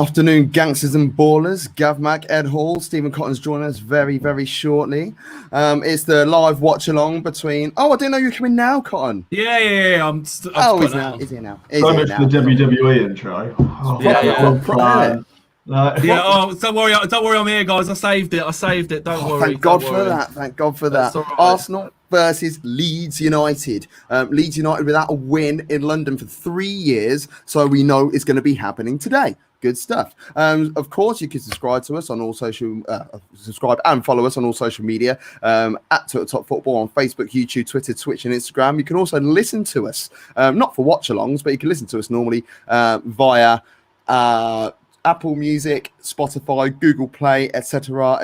Afternoon, gangsters and ballers. Gav Mac, Ed Hall, Stephen Cotton's joining us very, very shortly. It's the live watch along between. Oh, I didn't know you were coming now, Cotton. Yeah. He's now. He's here now. So much for the WWE intro. Don't worry, I'm here, guys. I saved it. Don't worry. Thank God for that. Right. Arsenal versus Leeds United. Leeds United without a win in London for 3 years, so we know it's going to be happening today. Good stuff. Of course, you can subscribe to us on all subscribe and follow us on all social media at Top Football on Facebook, YouTube, Twitter, Twitch, and Instagram. You can also listen to us, not for watch-alongs, but you can listen to us normally via Apple Music, Spotify, Google Play, etc.,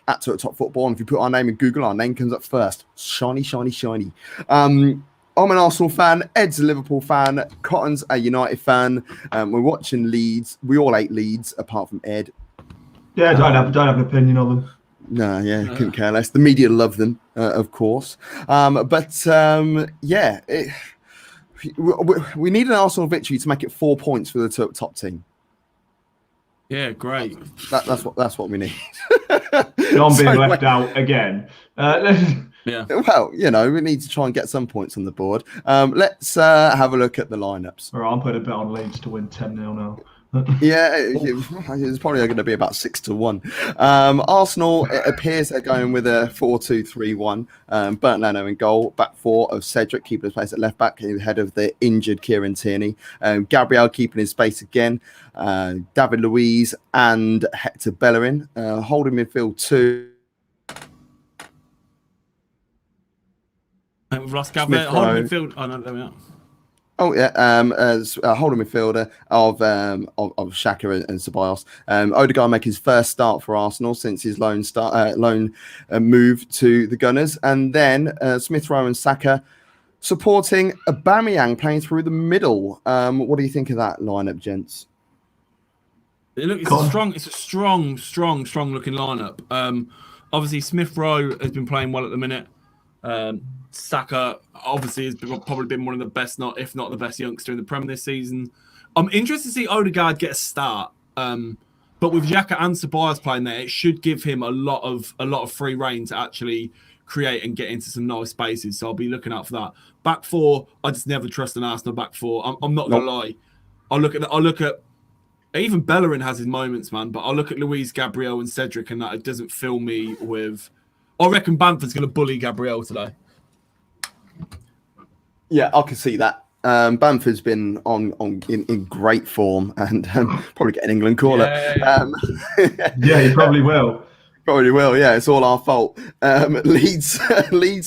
at Top Football. And if you put our name in Google, our name comes up first. Shiny. I'm an Arsenal fan. Ed's a Liverpool fan. Cotton's a United fan. We're watching Leeds. We all hate Leeds, apart from Ed. Yeah, don't have an opinion on them. No, couldn't care less. The media love them, of course. We need an Arsenal victory to make it 4 points for the top team. Yeah, great. That's what we need. John being left out again. Yeah. Well, we need to try and get some points on the board. Let's have a look at the lineups. All right, I'm putting a bet on Leeds to win 10-0 now. Yeah, it's probably going to be about 6-1. Arsenal, it appears they're going with a 4-2-3-1. Bernd Leno in goal, back four of Cedric keeping his place at left back ahead of the injured Kieran Tierney. Gabriel keeping his space again. David Luiz and Hector Bellerin holding midfield two. We've lost Gabriel. Holding midfield. Oh no, there we are. Oh yeah, as holding midfielder of Xhaka and Ceballos. Odegaard making his first start for Arsenal since his loan move to the Gunners, and then Smith Rowe and Saka supporting Aubameyang playing through the middle. What do you think of that lineup, gents? It's a strong looking lineup. Obviously Smith Rowe has been playing well at the minute. Saka obviously has probably been one of the best, if not the best youngster in the Premier this season. I'm interested to see Odegaard get a start. But with Xhaka and Ceballos playing there, it should give him a lot of free rein to actually create and get into some nice spaces. So I'll be looking out for that. Back four, I just never trust an Arsenal back four. I'm not gonna lie. I'll look at even Bellerin has his moments, man. But I'll look at Luiz, Gabriel, and Cedric, and that it doesn't fill me with. I reckon Bamford's going to bully Gabriel today. Yeah, I can see that. Bamford's been in great form and probably get an England caller. Yeah, he probably will. Probably will, yeah. It's all our fault. Leeds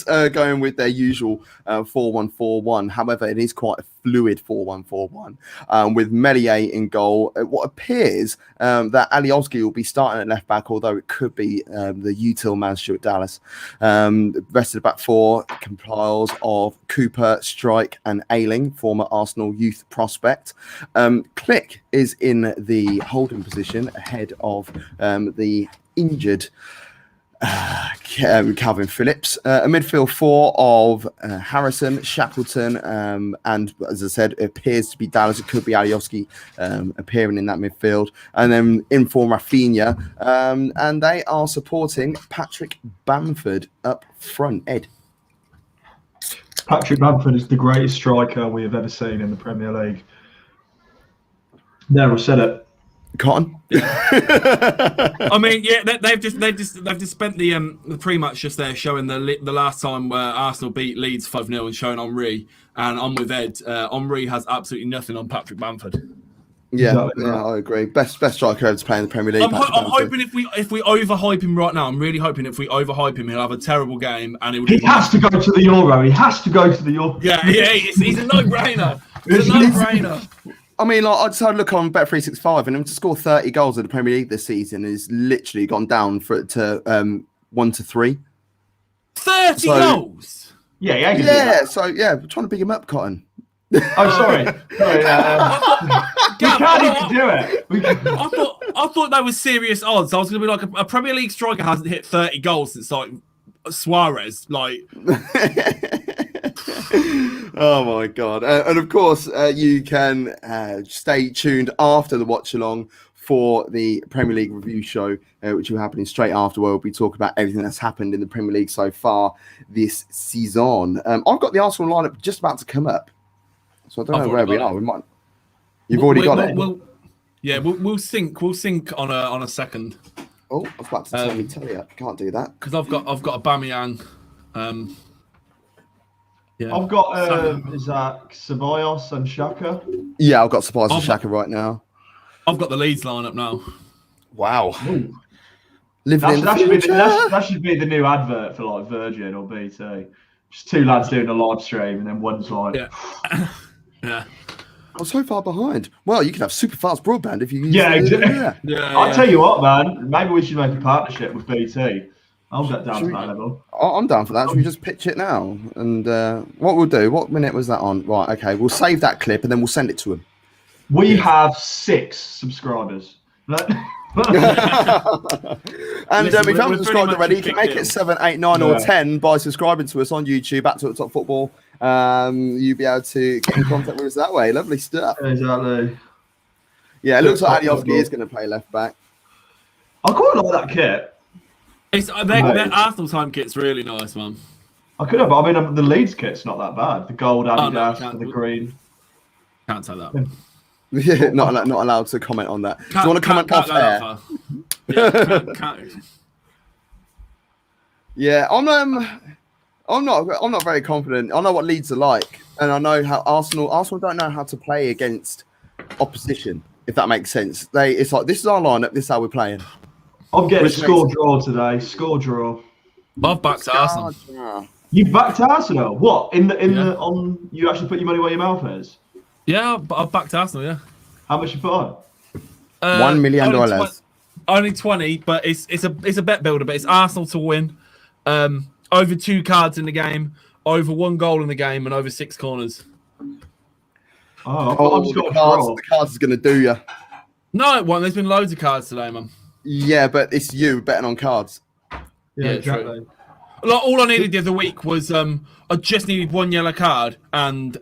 are going with their usual 4-1-4-1. However, it is quite a fluid 4-1-4-1 with Meslier in goal. What appears that Alioski will be starting at left back, although it could be the util man Stuart Dallas. The rest of the back four compiles of Cooper, Strike, and Ayling, former Arsenal youth prospect. Click is in the holding position ahead of the injured Calvin Phillips. A midfield four of Harrison, Shackleton, and as I said, it appears to be Dallas. It could be Alioski appearing in that midfield. And then in for Rafinha. And they are supporting Patrick Bamford up front. Ed. Patrick Bamford is the greatest striker we have ever seen in the Premier League. Never said it. Cotton. I mean, yeah, they've just spent the pre-match just there showing the last time where Arsenal beat Leeds 5-0 and showing Henry, and I'm with Ed. Henry has absolutely nothing on Patrick Bamford. Yeah, I agree. Best striker ever to play in the Premier League. I'm hoping if we overhype him right now, I'm really hoping if we overhype him, he'll have a terrible game and he has to go to the Euro. He has to go to the Euro. Yeah, he's a no-brainer. He's a no-brainer. I mean, I just had a look on Bet365, and him to score 30 goals in the Premier League this season is literally gone down to 1-3. 30 goals? Yeah. So we're trying to pick him up, Cotton. Oh, sorry. We can't even do it. I thought that was serious odds. I was going to be like a Premier League striker hasn't hit 30 goals since like Suarez. Like, Oh my god! And of course, you can stay tuned after the watch along for the Premier League review show, which will be happening straight after, where we'll be talking about everything that's happened in the Premier League so far this season. I've got the Arsenal lineup just about to come up, so I don't know where we are. We might. You've already got it. We'll sync on a second. Oh, I was about to tell you, can't do that because I've got Aubameyang. Yeah. I've got is that Ceballos and Xhaka? Yeah, I've got Ceballos and Xhaka right now. I've got the Leeds lineup now. Wow. That should be the new advert for like Virgin or BT. Just two lads doing a live stream and then one's like, yeah. I'm so far behind. Well, you can have super fast broadband if you use exactly. I'll tell you what, man. Maybe we should make a partnership with BT. I'll get down to that level. I'm down for that. Should we just pitch it now? And what we'll do, what minute was that on? Right, okay. We'll save that clip and then we'll send it to him. We have 6 subscribers. And if you haven't subscribed already, you can make it 7, 8, 9 or 10 by subscribing to us on YouTube at Top Football. You'll be able to get in contact with us that way. Lovely stuff. Exactly. Yeah, it looks like Alioski is going to play left back. I quite like that kit. Their Arsenal time kit's really nice, man. I could have. I mean, the Leeds kit's not that bad. The gold Adidas and the green. Can't say that. Yeah, not allowed to comment on that. Do you want to comment off air? Yeah, I'm not very confident. I know what Leeds are like, and I know how Arsenal don't know how to play against opposition. If that makes sense, it's like, this is our lineup. This is how we're playing. I'm getting a score draw today. Score draw. I've backed Arsenal. You backed Arsenal? What on? You actually put your money where your mouth is? Yeah, I've backed Arsenal. Yeah. How much you put on? $1 million. Only 20, but it's a bet builder. But it's Arsenal to win. Over 2 cards in the game, over 1 goal in the game, and over 6 corners. I've just got the cards is going to do you. No, it won't. There's been loads of cards today, man. Yeah, but it's you betting on cards. Yeah, exactly. Like, all I needed the other week was I just needed 1 yellow card, and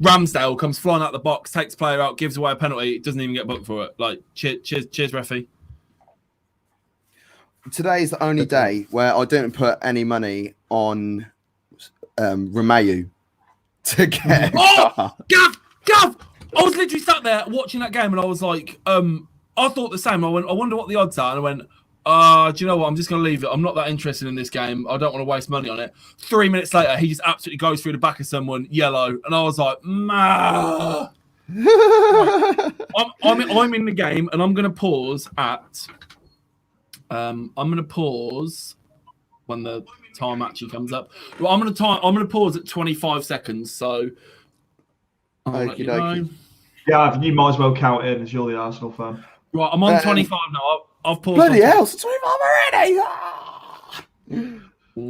Ramsdale comes flying out the box, takes player out, gives away a penalty, doesn't even get booked for it. Like, cheers, referee. Today is the only day where I didn't put any money on Romeu to get. Gav! I was literally sat there watching that game, and I was like, I thought the same. I went, I wonder what the odds are, and I went, do you know what? I'm just going to leave it. I'm not that interested in this game. I don't want to waste money on it. 3 minutes later, he just absolutely goes through the back of someone, yellow, and I was like, I'm in the game, and I'm going to pause at. I'm going to pause when the time actually comes up. Well, I'm going to pause at 25 seconds. So, Okie dokie. Yeah, you might as well count in as you're the Arsenal fan. Right, I'm on 25 now. I've paused. Bloody hell, it's 25 already!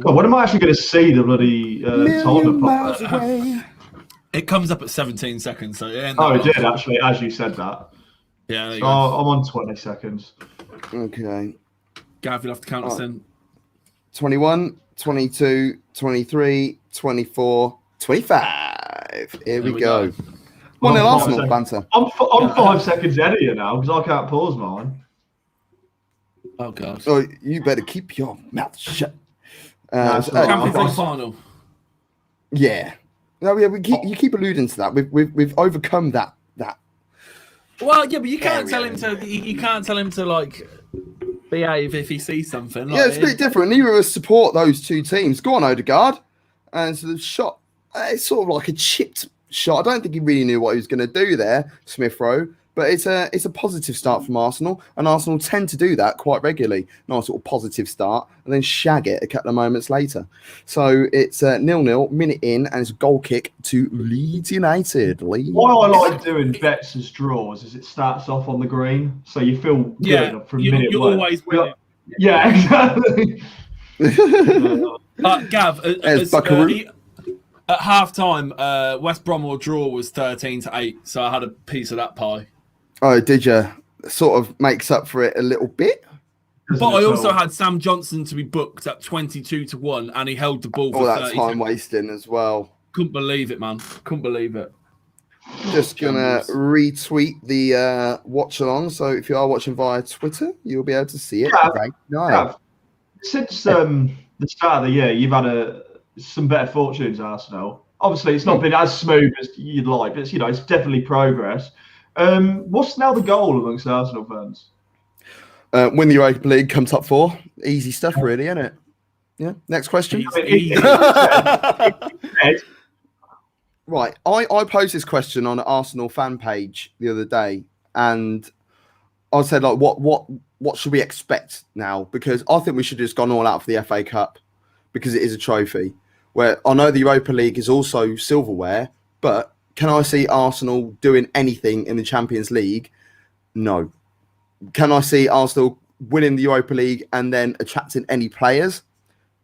God, when am I actually going to see the bloody timer pop up? It comes up at 17 seconds. So yeah. Oh, it did actually, as you said that. Yeah. So I'm on 20 seconds. Okay. Gav, you'll have to count us in. 21, 22, 23, 24, 25. Here we go. 1-0 Arsenal banter. I'm 5 seconds ahead of you now because I can't pause mine. Oh, God. So you better keep your mouth shut. Champions League final. Yeah. No, you keep alluding to that. We've overcome that. Well, yeah, but you can't tell him to. You can't tell him to like behave if he sees something. Yeah, it's a bit different. Neither of us support those two teams. Go on, Odegaard. And so the shot, it's sort of like a chipped shot. I don't think he really knew what he was going to do there, Smith Rowe. But it's a positive start from Arsenal, and Arsenal tend to do that quite regularly. Nice sort of positive start, and then shag it a couple of moments later. So it's 0-0, minute in, and it's a goal kick to Leeds United. What I like doing bets as draws is it starts off on the green, so you feel good from minute one. You always win. Yeah, exactly. Gav, at half time, West Bromwell draw was 13-8, so I had a piece of that pie. Oh, did you? Sort of makes up for it a little bit. But I also had Sam Johnson to be booked at 22-1, and he held the ball for 30 that time wasting as well. Couldn't believe it, man. Couldn't believe it. Just gonna retweet the watch along. So if you are watching via Twitter, you'll be able to see it right now. Since the start of the year, you've had some better fortunes, Arsenal. Obviously, it's not been as smooth as you'd like, but it's definitely progress. What's now the goal amongst Arsenal fans? Win the Europa League, come top 4. Easy stuff, really, isn't it? Yeah. Next question. Right. I posed this question on an Arsenal fan page the other day, and I said, like, what should we expect now? Because I think we should have just gone all out for the FA Cup because it is a trophy. Where I know the Europa League is also silverware, but can I see Arsenal doing anything in the Champions League? No. Can I see Arsenal winning the Europa League and then attracting any players?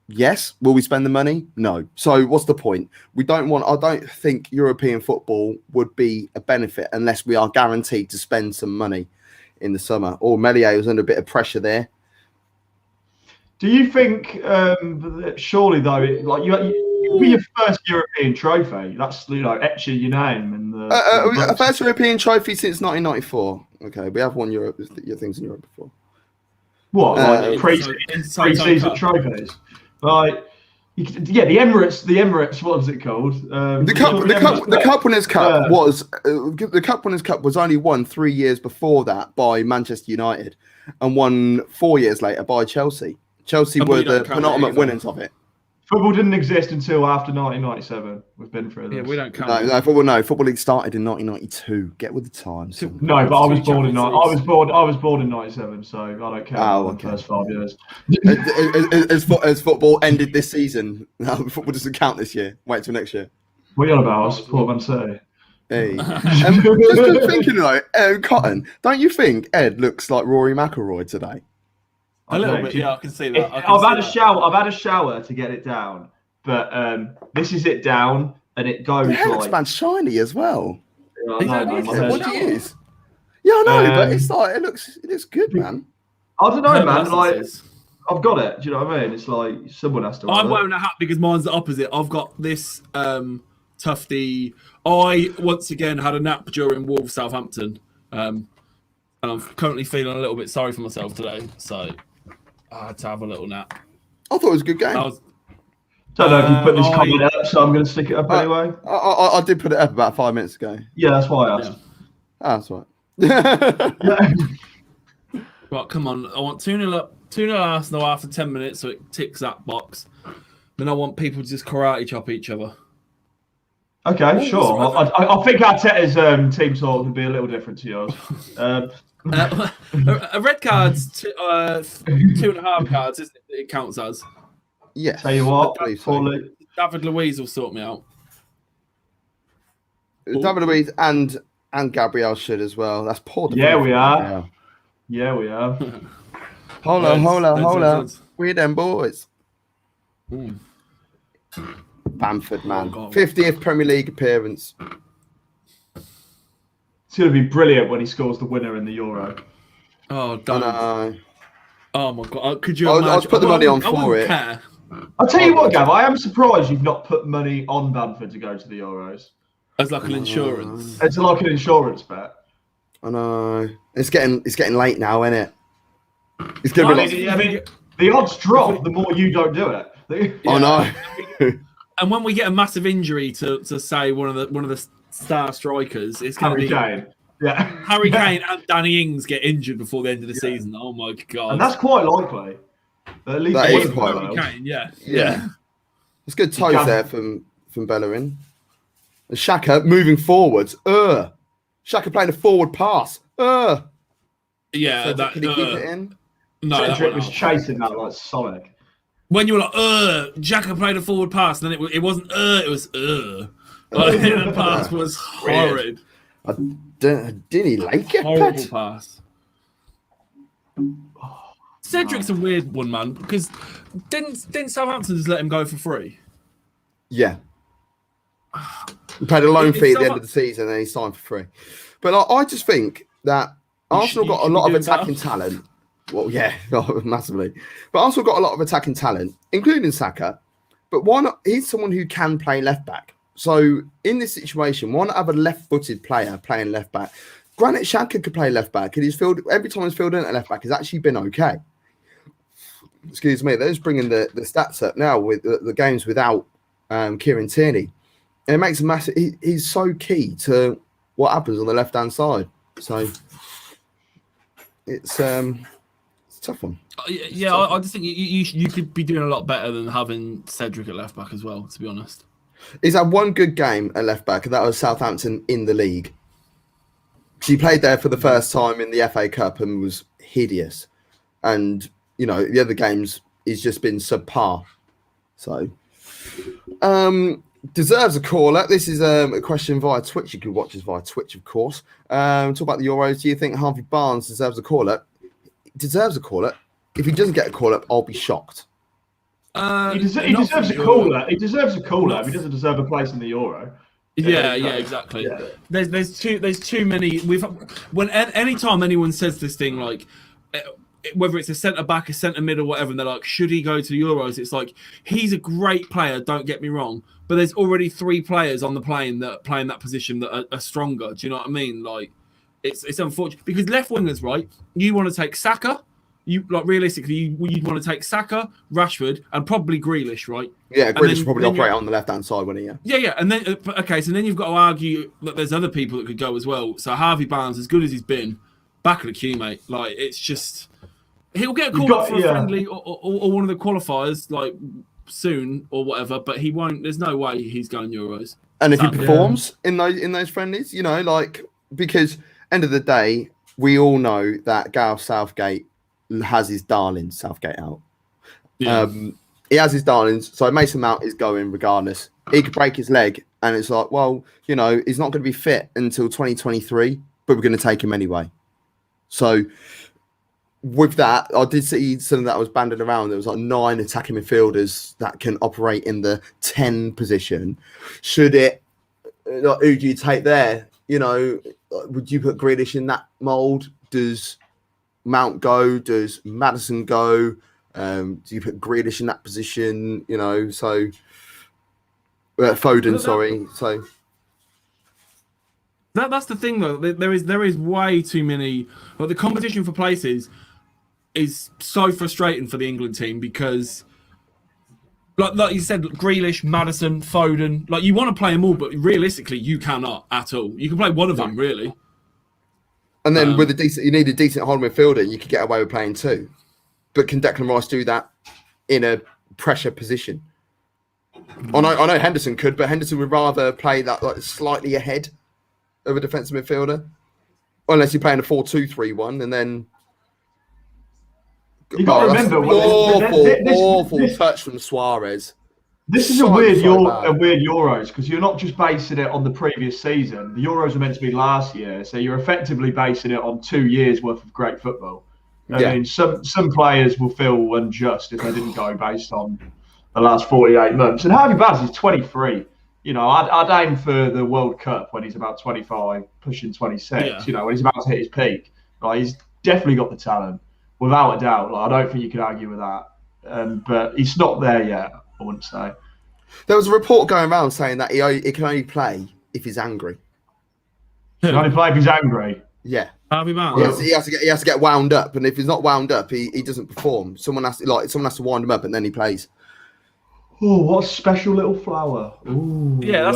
Yes. Will we spend the money? No. So what's the point? I don't think European football would be a benefit unless we are guaranteed to spend some money in the summer. Or Melier was under a bit of pressure there. Do you think, surely though, it'll be your first European trophy? That's etched your name in the first European trophy since 1994. Okay, we have won Europe. Things in Europe before. What, pre-season trophies? Like, the Emirates. What was it called? The Cup Winners' Cup the Cup Winners' Cup was only won 3 years before that by Manchester United, and won 4 years later by Chelsea. Chelsea were the penultimate winners of it. Football didn't exist until after 1997. We've been through this. Yeah, we don't count. Football league started in 1992. Get with the times. No, but I was born in 97, so I don't count the first 5 years. As football ended this season, football doesn't count this year. Wait till next year. What are you on about? I support Man City. Hey, just thinking Cotton. Don't you think Ed looks like Rory McIlroy today? A little bit, yeah, I can see that. I've had a shower to get it down, but this is it down, and it goes. Your hair looks man shiny as well. Yeah, I know, what it is? Yeah, I know, but it's like it looks good, man. I don't know, man. Like, I've got it. Do you know what I mean? It's like someone has to. I'm wearing a hat because mine's the opposite. I've got this tufty. I once again had a nap during Wolves Southampton, and I'm currently feeling a little bit sorry for myself today, so I had to have a little nap. I thought it was a good game. Don't know if you put this comment up, so I'm going to stick it up anyway. I did put it up about 5 minutes ago. Yeah, that's why I asked. Yeah. That's right. Right, come on. I want 2-0 up, 2-0 Arsenal after 10 minutes, so it ticks that box. Then I want people to just karate chop each other. Okay, sure. I think Arteta's team talk would be a little different to yours. A red card's 2.5 cards, isn't it? It counts as. Yes. Tell you what, David Luiz will sort me out. David Luiz and Gabriel should as well. That's poor. Yeah, we are. Yeah, we are. Hold on. We're them boys. Bamford, man. 50th Premier League appearance. It's going to be brilliant when he scores the winner in the Euro. Oh, don't. Oh, my God. Could you imagine? I'll put the money on for it. Care. I'll tell you what, Gav, I am surprised you've not put money on Bamford to go to the Euros. As like an insurance. It's like an insurance bet. I know. It's getting late now, isn't it? It's going to be. I mean, the odds drop the more you don't do it. I know. And when we get a massive injury to say one of the star strikers, it's going to be Harry Kane. Yeah, Harry Kane and Danny Ings get injured before the end of the season. Oh my God! And that's quite likely. At least that is quite likely. Kane, yeah. It's good toes there from Bellerin. And Xhaka moving forwards. Xhaka playing a forward pass. Yeah, so can he keep it in? No, Cedric was chasing that like Sonic. When you were like, Xhaka played a forward pass, and then it wasn't, it was, Like, the pass was horrid. Didn't he like it? Horrible pass. Cedric's a weird one, man, because didn't Southampton just let him go for free? Yeah. He paid a loan fee at the end of the season, and he signed for free. But I just think that Arsenal got a lot of attacking talent. Well, yeah, massively. But Arsenal got a lot of attacking talent, including Saka. But why not? He's someone who can play left back. So in this situation, why not have a left-footed player playing left back? Granit Xhaka could play left back, and every time he's filled in at left back, he's actually been okay. Excuse me. They're just bringing the stats up now with the games without Kieran Tierney. And it makes a massive. He's so key to what happens on the left-hand side. So it's a tough one. Yeah, I just think you could be doing a lot better than having Cedric at left back as well, to be honest. He's had one good game at left back, and that was Southampton in the league. He played there for the first time in the FA Cup and was hideous. And, you know, the other games, he's just been subpar. So, deserves a call-up. This is a question via Twitch. You can watch us via Twitch, of course. Talk about the Euros. Do you think Harvey Barnes deserves a call-up? He deserves a call-up. If he doesn't get a call-up, I'll be shocked. He deserves a call-up. He deserves a call-up. He doesn't deserve a place in the Euro. Yeah, exactly. Yeah. There's too many. Anytime anyone says this thing, like whether it's a centre back, a centre mid, or whatever, and they're like, should he go to the Euros? It's like, he's a great player. Don't get me wrong, but there's already 3 players on the plane that play in that position that are stronger. Do you know what I mean? Like, it's unfortunate because left wingers, right? You want to take Saka. Realistically, you'd want to take Saka, Rashford, and probably Grealish, right? Yeah, Grealish will probably operate on the left-hand side, wouldn't he? Yeah. And then, so then you've got to argue that there's other people that could go as well. So Harvey Barnes, as good as he's been, back of the queue, mate. Like, it's just... He'll get a call up for a friendly or one of the qualifiers, like, soon or whatever, but he won't... There's no way he's going Euros. And if he performs in those friendlies, you know, like... Because, end of the day, we all know that Gareth Southgate has his darlings, Southgate out. Yeah. He has his darlings, so Mason Mount is going regardless. He could break his leg, and it's like, well, you know, he's not going to be fit until 2023, but we're going to take him anyway. So with that, I did see something that was banded around. There was like 9 attacking midfielders that can operate in the 10 position. Should it, like, who do you take there? You know, would you put Grealish in that mould? Does Mount go? Does Maddison go? Do you put Grealish in that position? You know, so Foden. Sorry, so that's the thing though. There is way too many. Like, the competition for places is so frustrating for the England team because, like you said, Grealish, Maddison, Foden. Like, you want to play them all, but realistically, you cannot at all. You can play one of them, really. And then with you need a decent holding midfielder, you could get away with playing 2. But can Declan Rice do that in a pressure position? I know Henderson could, but Henderson would rather play that like slightly ahead of a defensive midfielder. Unless you're playing a 4-2-3-1, and then you got to remember awful touch from Suarez. This is a weird Euros because you're not just basing it on the previous season. The Euros were meant to be last year, so you're effectively basing it on 2 years worth of great football. I mean, some players will feel unjust if they didn't go based on the last 48 months. And Harvey Barnes is 23. You know, I'd aim for the World Cup when he's about 25, pushing 26. Yeah. You know, when he's about to hit his peak. Like, he's definitely got the talent, without a doubt. Like, I don't think you could argue with that. But he's not there yet, I wouldn't say. There was a report going around saying that he can only play if he's angry. He can only play if he's angry? Yeah. Harvey Barnes. He has to get wound up, and if he's not wound up, he doesn't perform. Someone has to wind him up, and then he plays. Oh, what a special little flower! Ooh, yeah,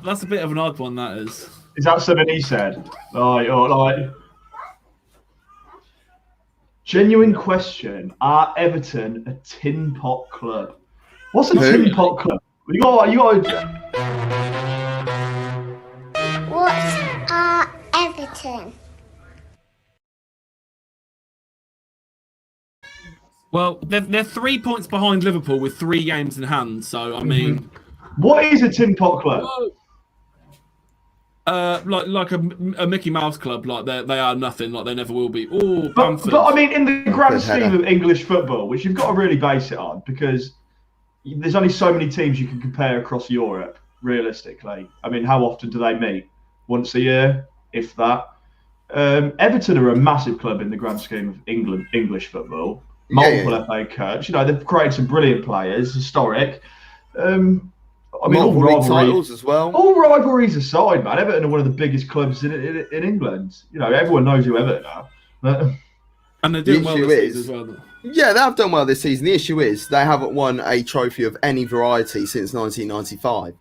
that's a bit of an odd one. That is. Is that something he said? Like, genuine question: are Everton a tin pot club? What's a tin pot club? You got. What are Everton? Well, they're 3 points behind Liverpool with 3 games in hand. So I mean, what is a tin pot club? Like a Mickey Mouse club. Like they are nothing. Like they never will be. Oh, Bamford. But I mean, in the grand scheme of English football, which you've got to really base it on, because there's only so many teams you can compare across Europe. Realistically, I mean, how often do they meet? Once a year, if that. Everton are a massive club in the grand scheme of English football. Multiple FA Cups. You know, they've created some brilliant players, historic. I mean, all titles as well. All rivalries aside, man, Everton are one of the biggest clubs in England. You know, everyone knows who Everton are. And they're doing well this season as well. Yeah, they have done well this season. The issue is they haven't won a trophy of any variety since 1995.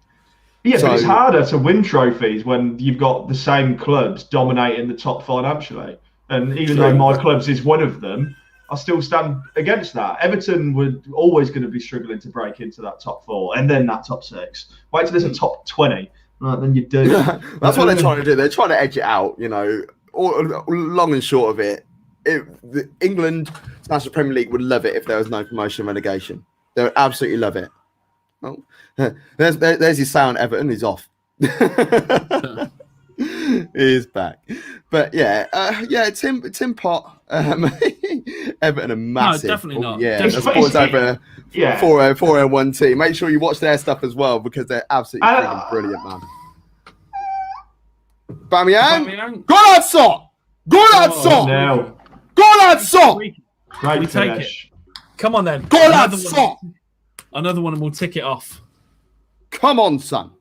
Yeah, but it's harder to win trophies when you've got the same clubs dominating the top financially. And even though my clubs is one of them, I still stand against that. Everton were always going to be struggling to break into that top 4 and then that top 6. Wait till there's a top 20, right, then you do. That's what they're trying to do. They're trying to edge it out, you know. Long and short of it, England National Premier League would love it if there was no promotion and relegation. They would absolutely love it. Oh, there's his sound. Everton. He's off. He's back. But yeah, Tim Pot. Everton are massive. No, definitely not. Yeah, that's boys over 401 team. Make sure you watch their stuff as well because they're absolutely freaking brilliant, man. Bamiyang. Go outside! Go outside! No. Go outside! Great we take finish. it. Come on then. Go outside! Another one and we'll tick it off. Come on, son.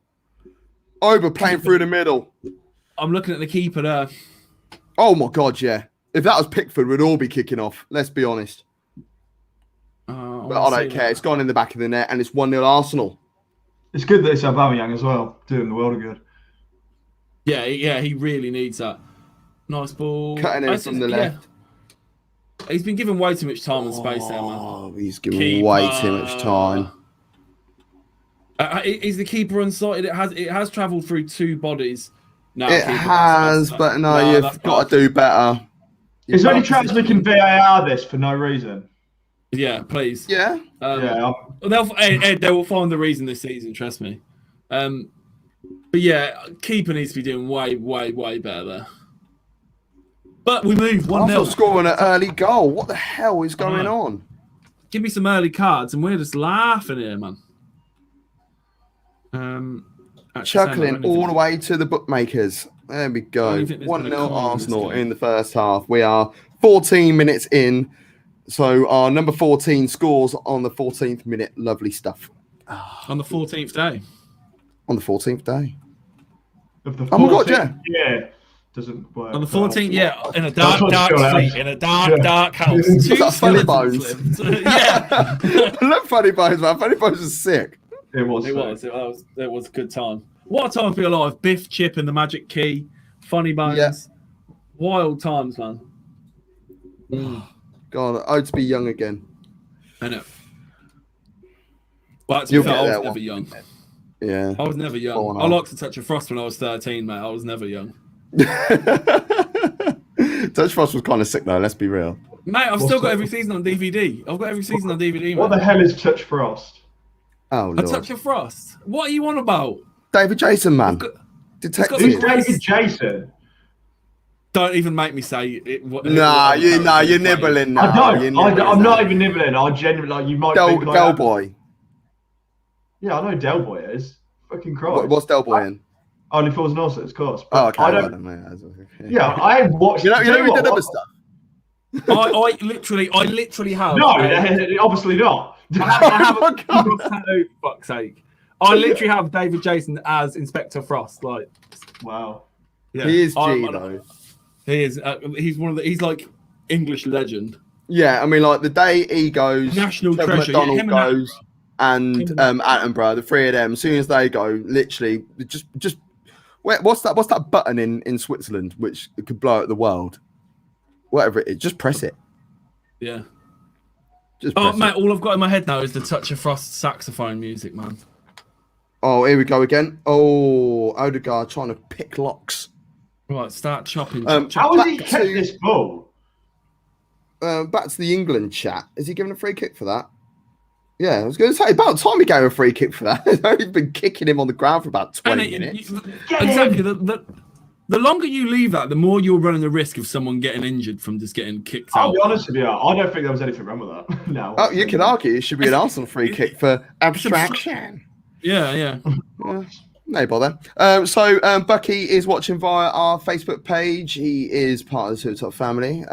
Over playing through the middle. I'm looking at the keeper there. Oh my God, yeah. If that was Pickford, we'd all be kicking off. Let's be honest. But I don't care. It's gone in the back of the net and it's 1-0 Arsenal. It's good that it's Aubameyang as well, doing the world of good. Yeah, he really needs that. Nice ball. Cutting in from the left. He's been given way too much time and space there, man. Oh, he's given way too much time. Is the keeper unsighted? It has travelled through 2 bodies. No, it has, but no, you've got to do better. Is there any chance we can VAR this for no reason? Yeah, please. Yeah. They will find the reason this season, trust me. But yeah, keeper needs to be doing way better there. But we move 1-0. Scoring an early goal. What the hell is going on? Give me some early cards, and we're just laughing here, man. Chuckling all the way to the bookmakers. There we go. 1-0 Arsenal in the first half. We are 14 minutes in. So our number 14 scores on the 14th minute. Lovely stuff. On the 14th day. On the 14th day. Oh my God, yeah. Yeah. Doesn't work. On the 14th, yeah. In a dark street. In a dark house. 2 Funny Bones. Yeah. I love Funny Bones, man. Funny Bones is sick. It was a good time. What a time to be alive. Biff, Chip and the Magic Key. Funny Bones. Yeah. Wild times, man. God, I would to be young again. I know. But to be fair, I was never young. Yeah. I was never young. I liked to touch a frost when I was 13, mate. I was never young. Touch Frost was kind of sick, though. Let's be real. Mate, I've still got every season on DVD. I've got every season on DVD, mate. What the hell is Touch Frost? Oh, Lord. A Touch of Frost? What are you on about? David Jason, man. Detective. Who's David Jason? Don't even make me say it. You're nibbling now. I'm not even nibbling. I genuinely, you might think Del Boy. Yeah, I know Del Boy is. Fucking Christ. What's Del Boy in? Only Fools and Horses, of course. Oh, okay. I watched. You know, we did other stuff. I literally have. No, obviously not. I have a tattoo, for fuck's sake. I literally have David Jason as Inspector Frost. Like, wow. Yeah. He is G though. He is. He's one of the. He's like English legend. Yeah, I mean, like the day he goes, national Trevor treasure. McDonald goes, and Attenborough, the 3 of them. As soon as they go, literally, just. What's that button in Switzerland which could blow up the world? Whatever it is, just press it. Yeah. Just mate, all I've got in my head now is the Touch of Frost saxophone music, man. Oh, here we go again. Oh, Odegaard trying to pick locks. Right, start chopping. How has he kept this ball? Back to the England chat. Is he given a free kick for that? Yeah, I was going to say, about time he gave a free kick for that. He's been kicking him on the ground for about 20 minutes. Exactly. The longer you leave that, the more you're running the risk of someone getting injured from just getting kicked out. I'll be honest with you, I don't think there was anything wrong with that. No. Oh, you could argue it should be an Arsenal free kick for abstraction. Yeah. No bother. Bucky is watching via our Facebook page. He is part of the Super Top family.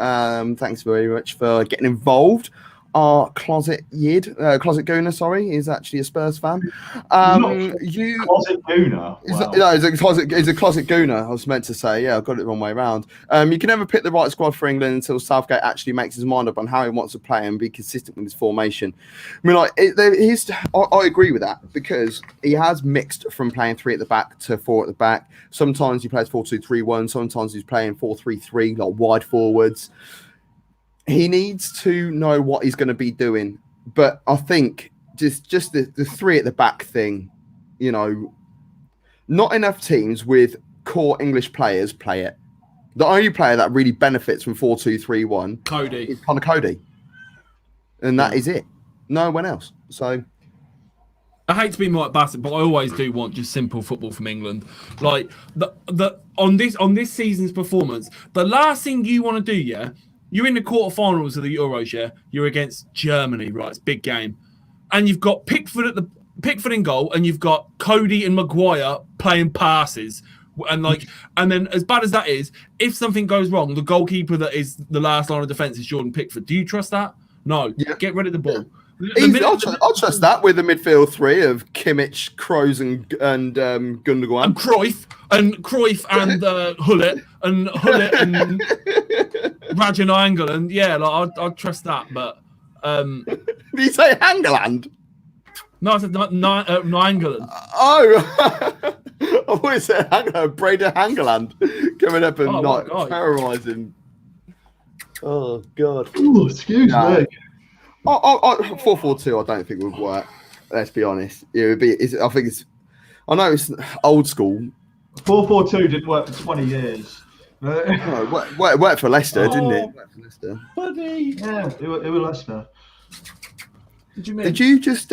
Thanks very much for getting involved. Our closet gooner, sorry, is actually a Spurs fan. Closet gooner. Wow. He's a closet gooner. I was meant to say, yeah, I got it the wrong way around. You can never pick the right squad for England until Southgate actually makes his mind up on how he wants to play and be consistent with his formation. I mean, I agree with that because he has mixed from playing 3 at the back to 4 at the back. Sometimes he plays 4-2-3-1. Sometimes he's playing 4-3-3, like wide forwards. He needs to know what he's going to be doing. But I think just the 3 at the back thing, you know, not enough teams with core English players play it. The only player that really benefits from 4-2-3-1 Cody is Connor Cody. And that is it. No one else. So I hate to be Mike Bassett, but I always do want just simple football from England. Like on this season's performance, the last thing you want to do, yeah, you're in the quarterfinals of the Euros, yeah. You're against Germany, right? It's a big game, and you've got Pickford in goal, and you've got Cody and Maguire playing passes, and then as bad as that is, if something goes wrong, the goalkeeper that is the last line of defense is Jordan Pickford. Do you trust that? No. Yeah. Get rid of the ball. I'll trust that with the midfield 3 of Kimmich, Kroos, and Gundogan, and Cruyff and Hullet and Rajan Angle, and yeah, like I'd trust that. But did you say Hangeland? No, I said Nainggolan. Oh, I always said Breda Hangeland coming up and terrorising. Oh God! Ooh, excuse me. 4-4-2, I don't think would work. Let's be honest. It would be. I think it's. I know it's old school. 4-4-2 didn't work for 20 years. No, it worked for Leicester, didn't it? Worked for Leicester. Buddy. Yeah, it was Leicester. Did you just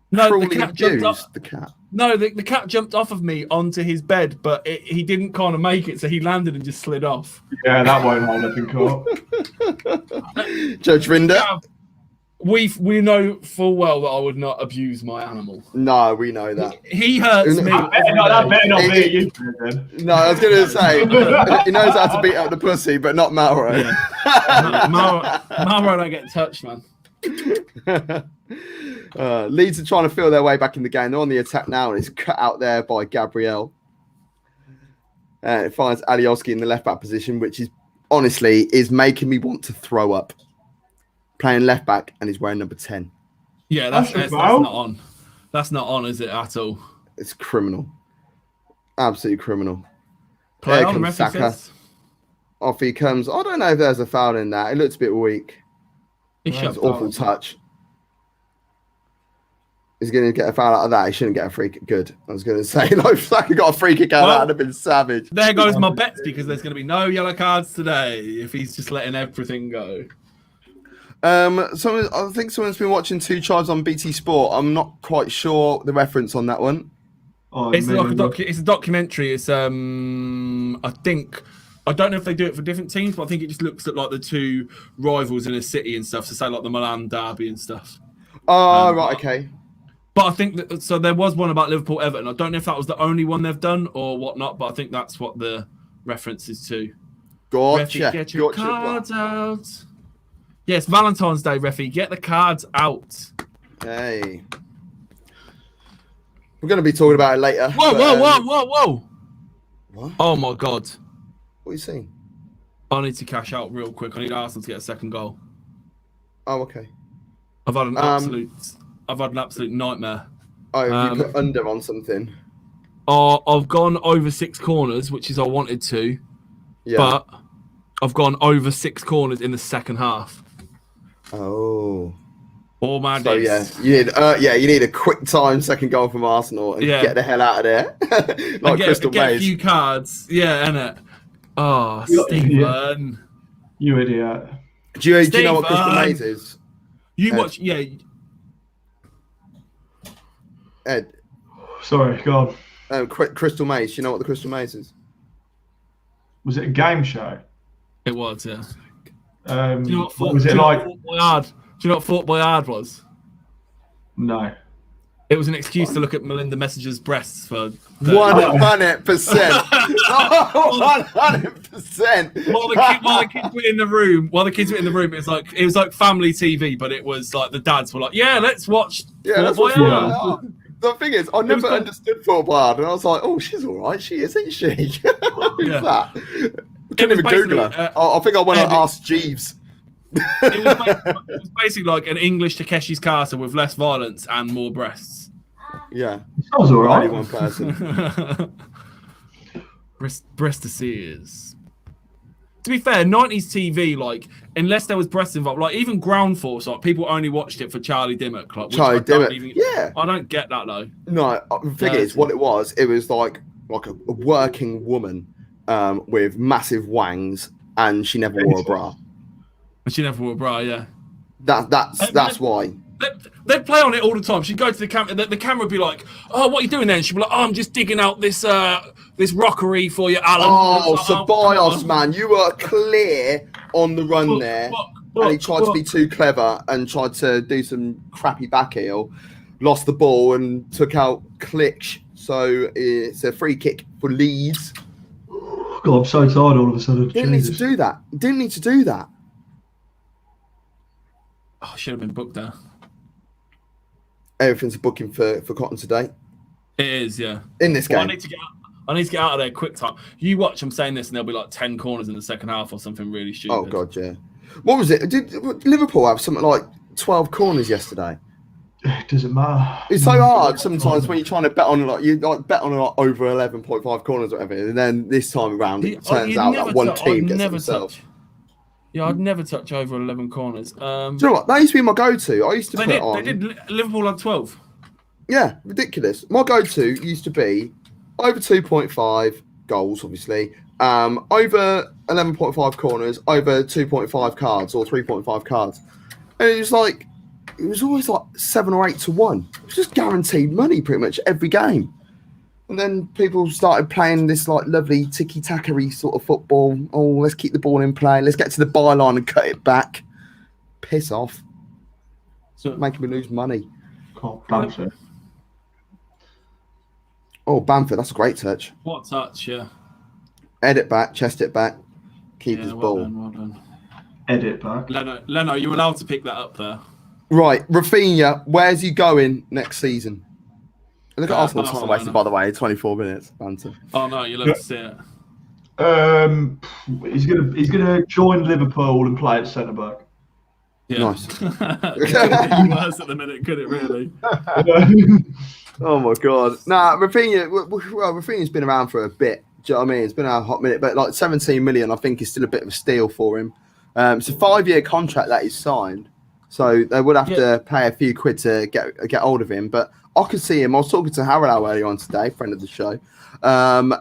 no, the cat? No, the cat jumped off of me onto his bed, but he didn't kind of make it, so he landed and just slid off. Yeah, that won't hold up in court. Judge Rinder? Yeah, we know full well that I would not abuse my animal. No, we know that. He hurts me. That better not be you. No, I was going to say, he knows how to beat up the pussy, but not Mauro. Yeah. Mauro don't get touched, man. Leeds are trying to feel their way back in the game. They're on the attack now, and it's cut out there by Gabriel. It finds Alioski in the left back position, which is honestly making me want to throw up. Playing left back, and he's wearing number 10. Yeah, that's not on. That's not on, is it at all? It's criminal, absolutely criminal. Play on, the Saka. Off he comes. I don't know if there's a foul in that. It looks a bit weak. It's an awful touch. He's going to get a foul out of that. He shouldn't get a free kick. Good. I was going to say, if Saka got a free kick out of that, I'd have been savage. There goes my bets, because there's going to be no yellow cards today if he's just letting everything go. I think someone's been watching 2 Chives on BT Sport. I'm not quite sure the reference on that one. It's a documentary. It's I think. I don't know if they do it for different teams, but I think it just looks at like the 2 rivals in a city and stuff. So say like the Milan derby and stuff. Oh, right, okay. But I think that, so there was one about Liverpool Everton. I don't know if that was the only one they've done or whatnot, but I think that's what the reference is to. Gotcha. Refi, get your cards out. Yes, Valentine's Day, Refi. Get the cards out. Hey. We're going to be talking about it later. Whoa. What? Oh, my God. What are you saying? I need to cash out real quick. I need Arsenal to get a second goal. Oh, okay. I've had an absolute nightmare. Oh, have you put under on something? I've gone over 6 corners, which is I wanted to. Yeah. But I've gone over 6 corners in the second half. Oh. All my so days. Yeah, you need a quick time second goal from Arsenal and get the hell out of there. Like Crystal Get Maze. a few cards. Yeah, innit? Oh, Stephen. You idiot. Do you know what Crystal Maze is? You watch, yeah. Ed. Sorry, go on. Crystal Maze. Do you know what the Crystal Maze is? Was it a game show? It was, yeah. Do you know what Do you know what Fort Boyard was? No. It was an excuse to look at Melinda Messenger's breasts for 100%. 100%. While the kids were in the room, it was like family TV, but it was like the dads were like, "Yeah, let's watch." Yeah, that's Fort Boyard." what. The thing is, I never understood Fort Boyard, and I was like, "Oh, she's all right. She is, isn't she?" Who's that? Couldn't even Google her. I think I want to ask Jeeves. It was basically like an English Takeshi's Castle with less violence and more breasts. Yeah, that was all right. Only one person. Breastises. To be fair, 90s TV, like, unless there was breasts involved, like even Ground Force, like people only watched it for Charlie Dimmock. Like, Charlie Dimmock. Yeah, I don't get that though. No, the thing is, what it was like a working woman with massive wangs, and she never wore a bra. She never wore a bra, yeah. That's why. They'd play on it all the time. She'd go to the camera. The camera would be like, "Oh, what are you doing there?" And she'd be like, "Oh, I'm just digging out this rockery for you, Alan." Oh, Ceballos, man, you were clear on the run there. And he tried to be too clever and tried to do some crappy back heel, lost the ball and took out Klitsch. So it's a free kick for Leeds. God, I'm so tired all of a sudden. Didn't need to do that. Oh, should have been booked there. Everything's a booking for Cotton today. It is, yeah. In this game. I need to get out of there quick time. You watch, I'm saying this, and there'll be like 10 corners in the second half or something really stupid. Oh, God, yeah. What was it? Did Liverpool have something like 12 corners yesterday? It doesn't matter. It's so hard sometimes when you're trying to bet on over 11.5 corners or whatever, and then this time around it turns out that one team gets themselves. Yeah, I'd never touch over 11 corners. Do you know what? That used to be my go-to. I used to put on. They did. Liverpool had 12. Yeah, ridiculous. My go-to used to be over 2.5 goals, obviously. Over 11.5 corners, over 2.5 cards or 3.5 cards. And it was always like 7 or 8 to 1. It was just guaranteed money pretty much every game. And then people started playing this like lovely tiki-taka-y sort of football. Oh, let's keep the ball in play. Let's get to the byline and cut it back. Piss off. So making me lose money. Bamford. Oh, Bamford, that's a great touch. What touch, yeah. Edit back, chest it back, keeper's ball. Well done. Edit back. Leno, you're allowed to pick that up there. Right, Rafinha, where's he going next season? Look at Arsenal's time wasted, by the way, 24 minutes. Banter. Oh no, you love to see it. He's gonna join Liverpool and play at centre back. Yeah. Nice. Couldn't be worse at the minute, could it really? Oh my god. Nah, Rafinha's been around for a bit. Do you know what I mean? It's been a hot minute, but like 17 million, I think is still a bit of a steal for him. It's a 5-year contract that he's signed, so they would have to pay a few quid to get hold of him. But I could see him. I was talking to Harrow earlier on today, friend of the show, and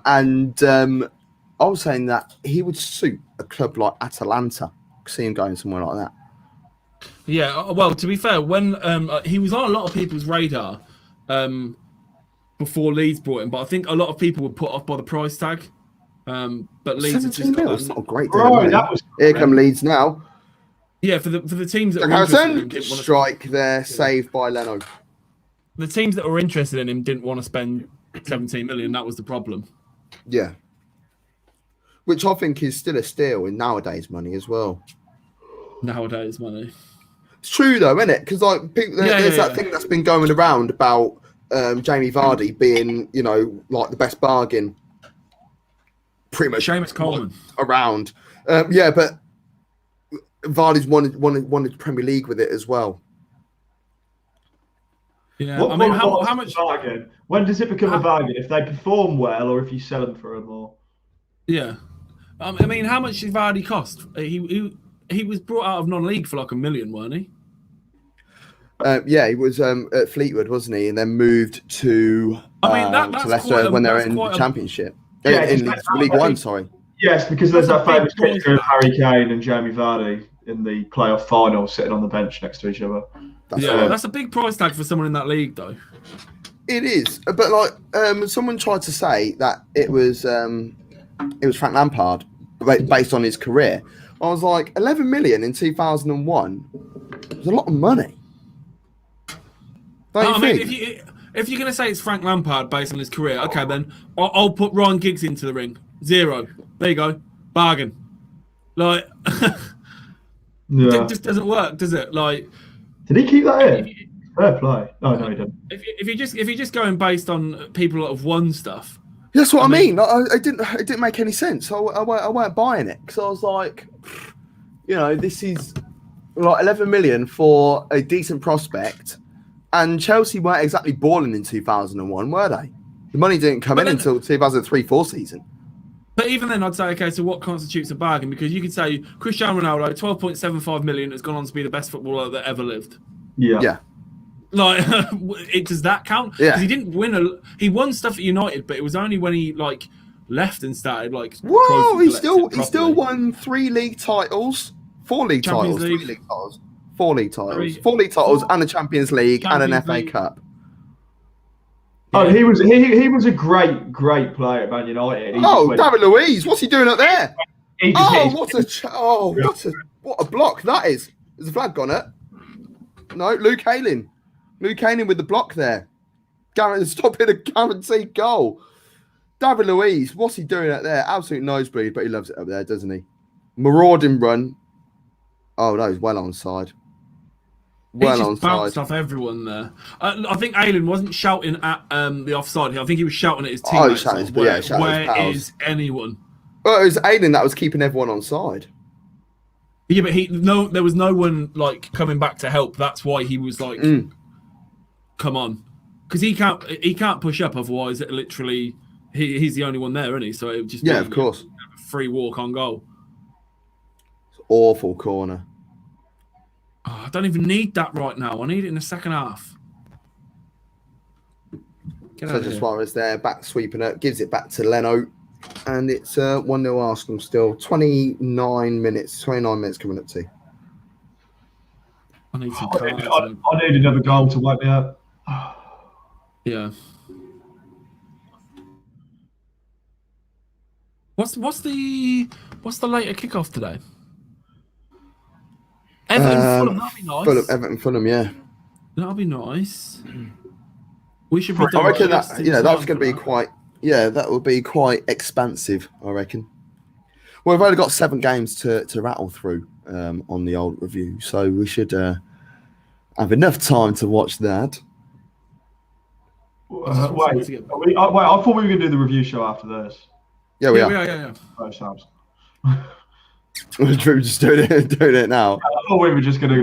I was saying that he would suit a club like Atalanta. I could see him going somewhere like that. Yeah, well, to be fair, when he was on a lot of people's radar before Leeds brought him, but I think a lot of people were put off by the price tag. But Leeds have just got it's not a great deal. Here come Leeds now. Yeah, for the teams that Harrison, strike there, saved by Leno. The teams that were interested in him didn't want to spend 17 million. That was the problem. Yeah. Which I think is still a steal in nowadays money as well. Nowadays money. It's true though, isn't it? Because like there's that thing that's been going around about Jamie Vardy being, like the best bargain. Pretty much. Seamus Coleman around. Yeah, but Vardy's wanted Premier League with it as well. Yeah, how much bargain? When does it become a bargain? If they perform well, or if you sell them for more? Yeah, how much did Vardy cost? He was brought out of non-league for like $1 million, weren't he? Yeah, he was at Fleetwood, wasn't he? And then moved to to Leicester when they were in the Championship. Yeah, in League One, sorry. Yes, because there's that famous picture of Harry Kane and Jamie Vardy in the playoff final sitting on the bench next to each other. That's a big price tag for someone in that league, though. It is, but like someone tried to say that it was Frank Lampard based on his career. I was like, 11 million in 2001 was a lot of money. Don't you think? if you're going to say it's Frank Lampard based on his career, okay, then I'll put Ryan Giggs into the ring. 0. There you go. Bargain. Like, it just doesn't work, does it? Like, did he keep that in? Fair play. Oh, no, he didn't. If you're just going based on people that have won stuff. That's what I mean. It didn't make any sense. I weren't buying it because I was like, this is like 11 million for a decent prospect, and Chelsea weren't exactly balling in 2001, were they? The money didn't come in until 2003-04 season. But even then, I'd say, okay, so what constitutes a bargain? Because you could say Cristiano Ronaldo, 12.75 million, has gone on to be the best footballer that ever lived. Yeah. Like, does that count? Yeah. Because he didn't win he won stuff at United, but it was only when he left and started Whoa! He still won 3 league titles, 4 league Champions titles, League. 3 league titles, 4 league titles, 4 league titles, and a Champions League and an FA Cup. Oh, he was a great player at Man United. David Luiz, what's he doing up there? What a block that is! Is the flag gone up? No, Luke Ayling with the block there. Stopping a guaranteed goal. David Luiz, what's he doing up there? Absolute nosebleed, but he loves it up there, doesn't he? Marauding run. Oh no, he's well onside. He just bounced off everyone there. I think Ayling wasn't shouting at the offside. I think he was shouting at his teammates. Where is anyone? Well, it was Ayling that was keeping everyone onside. Yeah, but there was no one coming back to help. That's why he was come on, because he can't push up. Otherwise, it literally he's the only one there, isn't he? So it would just of course, a free walk on goal. It's awful corner. Oh, I don't even need that right now. I need it in the second half. Suarez there, back sweeping it, gives it back to Leno, and it's 1-0 Arsenal still. 29 minutes coming up to. I need some I need another goal to wipe me out. Yeah. What's the later kickoff today? Everton Fulham, that'll be nice. Everton Fulham, yeah. That'll be nice. We should be. I reckon that's going to be quite. Yeah, that will be quite expansive. I reckon. Well, we've only got 7 games to rattle through on the old review, so we should have enough time to watch that. Wait, I thought we were going to do the review show after this. Yeah, we are. Yeah. Oh, sounds. We're just doing it now. I thought we were just going to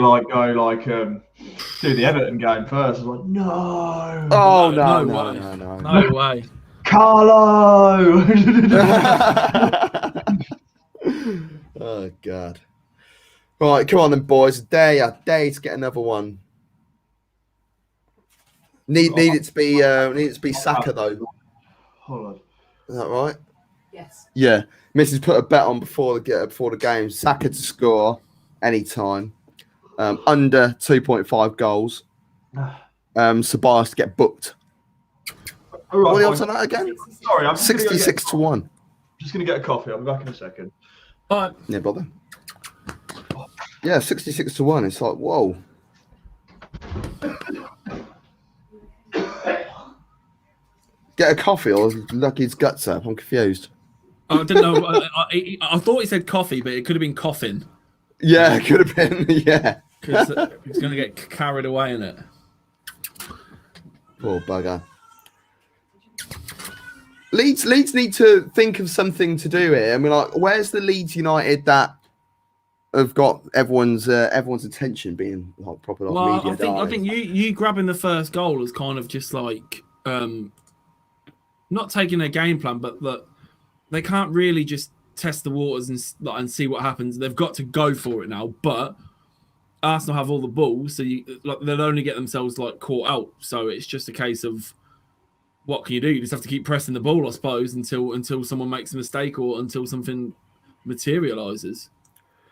do the Everton game first. I was like, no. Oh no way. Carlo. Oh God. Right, come on then, boys. Day to get another one. Need it to be Saka though. Hold on. Is that right? Yes. Yeah. Mrs. put a bet on before the game. Saka to score anytime. Under 2.5 goals. Ceballos to get booked. All right, what are the odds on that again? Sorry, I'm 66 to 1. Just going to get a coffee. I'll be back in a second. All right. Yeah, bother. Yeah, 66 to 1. It's like, whoa. Get a coffee or look his guts up. I'm confused. I didn't know. I thought he said coffee, but it could have been coffin. Yeah, it could have been. Yeah. Because he's going to get carried away in it. Poor bugger. Leeds need to think of something to do here. I mean, where's the Leeds United that have got everyone's attention being proper media? I think you grabbing the first goal is kind of just not taking a game plan, but that they can't really just test the waters and see what happens. They've got to go for it now. But Arsenal have all the balls, so they'll only get themselves caught out. So it's just a case of what can you do? You just have to keep pressing the ball, I suppose, until someone makes a mistake or until something materialises.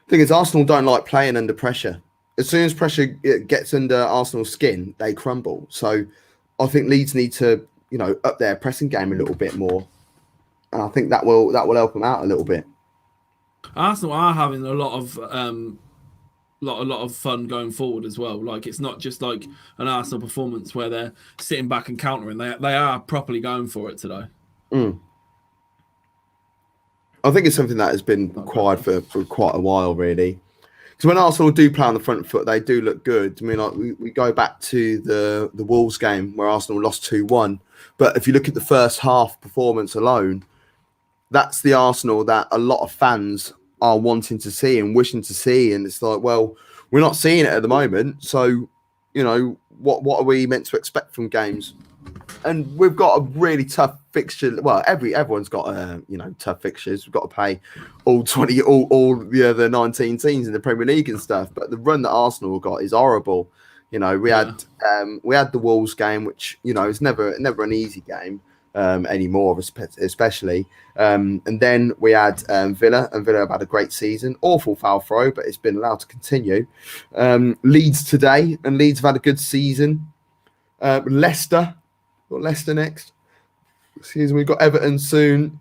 The thing is, Arsenal don't like playing under pressure. As soon as pressure gets under Arsenal's skin, they crumble. So I think Leeds need to, up their pressing game a little bit more. And I think that will help them out a little bit. Arsenal are having a lot of a lot of fun going forward as well. Like it's not just like an Arsenal performance where they're sitting back and countering. They are properly going for it today. I think it's something that has been required for quite a while, really. Because when Arsenal do play on the front foot, they do look good. I mean, like we go back to the Wolves game where Arsenal lost 2-1. But if you look at the first half performance alone, that's the Arsenal that a lot of fans are wanting to see and wishing to see. And it's like, well, we're not seeing it at the moment. So, you know, what are we meant to expect from games? And we've got a really tough fixture. Well, everyone's got tough fixtures. We've got to play all the other 19 teams in the Premier League and stuff. But the run that Arsenal got is horrible. You know, we had the Wolves game, which is never an easy game anymore, especially. And then we had Villa, and Villa have had a great season. Awful foul throw, but it's been allowed to continue. Leeds today, and Leeds have had a good season. Leicester. Got Leicester next. We've got Everton soon.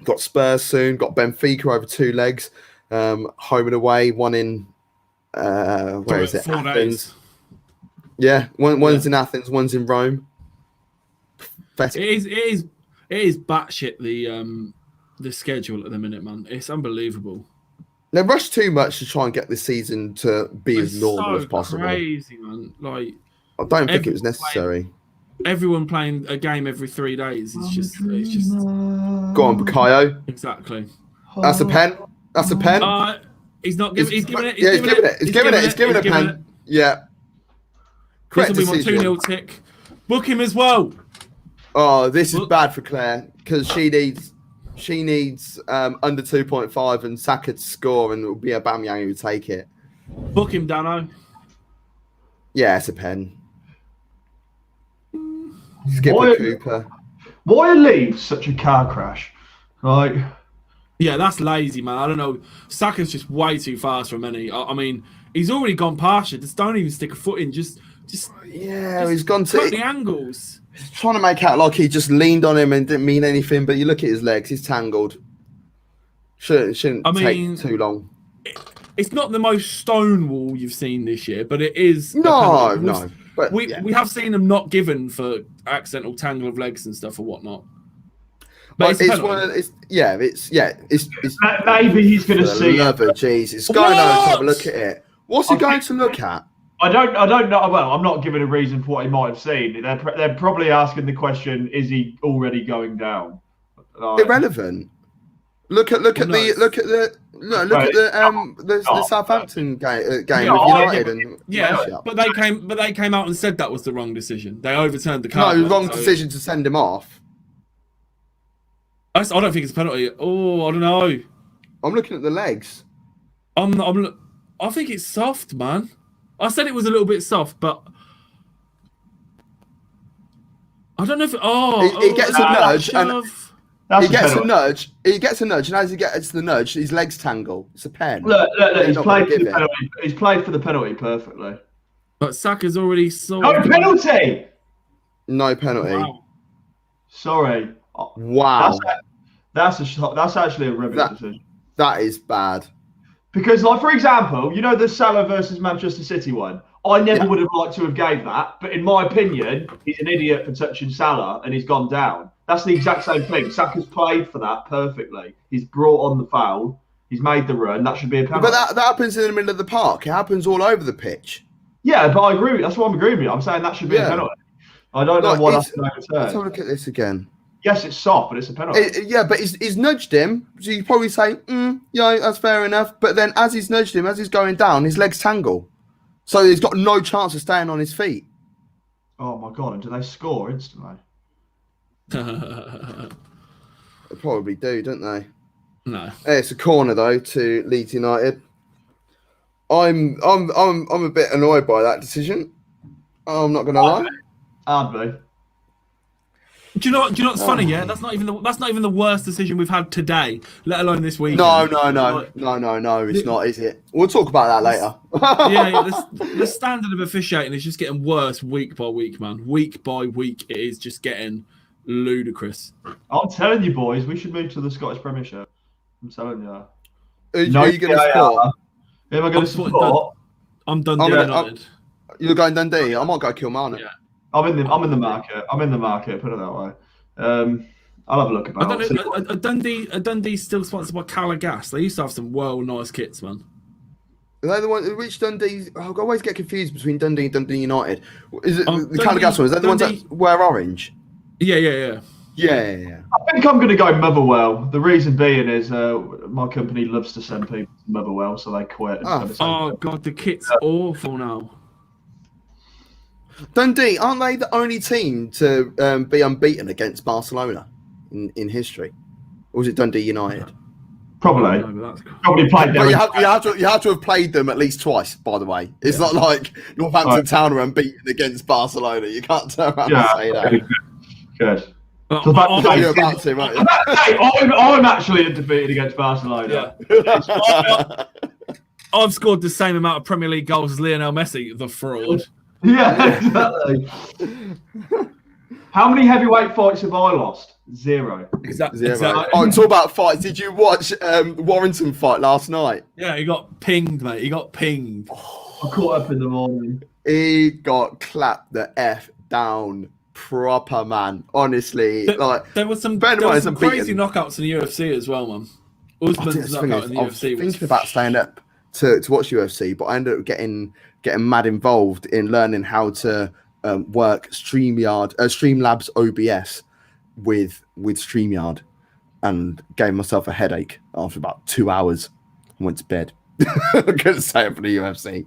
Got Spurs soon. Got Benfica over 2 legs. Home and away. One in where is it? 4 Athens. days. Yeah, one's in Athens. One's in Rome. It is batshit the schedule at the minute, man. It's unbelievable. They rush too much to try and get this season to be as normal as possible. Crazy, man. Like I don't think it was necessary. Everyone playing a game every 3 days. It's just. Go on, Bukayo. Exactly. That's a pen. That's a pen. He's not giving. He's giving it. He's giving it a pen. Yeah. Correct this will be decision. my 2-0 tick. Book him as well. Oh, this is bad for Claire because she needs under 2.5 and Saka to score, and it will be Aubameyang who would take it. Book him, Dano. Yeah, it's a pen. Skipper Cooper. Why are Leeds such a car crash? Like, yeah, that's lazy, man. I don't know. Saka's just way too fast for many. I mean, he's already gone past you. Just don't even stick a foot in. Just he's gone to cut the angles. He's trying to make out like he just leaned on him and didn't mean anything. But you look at his legs; he's tangled. Shouldn't take too long. It's not the most stone wall you've seen this year, but it is. No. But, we have seen them not given for accidental tangle of legs and stuff or whatnot. But it's one of it's maybe he's going to see. Jesus, go and have a look at it. What's he going to look at? I don't know. Well, I'm not giving a reason for what he might have seen. They're probably asking the question: is he already going down? Irrelevant. Look at the Southampton game with United but they came out and said that was the wrong decision. They overturned the card. No, wrong decision to send him off. I don't think it's a penalty. Oh, I don't know. I'm looking at the legs. I think it's soft, man. I said it was a little bit soft, but I don't know if he gets a nudge and. He gets a nudge, and as he gets the nudge, his legs tangle. It's a pen. Look, he's played for the penalty. He's played for the penalty perfectly. But Saka's already saw. No penalty! No penalty. Wow. Sorry. Wow. That's actually a rubbish decision. That is bad. Because, like, for example, you know the Salah versus Manchester City one? I never would have liked to have gave that, but in my opinion, he's an idiot for touching Salah and he's gone down. That's the exact same thing. Saka's played for that perfectly. He's brought on the foul. He's made the run. That should be a penalty. But that happens in the middle of the park. It happens all over the pitch. Yeah, but I agree. That's what I'm agreeing with you. I'm saying that should be a penalty. I don't know why that's an overturn. Let's have a look at this again. Yes, it's soft, but it's a penalty. But he's nudged him. So you probably say, yeah, that's fair enough. But then as he's nudged him, as he's going down, his legs tangle. So he's got no chance of staying on his feet. Oh, my God. And do they score instantly? They probably do, don't they? No. It's a corner though to Leeds United. I'm a bit annoyed by that decision. I'm not gonna lie. I'd be. Do you know what's funny? Yeah, that's not even the worst decision we've had today, let alone this week. No, it's not, is it? We'll talk about that later. The standard of officiating is just getting worse week by week, man. Week by week, it is just getting ludicrous. I'm telling you, boys, we should move to the Scottish Premiership. I'm telling you. Are you going to score? Who am I going to supporting support? I'm Dundee United. You're going Dundee. I might go Kilmarnock. Yeah. I'm in the market. I'm in the market. Put it that way. I'll have a look I about. don't know. Are Dundee still sponsored by Calagas? They used to have some well nice kits, man. Are they the one? Which Dundee? I always get confused between Dundee and Dundee United. Is it the Dundee, Calagas ones? Are they the ones that wear orange? Yeah. Yeah. I think I'm going to go Motherwell. The reason being is my company loves to send people to Motherwell, so they quit. Oh God, the kit's awful now. Dundee, aren't they the only team to be unbeaten against Barcelona in history? Or was it Dundee United? Probably. No, Probably played there. But you have to have played them at least twice, by the way. It's not like Northampton Town are unbeaten against Barcelona. You can't turn around and say that. Good. You're about to, right? I'm actually undefeated against Barcelona. Yeah. I've scored the same amount of Premier League goals as Lionel Messi, the fraud. Yeah, exactly. How many heavyweight fights have I lost? 0. Exactly. Oh, talk about fights. Did you watch Warrington fight last night? Yeah, he got pinged, mate. He got pinged. I caught up in the morning. He got clapped the F down proper, man. Honestly, there was some crazy knockouts in the UFC as well, man. Usman's knockout in the UFC. I was thinking about staying up to watch UFC, but I ended up getting mad involved in learning how to work Streamlabs OBS with StreamYard, and gave myself a headache after about 2 hours. I went to bed. I couldn't stay up for the UFC.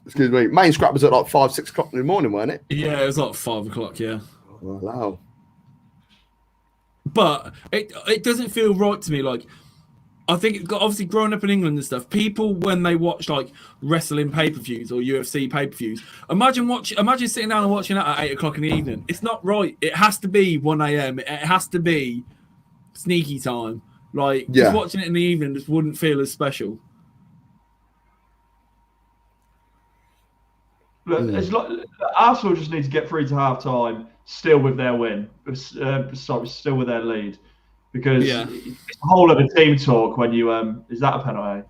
Excuse me. Main scrap was at like 5, 6 o'clock in the morning, weren't it? Yeah, it was like 5 o'clock. Yeah. Oh, wow. But it doesn't feel right to me. Like, I think obviously growing up in England and stuff, people when they watch like wrestling pay-per-views or UFC pay-per-views, imagine sitting down and watching that at 8 o'clock in the evening. It's not right. It has to be 1 a.m. It has to be sneaky time. Like, just watching it in the evening just wouldn't feel as special. Look, it's like Arsenal just need to get through to half time still with their win. Still with their lead. Because it's a whole other team talk when you is that a penalty?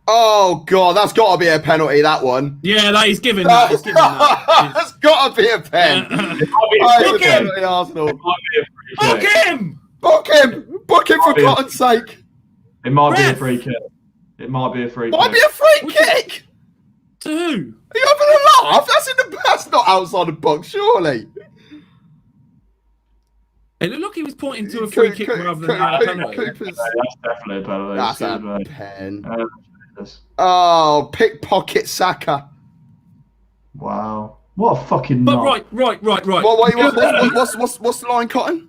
Oh God, that's got to be a penalty. That one. Yeah, that he's given that. He's given that. That's got to be a pen. Book him! Arsenal. Book him! Book him! Book him for Cotton's sake. It might be a free kick. It might be a free kick. Might be a free kick. To who? Are you having a laugh? That's not outside the box, surely. It looked like he was pointing to a free kick rather than a penalty. That's definitely a penalty. That's a pen. Oh, pickpocket Saka. Wow. What a fucking But right. What's the line, Cotton?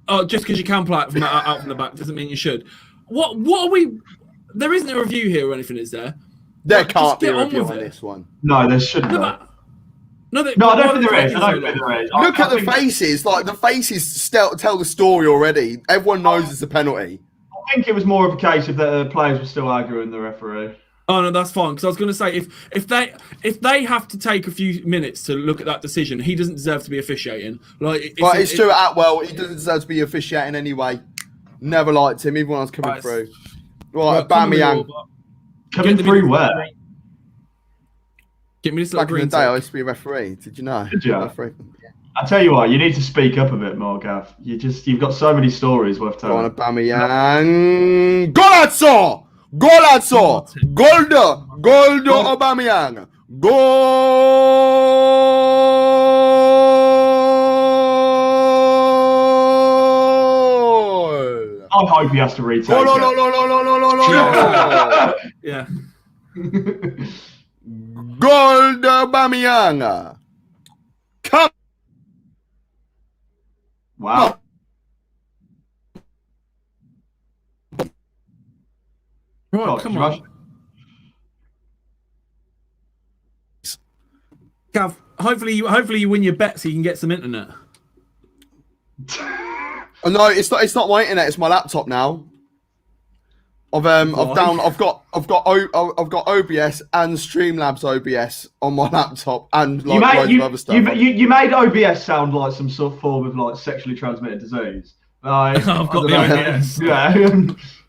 Oh, just because you can play it from out from the back doesn't mean you should. What are we? There isn't a review here or anything, is there? There can't be a review on this one. No, there shouldn't. No, I don't think there is. Look at the faces. Like, the faces tell the story already. Everyone knows it's a penalty. I think it was more of a case of the players were still arguing the referee. Oh no, that's fine. Because I was going to say if they have to take a few minutes to look at that decision, he doesn't deserve to be officiating. Like, it's Stuart Atwell. He doesn't deserve to be officiating anyway. Never liked him, even when I was coming through. Right, Aubameyang. Coming through where? Get me this back in the day, tick. I used to be a referee. Did you know? Did you? I tell you what, you need to speak up a bit more, Gav. You've got so many stories worth telling. Go on, Aubameyang. Golazzo! Golazzo! Goldo Aubameyang. Goal! I hope he has to retake. No. Yeah. Goal de Aubameyang. Come. Wow. Right, come on. Gav, hopefully you win your bet so you can get some internet. Oh, no, it's not my internet. It's my laptop now. I've got OBS and Streamlabs OBS on my laptop and like loads of other stuff. You made OBS sound like some sort of form of like sexually transmitted disease. Like, I've got the OBS. Yeah.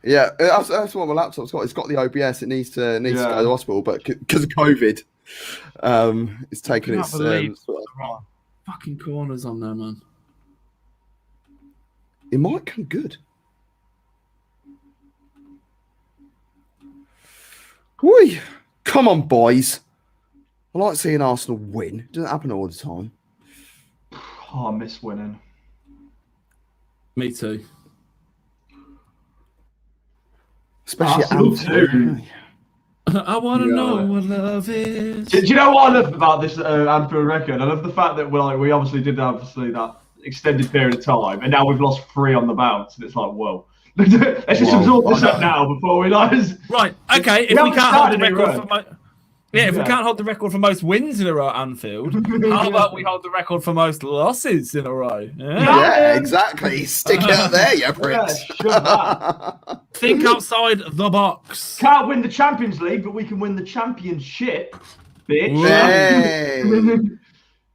Yeah, that's what my laptop's got. It's got the OBS. It needs to go to the hospital, but because of COVID, it's taken its fucking corners on there, man. It might come good. Oi, come on, boys. I like seeing Arsenal win. It doesn't happen all the time. Oh, I miss winning. Me too. Especially Arsenal too. I want to know what love is. Do you know what I love about this Anfield record? I love the fact that we obviously did that extended period of time, and now we've lost 3 on the bounce, and it's like, whoa. Let's just absorb this up now before we lose. Right. Okay. If we can't hold the record for we can't hold the record for most wins in a row at Anfield, how about we hold the record for most losses in a row? Yeah, exactly. Stick it out there, you pricks. Think outside the box. Can't win the Champions League, but we can win the Championship, bitch. Hey.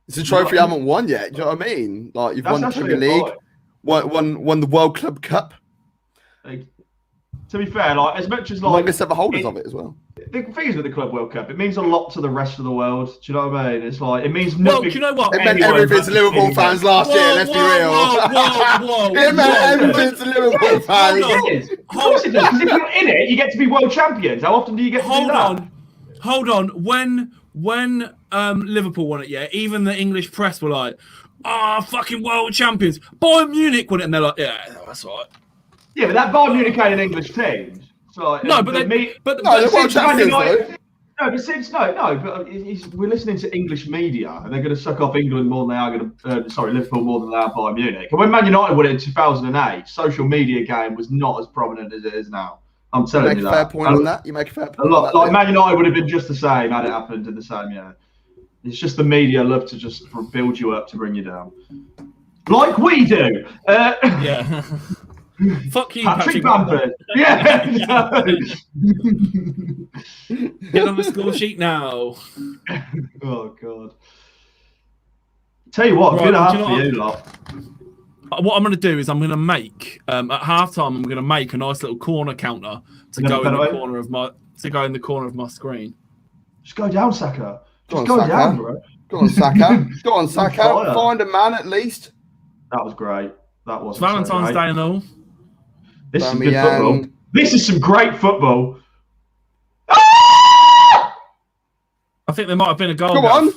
It's a trophy I haven't won yet. Do you know what I mean? Like you've won the Premier League, won the World Club Cup. Like, to be fair, like as much as like longest ever holders of it as well. The thing is with the Club World Cup, it means a lot to the rest of the world. Do you know what I mean? It's like it means nothing. Well, do you know what? It meant everything to Liverpool fans last year. Let's be real. It meant everything to Liverpool fans. Of course it does. Because if you're in it, you get to be world champions. How often do you get to do that? Hold on. When Liverpool won it, yeah, even the English press were like, fucking world champions. Bayern Munich won it, and they're like, yeah, that's right. Yeah, but that Bayern Munich ain't an English team. So, no, but they're world champions, though. No, but since we're listening to English media, and they're going to suck off England more than they are going to. Liverpool more than they are Bayern Munich. And when Man United won it in 2008, social media game was not as prominent as it is now. I'm telling you that. Fair point on that. You make a fair point. Like Man United would have been just the same had it happened in the same year. It's just the media love to just build you up to bring you down, like we do. Yeah. Fuck you, Patrick Bamford. Yeah. Get on the score sheet now. Oh God. Tell you what, good half for you lot. What I'm going to do is I'm going to make at halftime. I'm going to make a nice little corner counter to go in the corner of my screen. Just go down, Saka. Just go down, bro. Go on, Saka. Go on, Saka. Find a man at least. That was great. That was Valentine's Day and all. This is good football. This is some great football. Ah! I think there might have been a goal. Come on.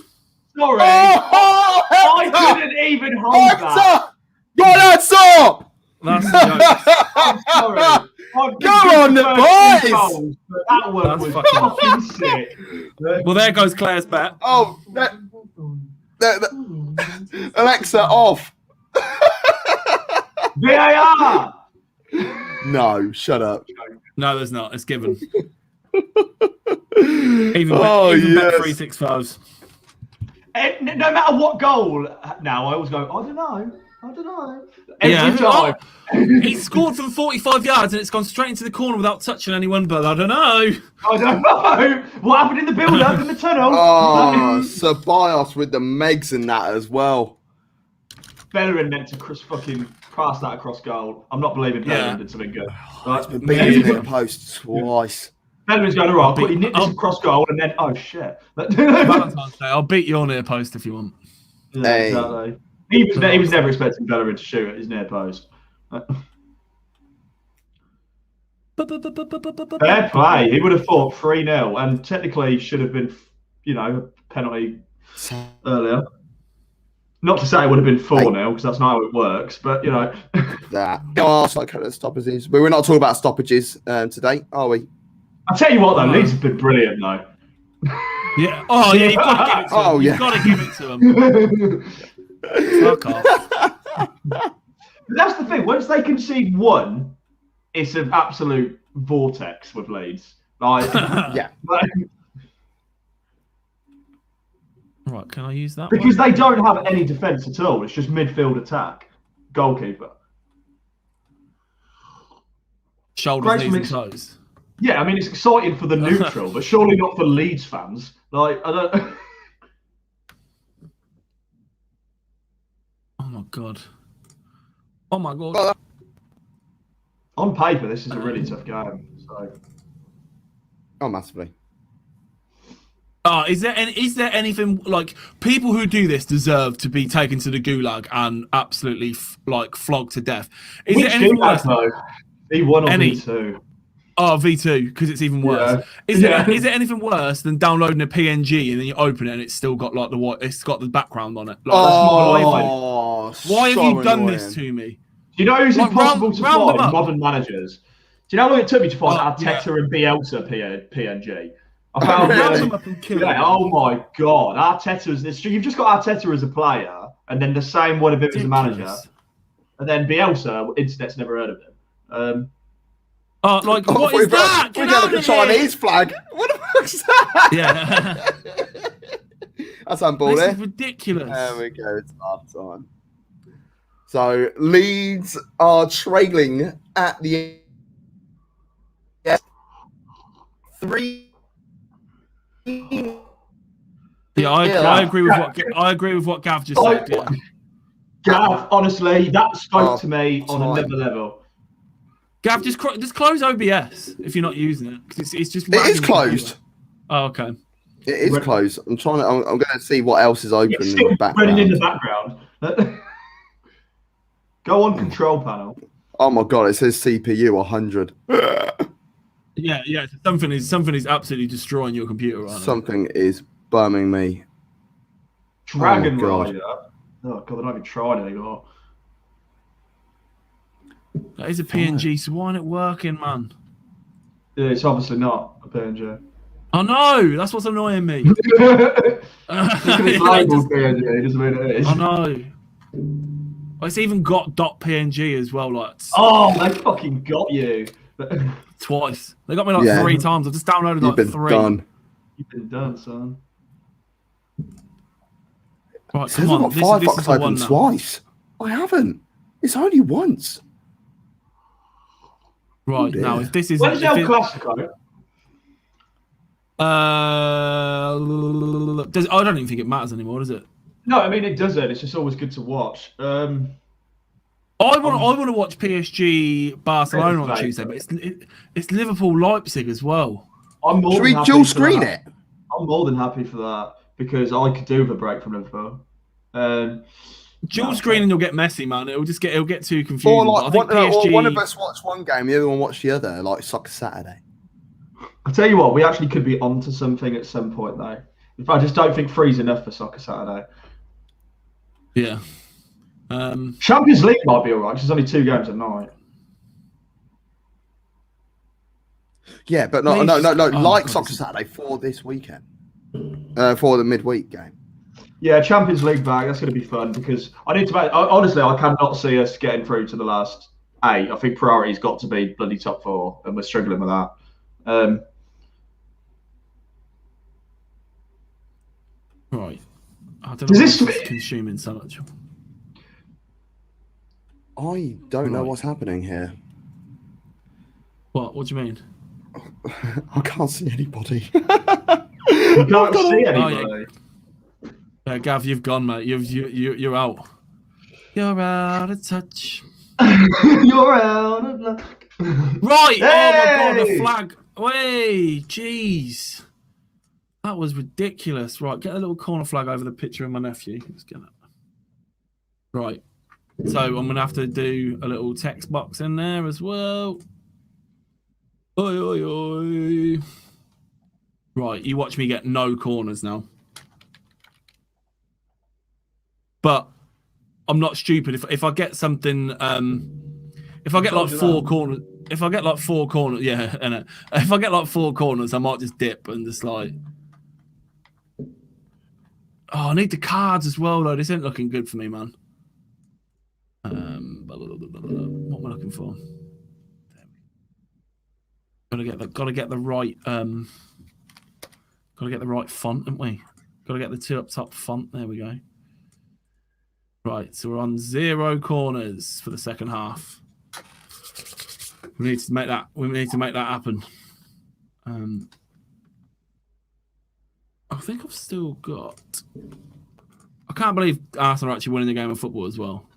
Sorry. I couldn't even hold that. Go on, Hector! That's a joke. I'm sorry. Go on, the boys! That one was fucking sick. Well, there goes Claire's bet. Oh, Alexa, off. VAR! No, shut up. No, there's not. It's given. Even bet 365s. No matter what goal, now I always go, I don't know. Every time. He scored from 45 yards and it's gone straight into the corner without touching anyone, but I don't know. I don't know. What happened in the build-up in the tunnel? Oh, Ceballos with the Megs in that as well. Bellerin meant to fucking pass that across goal. I'm not believing Bellerin did something good. It's been beaten in the post twice. Bellerin's going, all right, he nipped this across goal and then, oh shit. Valentine's Day, I'll beat your near post if you want. Yeah, hey. Exactly. He was never expecting Bellerin to shoot at his near post. Fair play. He would have thought 3-0 and technically should have been, a penalty earlier. Not to say it would have been 4-0 because that's not how it works, but that. Stoppages. But we're not talking about stoppages today, are we? I tell you what, though, Leeds have been brilliant, though. Yeah. Oh, yeah. You've got to give it to him. You've got to give it to him. Fuck off. That's the thing. Once they concede one, it's an absolute vortex with Leeds. Like, yeah. Right, can I use that? Because they don't have any defence at all. It's just midfield attack, goalkeeper. Shoulders, knees, and toes. Yeah, I mean it's exciting for the neutral, but surely not for Leeds fans. Like I don't. Oh my god! Oh my god! On paper, this is a really tough game. So. Oh, massively. Is there anything like people who do this deserve to be taken to the gulag and absolutely flogged to death? Is Which there anything gulag, worse? though? V1 or Any? V2? Oh, V2 because it's even worse. Yeah. Is there anything worse than downloading a PNG and then you open it and it's still got like it's got the background on it? Like, why have you done this to me? Do you know who's impossible to round find? Modern managers. Do you know how long it took me to find Arteta and Bielsa PNG? I found them up and kill them. Oh my god, Arteta's this. You've just got Arteta as a player, and then the same one of him as a manager, and then Bielsa. Internet's never heard of him. What is that? We got the Chinese flag. What the fuck's that? Yeah. That's unbelievable. This is ridiculous. There we go. It's half time. So Leeds are trailing at the 3. Yeah, I agree with what Gav just said. Yeah. Gav, honestly, that spoke to me on another level. Gav, just close OBS if you're not using it because it's just. It is closed. Oh, okay. It is closed. I'm trying to. I'm going to see what else is open It's in still the background. running in the background. Go on control panel. Oh my god! It says CPU 100. Yeah. Something is absolutely destroying your computer right now. Something is bumming me. Dragon God. Rider. Oh god, they're not even trying anymore. That is a PNG, so why isn't it working, man? Yeah, it's obviously not a PNG. Oh no, that's what's annoying me. It's labeled PNG, doesn't mean it is. I know. It's even got .png as well, like. Oh, they fucking got you. Twice. They got me like 3 times. I just downloaded like 3. You've been done, son. Right, Says come on. I've got Firefox open now. twice. I haven't. It's only once. Right, now if this is. When's El Clasico? I don't even think it matters anymore, does it? No, I mean it doesn't. It's just always good to watch. I want to watch PSG Barcelona on Tuesday, but it's Liverpool Leipzig as well. Should we dual screen it? I'm more than happy for that because I could do with a break from Liverpool. Dual screening will get messy, man. It'll get too confusing. Or like PSG... one of us watch one game, the other one watch the other, like Soccer Saturday. I'll tell you what, we actually could be onto something at some point though. If I just don't think three's enough for Soccer Saturday. Yeah. Champions League might be alright because there's only 2 games a night. Yeah, but no, like Soccer Saturday for this weekend, for the midweek game. Yeah, Champions League bag. That's going to be fun because honestly, I cannot see us getting through to the last 8. I think priority's got to be bloody top 4, and we're struggling with that. Right. I don't know why it's consuming so much. I don't know what's happening here. What do you mean? I can't see anybody. You can't see anybody. Yeah, Gav, you've gone, mate. You're out. You're out of touch. You're out of luck. Right. Hey! Oh my god, the flag. Way, jeez. That was ridiculous. Right, get a little corner flag over the picture of my nephew. Let's get it. Right. So I'm gonna have to do a little text box in there as well. Oi, oi, oi. Right, you watch me get no corners now. But I'm not stupid. If I get something, if I get like 4 corners, if I get like 4 corners, yeah, and if I get like 4 corners, I might just dip and just like. Oh, I need the cards as well, though. This ain't looking good for me, man. What am I looking for? Gotta get the right font, haven't we? Gotta get the 2 up top font. There we go. Right, so we're on 0 corners for the second half. We need to make that. We need to make that happen. I think I've still got. I can't believe Arsenal are actually winning the game of football as well.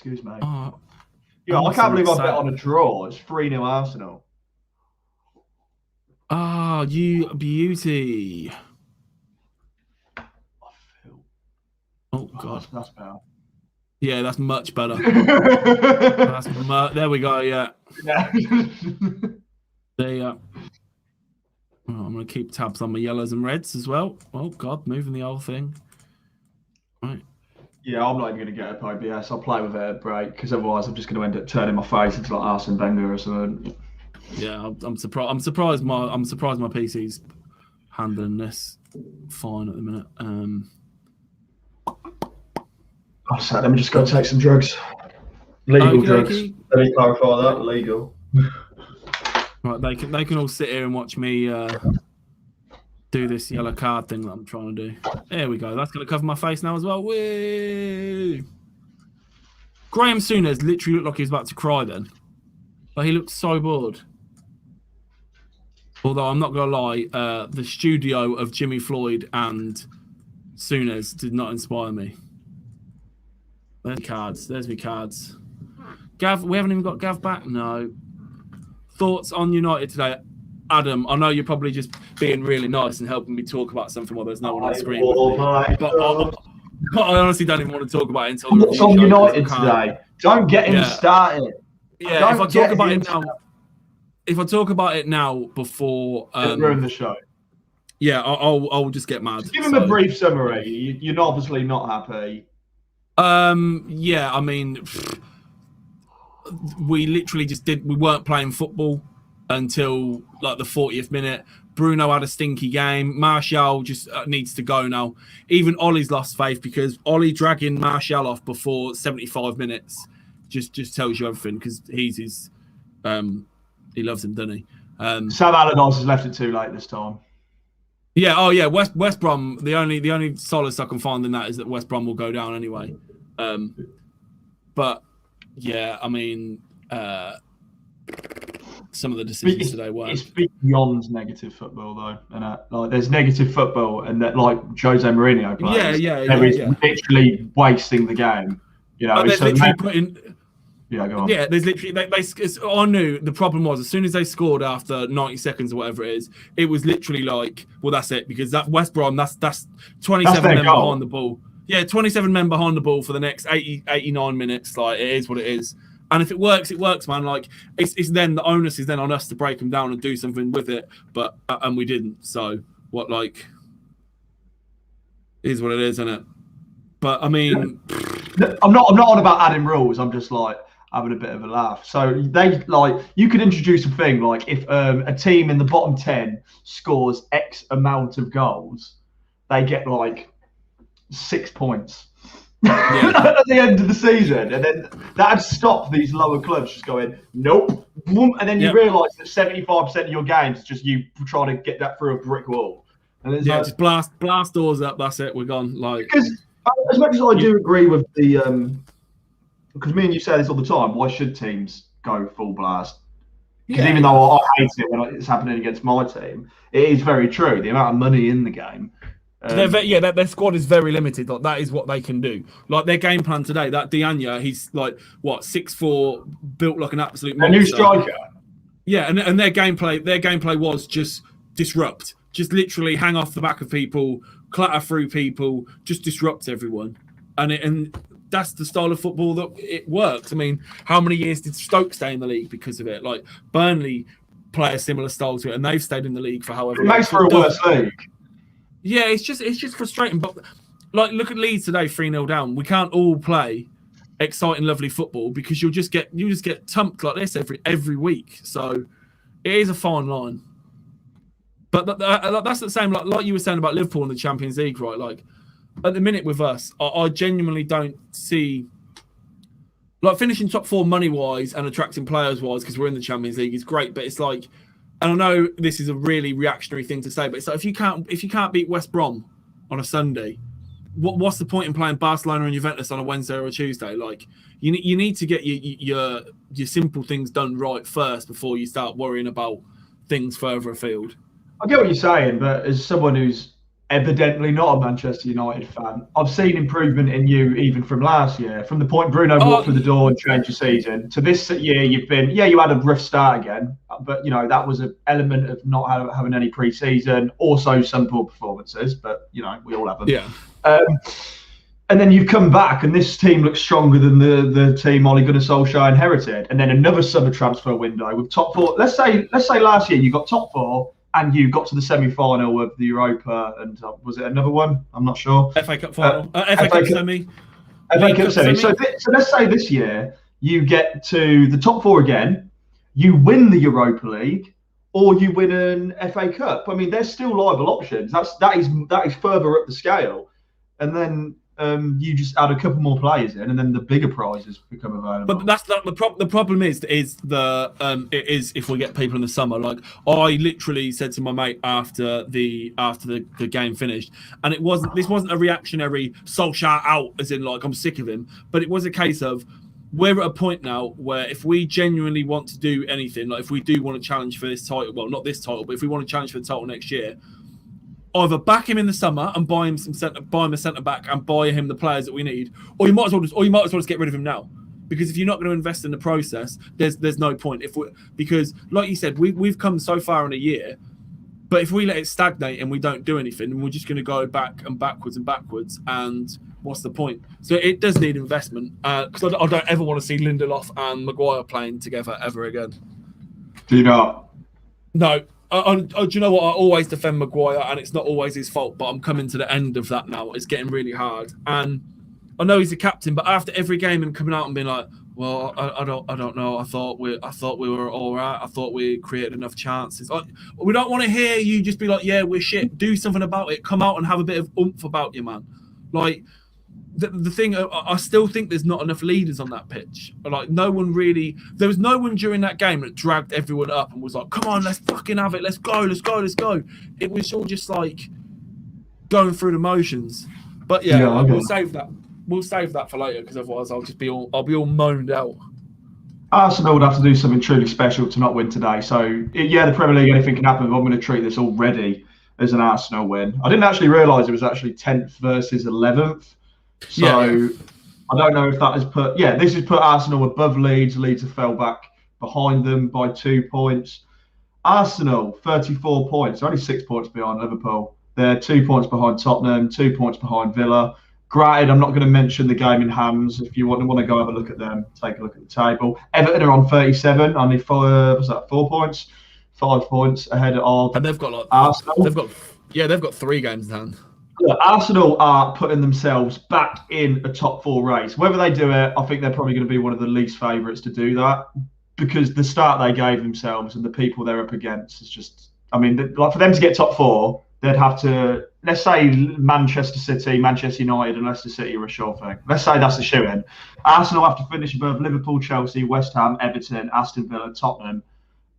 Excuse me. Oh, Yeah, I can't believe I bet upset. on a draw. It's 3-0 Arsenal. Ah, you beauty. I feel. Oh God. That's better. Yeah, that's much better. Yeah. There we go. Yeah. There you go. Oh, I'm gonna keep tabs on my yellows and reds as well. Oh God, moving the whole thing. Right. Yeah, I'm not even going to get up OBS. I'll play with it at break because otherwise I'm just going to end up turning my face into like Arsene Wenger or something. Yeah, I'm surprised. I'm surprised my PC's handling this fine at the minute. Oh, so let me just go take some drugs. Legal drugs. Okey-dokey. Let me clarify that. Legal. Right, they can all sit here and watch me do this yellow card thing that I'm trying to do. There we go. That's going to cover my face now as well. Whee! Graham Souness literally looked like he was about to cry then. But he looked so bored. Although I'm not going to lie, the studio of Jimmy Floyd and Souness did not inspire me. There's my cards. There's my cards. Gav, we haven't even got Gav back? No. Thoughts on United today? Adam, I know you're probably just being really nice and helping me talk about something while there's no one on screen with me. But I honestly don't even want to talk about it until the What's on United today? Don't get him started. Yeah, if I talk about it now, if I talk about it now before ruin the show. Yeah, I'll just get mad. Just give him a brief summary. You're obviously not happy. Yeah, I mean, we literally just we weren't playing football until like the 40th minute. Bruno had a stinky game. Martial just needs to go now. Even Ollie's lost faith because Ollie dragging Martial off before 75 minutes just tells you everything because he's his he loves him, doesn't he? Sam Allardyce has left it too late this time. Yeah, oh yeah, West Brom. The only solace I can find in that is that West Brom will go down anyway. But yeah, I mean, some of the decisions today weren't. It's beyond negative football though, and like there's negative football, and that like Jose Mourinho plays. Yeah. Literally wasting the game. You know, there's literally putting. Yeah, go on. Yeah, there's literally. I knew the problem was as soon as they scored after 90 seconds or whatever it is, it was literally like, well, that's it because that West Brom, that's 27 men behind the ball. Yeah, 27 men behind the ball for the next 89 minutes. Like it is what it is. And if it works, man. Like it's then the onus is then on us to break them down and do something with it. But and we didn't. So what? Like, is what it is, isn't it? But I mean, I'm not on about adding rules. I'm just like having a bit of a laugh. So they like you could introduce a thing like if a team in the bottom 10 scores X amount of goals, they get like 6 points. At the end of the season, and then that'd stop these lower clubs just going nope, boom, and then you realise that 75% of your games is just you trying to get that through a brick wall. And then just blast doors up. That's it. We're gone. Like because as much as I do agree with the because me and you say this all the time. Why should teams go full blast? Because even though I hate it when it's happening against my team, it is very true. The amount of money in the game. Their squad is very limited. Like that is what they can do. Like their game plan today. That Dianya, he's like what 6'4", built like an absolute monster. A new striker. Yeah, and their gameplay was just disrupt, just literally hang off the back of people, clatter through people, just disrupt everyone, and that's the style of football that it works. I mean, how many years did Stoke stay in the league because of it? Like Burnley play a similar style to it, and they've stayed in the league for however. It makes for a worse league. Yeah, it's just frustrating. But like, look at Leeds today, 3-0 down. We can't all play exciting, lovely football because you'll just get tumped like this every week. So it is a fine line. But that's the same. Like you were saying about Liverpool in the Champions League, right? Like at the minute with us, I genuinely don't see like finishing top 4 money wise and attracting players wise because we're in the Champions League is great. But it's like. And I know this is a really reactionary thing to say, but it's like if you can't beat West Brom on a Sunday, what's the point in playing Barcelona and Juventus on a Wednesday or a Tuesday? Like you need to get your simple things done right first before you start worrying about things further afield. I get what you're saying, but as someone who's evidently not a Manchester United fan. I've seen improvement in you even from last year. From the point Bruno walked through the door and changed your season to this year, you've been, you had a rough start again, but that was an element of not having any pre-season. Also, some poor performances, but we all have them. Yeah. And then you've come back, and this team looks stronger than the team Ole Gunnar Solskjaer inherited. And then another summer transfer window with top four. Let's say last year you got top four. And you got to the semi-final of the Europa, and was it another one? I'm not sure. FA Cup final, FA Cup semi. FA Cup semi. So let's say this year you get to the top four again, you win the Europa League, or you win an FA Cup. I mean, there's still liable options. That is further up the scale, and then you just add a couple more players in, and then the bigger prizes become available. But that's the problem is if we get people in the summer. Like I literally said to my mate after the game finished, and this wasn't a reactionary Solskjaer out, as in like I'm sick of him, but it was a case of we're at a point now where if we genuinely want to do anything, like if we do want to challenge for this title, well, not this title, but if we want to challenge for the title next year, either back him in the summer and buy him a centre back and buy him the players that we need, or you might as well just get rid of him now. Because if you're not going to invest in the process, there's no point. Because like you said, we've come so far in a year, but if we let it stagnate and we don't do anything, we're just going to go back and backwards, and what's the point? So it does need investment. Because I don't ever want to see Lindelof and Maguire playing together ever again. Do you not? No. Do you know what? I always defend Maguire, and it's not always his fault. But I'm coming to the end of that now. It's getting really hard, and I know he's the captain. But after every game, and coming out and being like, "Well, I don't know. I thought we were all right. I thought we created enough chances." We don't want to hear you just be like, "Yeah, we're shit." Do something about it. Come out and have a bit of oomph about you, man. Like the thing, I still think there's not enough leaders on that pitch. Like there was no one during that game that dragged everyone up and was like, "Come on, let's fucking have it. Let's go. It was all just like going through the motions. But we'll save that. We'll save that for later, because otherwise I'll be all moaned out. Arsenal would have to do something truly special to not win today. So the Premier League, anything can happen. But I'm going to treat this already as an Arsenal win. I didn't actually realise it was actually 10th versus 11th. So I don't know if that has this has put Arsenal above Leeds. Leeds have fell back behind them by 2 points. Arsenal, 34 points. They're only 6 points behind Liverpool. They're 2 points behind Tottenham, 2 points behind Villa. Granted, I'm not going to mention the game in hands. If you want to go have a look at them, take a look at the table. Everton are on 37, only 4 points. 5 points ahead of and they've got Arsenal. They've got 3 games in hand. Look, Arsenal are putting themselves back in a top 4 race. Whether they do it, I think they're probably going to be one of the least favourites to do that, because the start they gave themselves and the people they're up against is just. I mean, like for them to get top 4, they'd have to. Let's say Manchester City, Manchester United, and Leicester City are a sure thing. Let's say that's the shoe-in. Arsenal have to finish above Liverpool, Chelsea, West Ham, Everton, Aston Villa, Tottenham,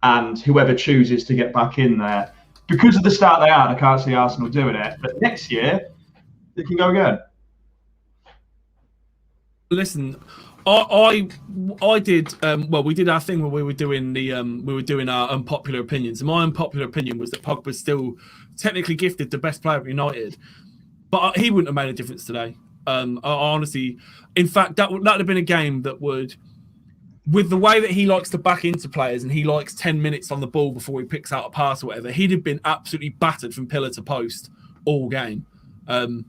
and whoever chooses to get back in there. Because of the start they had, I can't see Arsenal doing it. But next year, they can go again. Listen, I did. We did our thing where we were doing our unpopular opinions. And my unpopular opinion was that Pogba's still technically gifted the best player of United, but he wouldn't have made a difference today. I honestly, in fact, that'd have been a game that would. With the way that he likes to back into players and he likes 10 minutes on the ball before he picks out a pass or whatever, he'd have been absolutely battered from pillar to post all game. And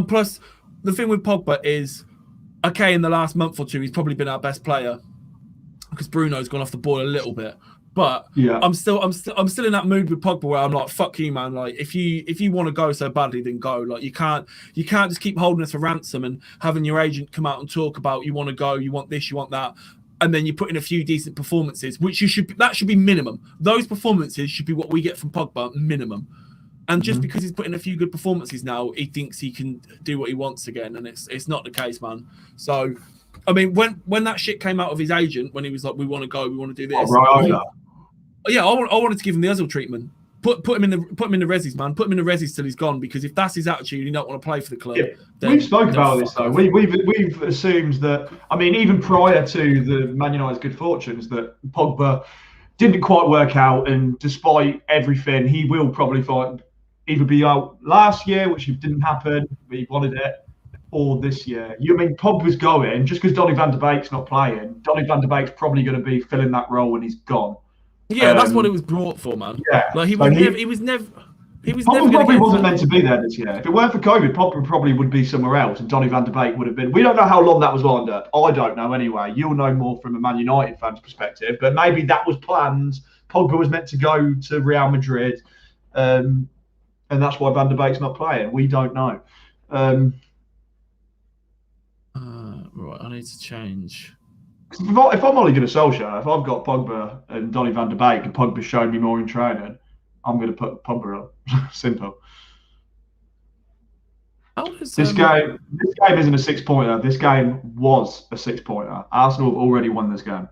plus, the thing with Pogba is, okay, in the last month or two, he's probably been our best player because Bruno's gone off the ball a little bit. But I'm still in that mood with Pogba where I'm like, fuck you, man. Like if you want to go so badly, then go. Like you can't just keep holding us for ransom and having your agent come out and talk about you want to go, you want this, you want that, and then you put in a few decent performances, which that should be minimum. Those performances should be what we get from Pogba, minimum. And just because he's put in a few good performances now, he thinks he can do what he wants again, and it's not the case, man. So, I mean, when that shit came out of his agent, when he was like, "We want to go, we want to do this," I wanted to give him the Ozil treatment. Put him in the resis, man. Put him in the resis till he's gone. Because if that's his attitude, and he don't want to play for the club. Yeah. We've spoken about this though. We've assumed that. I mean, even prior to the Man United's good fortunes, that Pogba didn't quite work out, and despite everything, he will probably find either be out last year, which didn't happen, but he wanted it, or this year. Pogba's going, just because Donny van de Beek's not playing, Donny van de Beek's probably going to be filling that role when he's gone. Yeah, that's what it was brought for, man. Yeah. Like he was never Pogba probably wasn't meant to be there this year. If it weren't for COVID, Pogba probably would be somewhere else, and Donny van de Beek would have been. We don't know how long that was lined up. I don't know anyway. You'll know more from a Man United fan's perspective, but maybe that was planned. Pogba was meant to go to Real Madrid, and that's why van de Beek's not playing. We don't know. Right, I need to change. If I'm Ole Gunnar Solskjaer, if I've got Pogba and Donny van de Beek and Pogba's showing me more in training, I'm going to put Pogba on. Simple. This game isn't a 6-pointer. This game was a 6-pointer. Arsenal have already won this game.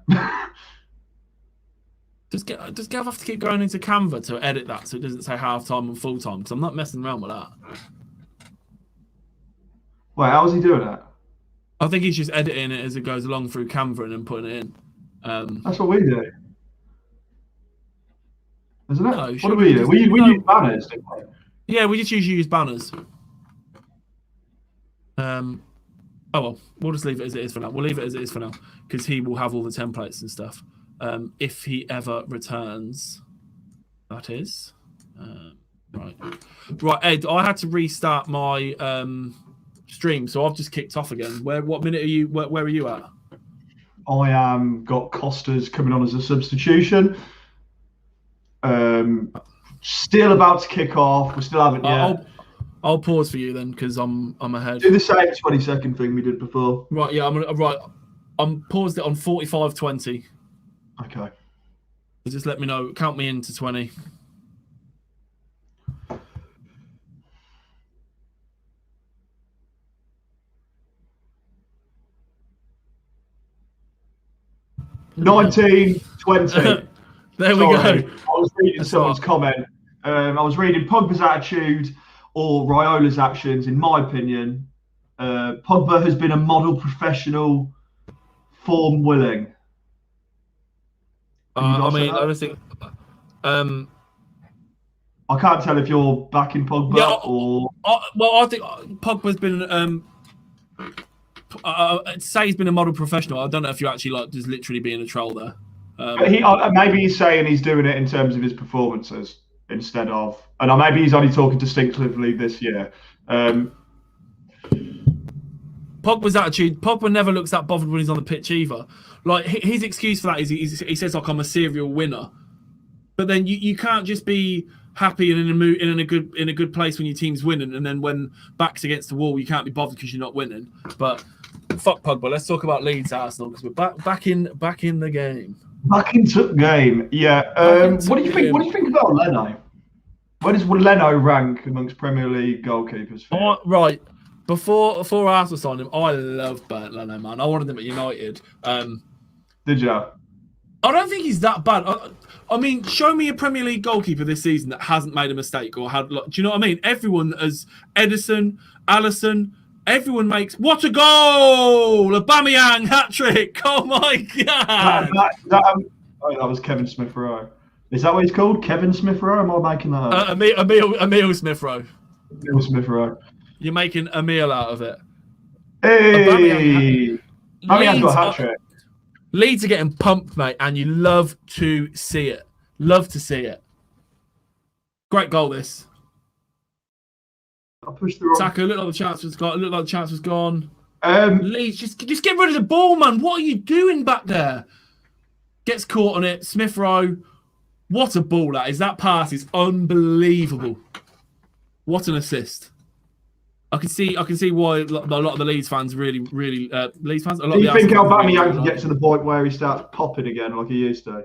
Does Gav have to keep going into Canva to edit that so it doesn't say half time and full time? Because I'm not messing around with that. Wait, how is he doing that? I think he's just editing it as it goes along through Canva and then putting it in. That's what we do. Isn't it? No, what do we do? We use banners, don't we? Yeah, we just usually use banners. Oh well, we'll just leave it as it is for now. We'll leave it as it is for now because he will have all the templates and stuff. If he ever returns, that is. Right, Ed. I had to restart my stream, so I've just kicked off again. What minute are you? Where are you at? I got Costas coming on as a substitution. Still about to kick off. We still haven't yet. I'll pause for you then because I'm ahead. Do the same 20-second thing we did before. Right, yeah, I'm paused it on 45:20. Okay. So just let me know. Count me into 20. $19, $20. There we go. I was reading someone's comment. I was reading Pogba's attitude or Raiola's actions. In my opinion, Pogba has been a model professional, form willing. I mean, honestly, I can't tell if you're backing Pogba or. I think Pogba's been. Say he's been a model professional. I don't know if you're actually just literally being a troll there. Maybe he's saying he's doing it in terms of his performances instead of, and maybe he's only talking distinctively this year. Pogba's attitude. Pogba never looks that bothered when he's on the pitch either. Like his excuse for that is he says like I'm a serial winner, but then you can't just be happy and in a good place when your team's winning, and then when back's against the wall you can't be bothered because you're not winning. But fuck Pogba. Let's talk about Leeds Arsenal because we're back in the game. Back into the game, yeah. What do you think? What do you think about Leno? Where does Leno rank amongst Premier League goalkeepers? Right. Before Arsenal signed him, I loved Bernd Leno, man. I wanted him at United. Did you? I don't think he's that bad. I mean, show me a Premier League goalkeeper this season that hasn't made a mistake or had. Do you know what I mean? Everyone, as Edison, Alisson, everyone makes. What a goal! Aubameyang hat trick! Oh my god! That was Kevin Smith Rowe. Is that what he's called? Kevin Smith Rowe? Am I making that up? Emil Smith Rowe. Emil Smith Rowe. You're making a meal out of it. Hey! Aubameyang's got a hat trick. Leeds are getting pumped, mate, and you love to see it. Love to see it. Great goal, this. I pushed the wrong. Saka, looked like the chance was gone. Leeds, just get rid of the ball, man. What are you doing back there? Gets caught on it. Smith Rowe. What a ball that is. That pass is unbelievable. What an assist. I can see why a lot of the Leeds fans really Leeds fans. Do you think Aubameyang can get to the point where he starts popping again like he used to?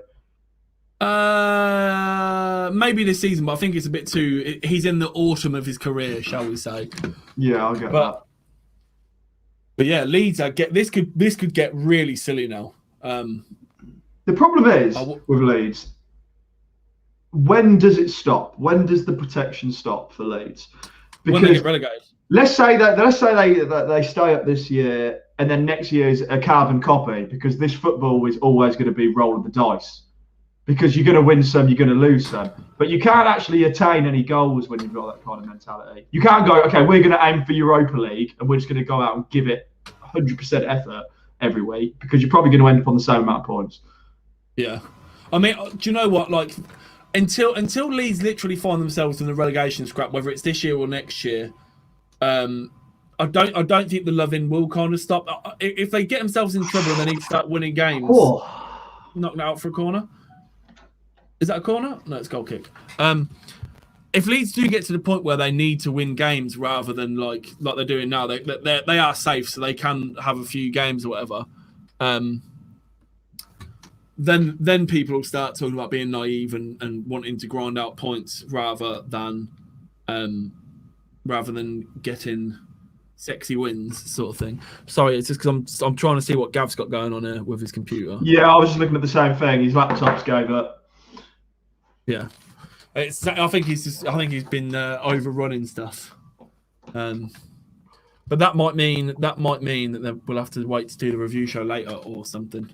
Maybe this season, but I think it's a bit too. He's in the autumn of his career, shall we say? Yeah, I'll get that. But yeah, Leeds. This could get really silly now. The problem is with Leeds. When does it stop? When does the protection stop for Leeds? Because when they get relegated. Let's say they stay up this year, and then next year is a carbon copy because this football is always going to be rolling the dice. because you're going to win some, you're going to lose some. But you can't actually attain any goals when you've got that kind of mentality. You can't go, okay, we're going to aim for Europa League and we're just going to go out and give it 100% effort every week, because you're probably going to end up on the same amount of points. Yeah. I mean, do you know what? Like, until Leeds literally find themselves in the relegation scrap, whether it's this year or next year, I don't think the loving will kind of stop. If they get themselves in trouble and they need to start winning games, knocked out for a corner. Is that a corner? No, it's a goal kick. If Leeds do get to the point where they need to win games rather than like they're doing now, they are safe, so they can have a few games or whatever. Then people will start talking about being naive and wanting to grind out points rather than getting sexy wins, sort of thing. Sorry, it's just because I'm trying to see what Gav's got going on here with his computer. Yeah, I was just looking at the same thing. His laptop's gave up. Yeah, I think he's been overrunning stuff, but that might mean that we'll have to wait to do the review show later or something,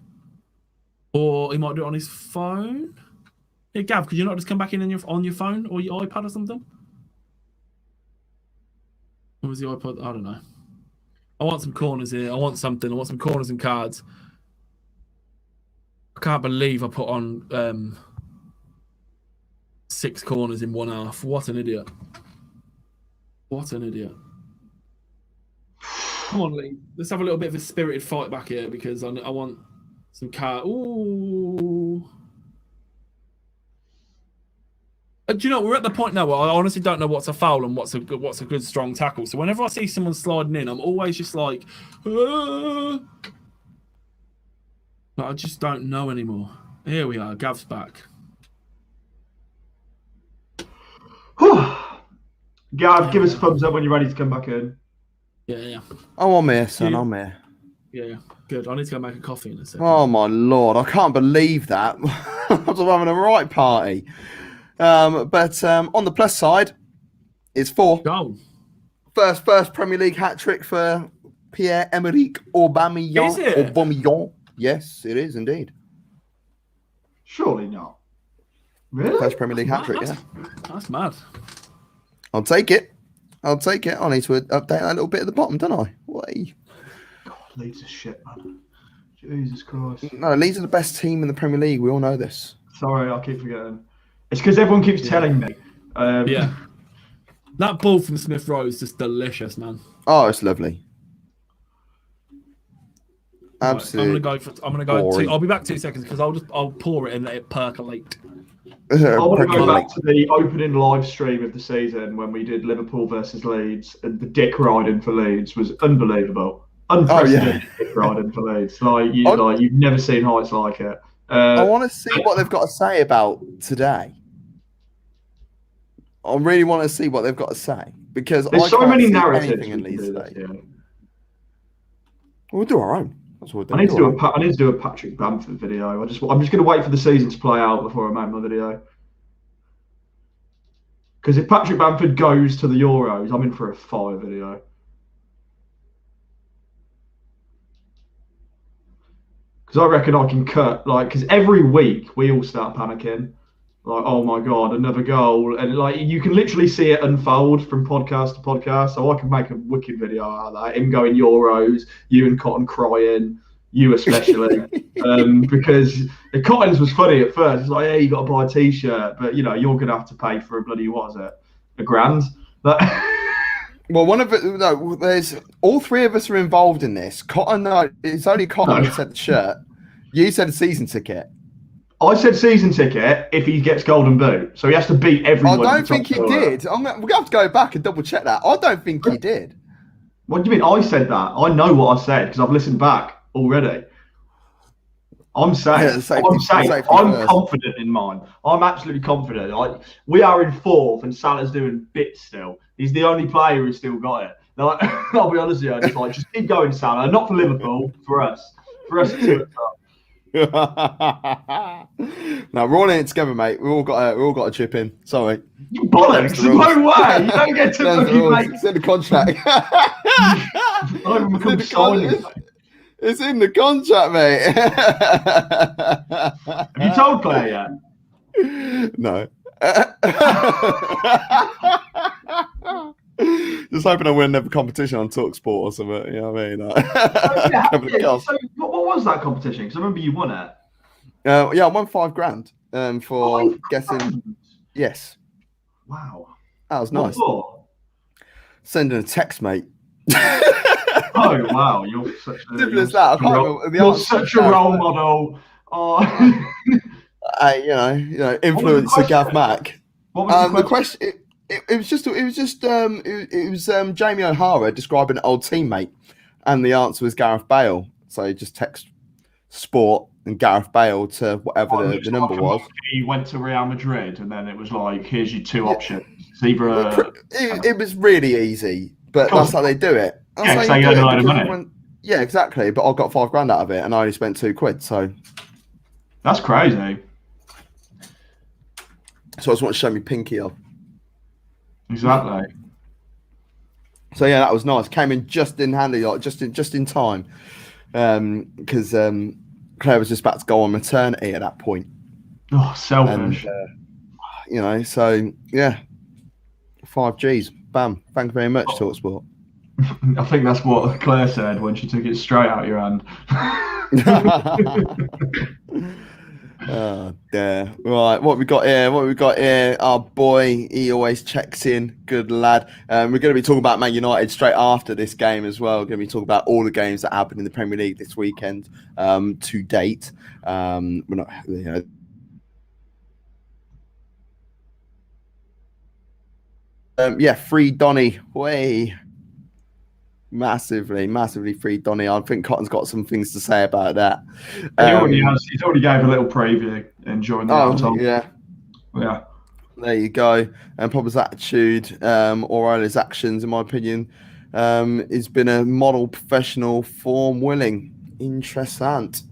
or he might do it on his phone. Hey Gav, could you not just come back in on your phone or your iPad or something? What was the iPod? I don't know. I want some corners here. I want something. I want some corners and cards. I can't believe I put on 6 corners in one half. What an idiot. What an idiot. Come on, Lee. Let's have a little bit of a spirited fight back here, because I want some cards. Ooh. Do you know, we're at the point now where I honestly don't know what's a foul and what's a good strong tackle. So whenever I see someone sliding in, I'm always just like, but I just don't know anymore. Here we are. Gav's back. Gav, give us a thumbs up when you're ready to come back in. Yeah. Oh, I'm here, son. I'm here. Yeah. Good. I need to go make a coffee in a second. Oh, my Lord. I can't believe that. I was having a right party. But on the plus side, it's 4. Goal. First Premier League hat-trick for Pierre-Emerick Aubameyang. Is it? Aubameyang. Yes, it is indeed. Surely not. Really? First Premier League hat-trick, yeah. That's mad. I'll take it. I need to update that little bit at the bottom, don't I? Way. God, Leeds are shit, man. Jesus Christ. No, Leeds are the best team in the Premier League. We all know this. Sorry, I keep forgetting. It's because everyone keeps telling me. Yeah. That ball from Smith Rowe is just delicious, man. Oh, it's lovely. Absolutely. I'm gonna go. I'll be back 2 seconds because I'll pour it and let it percolate. I want to go back to the opening live stream of the season when we did Liverpool versus Leeds, and the dick riding for Leeds was unbelievable. Unprecedented dick riding for Leeds. You've never seen heights like it. I want to see what they've got to say about today. I really want to see what they've got to say, because there's so many narratives in Leeds today. Yeah. We'll do our own. That's what I need to do a Patrick Bamford video. I'm just going to wait for the season to play out before I make my video. Because if Patrick Bamford goes to the Euros, I'm in for a fire video. Because I reckon I can cut, because every week we all start panicking. Like, oh my God, another goal. And you can literally see it unfold from podcast to podcast. So I can make a wicked video out of that. Him going Euros, you and Cotton crying, you especially. Because Cotton's was funny at first. It's like, yeah, you got to buy a t-shirt, but you're going to have to pay for a bloody, what is it? £1,000? Well, there's all 3 of us are involved in this. Cotton, no, it's only Cotton who said the shirt. You said a season ticket. I said season ticket if he gets golden boot, so he has to beat everyone. I don't think he did. We're going to have to go back and double check that. I don't think he did. What do you mean? I said that. I know what I said because I've listened back already. I'm saying, I'm confident in mine. I'm absolutely confident. We are in 4th, and Salah's doing bits still. He's the only player who's still got it. I'll be honest with you. Just keep going, Salah. Not for Liverpool, for us. For us too. No, we're all in it together, mate. We all got to chip in. Sorry. You bollocks! No way! You don't get to fucking make. It's in the contract. It's in the contract, mate. Have you told Claire yet? No. Just hoping I win another competition on TalkSport or something. You know what I mean? So what was that competition? Because I remember you won it. Yeah, I won £5,000 for guessing. Yes. Wow. That was What nice. for? Sending a text, mate. Oh wow, you're such a, Simple as that. I can't remember the you're answer. such a role model. Oh. You know, influencer Gav Mac. What was The question? It was Jamie O'Hara describing an old teammate, and the answer was Gareth Bale. So he just text sport and Gareth Bale to whatever the number was. He went to Real Madrid, and then it was like, here's your two options. It's either it was really easy, but that's how they do it. That's how you earn a load of money. Yeah, exactly. But I got £5,000 out of it, and I only spent £2. So that's crazy. So I just want to show me pinky off. Exactly. So yeah, that was nice. Came in just in handy, like just in time, because Claire was just about to go on maternity at that point. Oh, selfish. And, you know, so yeah, 5Gs. Bam. Thank you very much, TalkSport. I think that's what Claire said when she took it straight out your hand. Oh dear. Right, what we got here? Our boy, he always checks in. Good lad. We're going to be talking about Man United straight after this game as well. We're going to be talking about all the games that happened in the Premier League this weekend to date. We're not, you know. Free Donny. Way. Massively free Donny. I think Cotton's got some things to say about that. He already has. He's already gave a little preview enjoying the outcome. Yeah. There you go. And Popper's attitude, or his actions, in my opinion, has been a model professional, form willing. Interessant.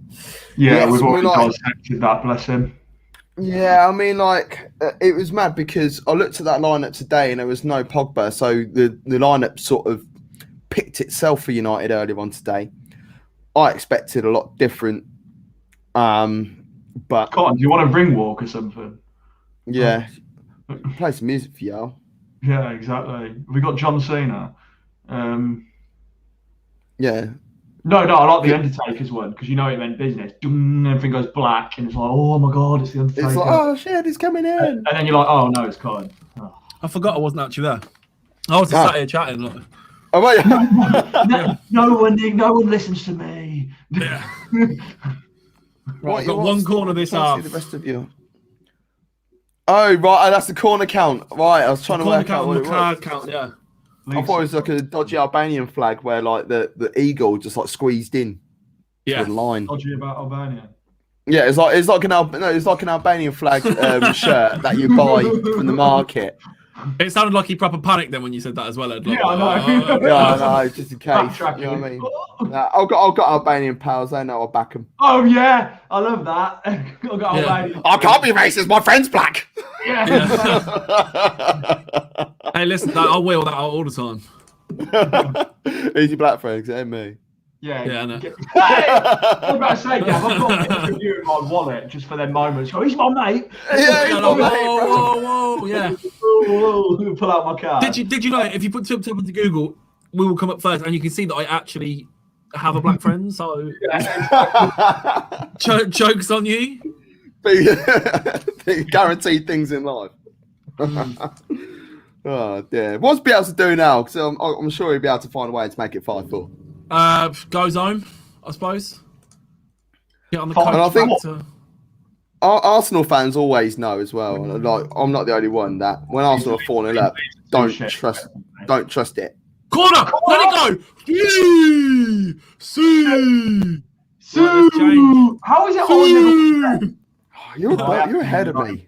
Yeah, we've already dissected that, bless him. Yeah, I mean, it was mad because I looked at that lineup today and there was no Pogba, so the lineup sort of picked itself for United earlier on today. I expected a lot different, but Cotton, do you want a ring walk or something? Yeah, play some music for y'all. Yeah, exactly. We got John Cena. Yeah. No, I like the Undertaker's one because you know it meant business. Everything goes black and it's like, oh my god, it's the Undertaker. It's like, oh shit, he's coming in. And then you're like, oh no, it's Cotton. Oh. I forgot I wasn't actually there. I was just sat here chatting. Like... Oh, wait. no one listens to me. Yeah. Right, I've got one corner of this half. The rest of you. Oh, right, that's the corner count. Right, I was trying to work out what it was. Count, yeah. I thought it was like a dodgy Albanian flag where like the eagle just like squeezed in. Yeah. To the line. Dodgy about Albania. Yeah, it's like an Albanian flag shirt that you buy from the market. It sounded like he proper panicked then when you said that as well, Ed. Like, yeah, I know. Yeah, I know, just in case. You know what I mean? I've got Albanian pals. They know I'll back them. Oh yeah, I love that. I've got Albanian. I can't be racist. My friend's black. Yeah. Hey, listen, I'll wheel that out all the time. Easy black friends, ain't me. Yeah. Yeah, I know. Hey, I was about to say, Gav, I've got a review in my wallet just for them moments. Go, he's my mate. Yeah, he's my mate. Whoa, yeah. Whoa, pull out my card. Did you know if you put up into Google, we will come up first, and you can see that I actually have a black friend. So jokes on you. Guaranteed things in life. Oh dear. What's be able to do now? Because I'm sure he'll be able to find a way to make it 5-4. Goes home, I suppose. Get on the And I think to... Arsenal fans always know as well. Like I'm not the only one that when Arsenal are 4-0 up, don't trust it. Corner, let it go. See. How is it? You're ahead of me.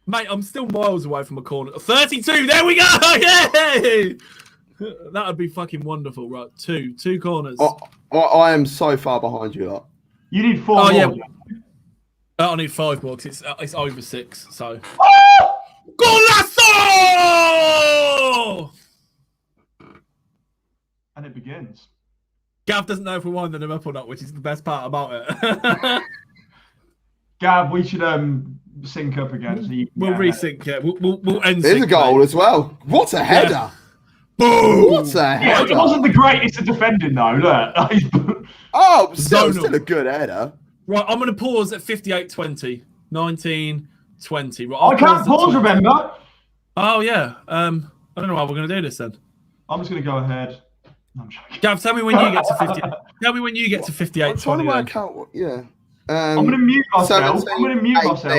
Mate, I'm still miles away from a corner. 32, there we go! Yay! That would be fucking wonderful, right? Two corners. I am so far behind you, lot. You need 4 more. Yeah. I need 5 more because it's over 6, so... Golazo! And it begins. Gav doesn't know if we're winding him up or not, which is the best part about it. Gav, we should sync up again. So we'll resync. Yeah, we'll end. There's a goal as well. What a header! Yeah. Boom! What a header! It wasn't the greatest at defending though. Look. Oh, still a good header. Right, I'm going to pause at 58:20, 19:20. Right, I can't pause. Remember? Oh yeah. I don't know how we're going to do this then. I'm just going to go ahead. I'm joking. Gav, tell me when you get to 50. Tell me when you get to 58:20. I'm trying to work out what. Yeah. I'm going to mute myself. 17, I'm going to mute 18, myself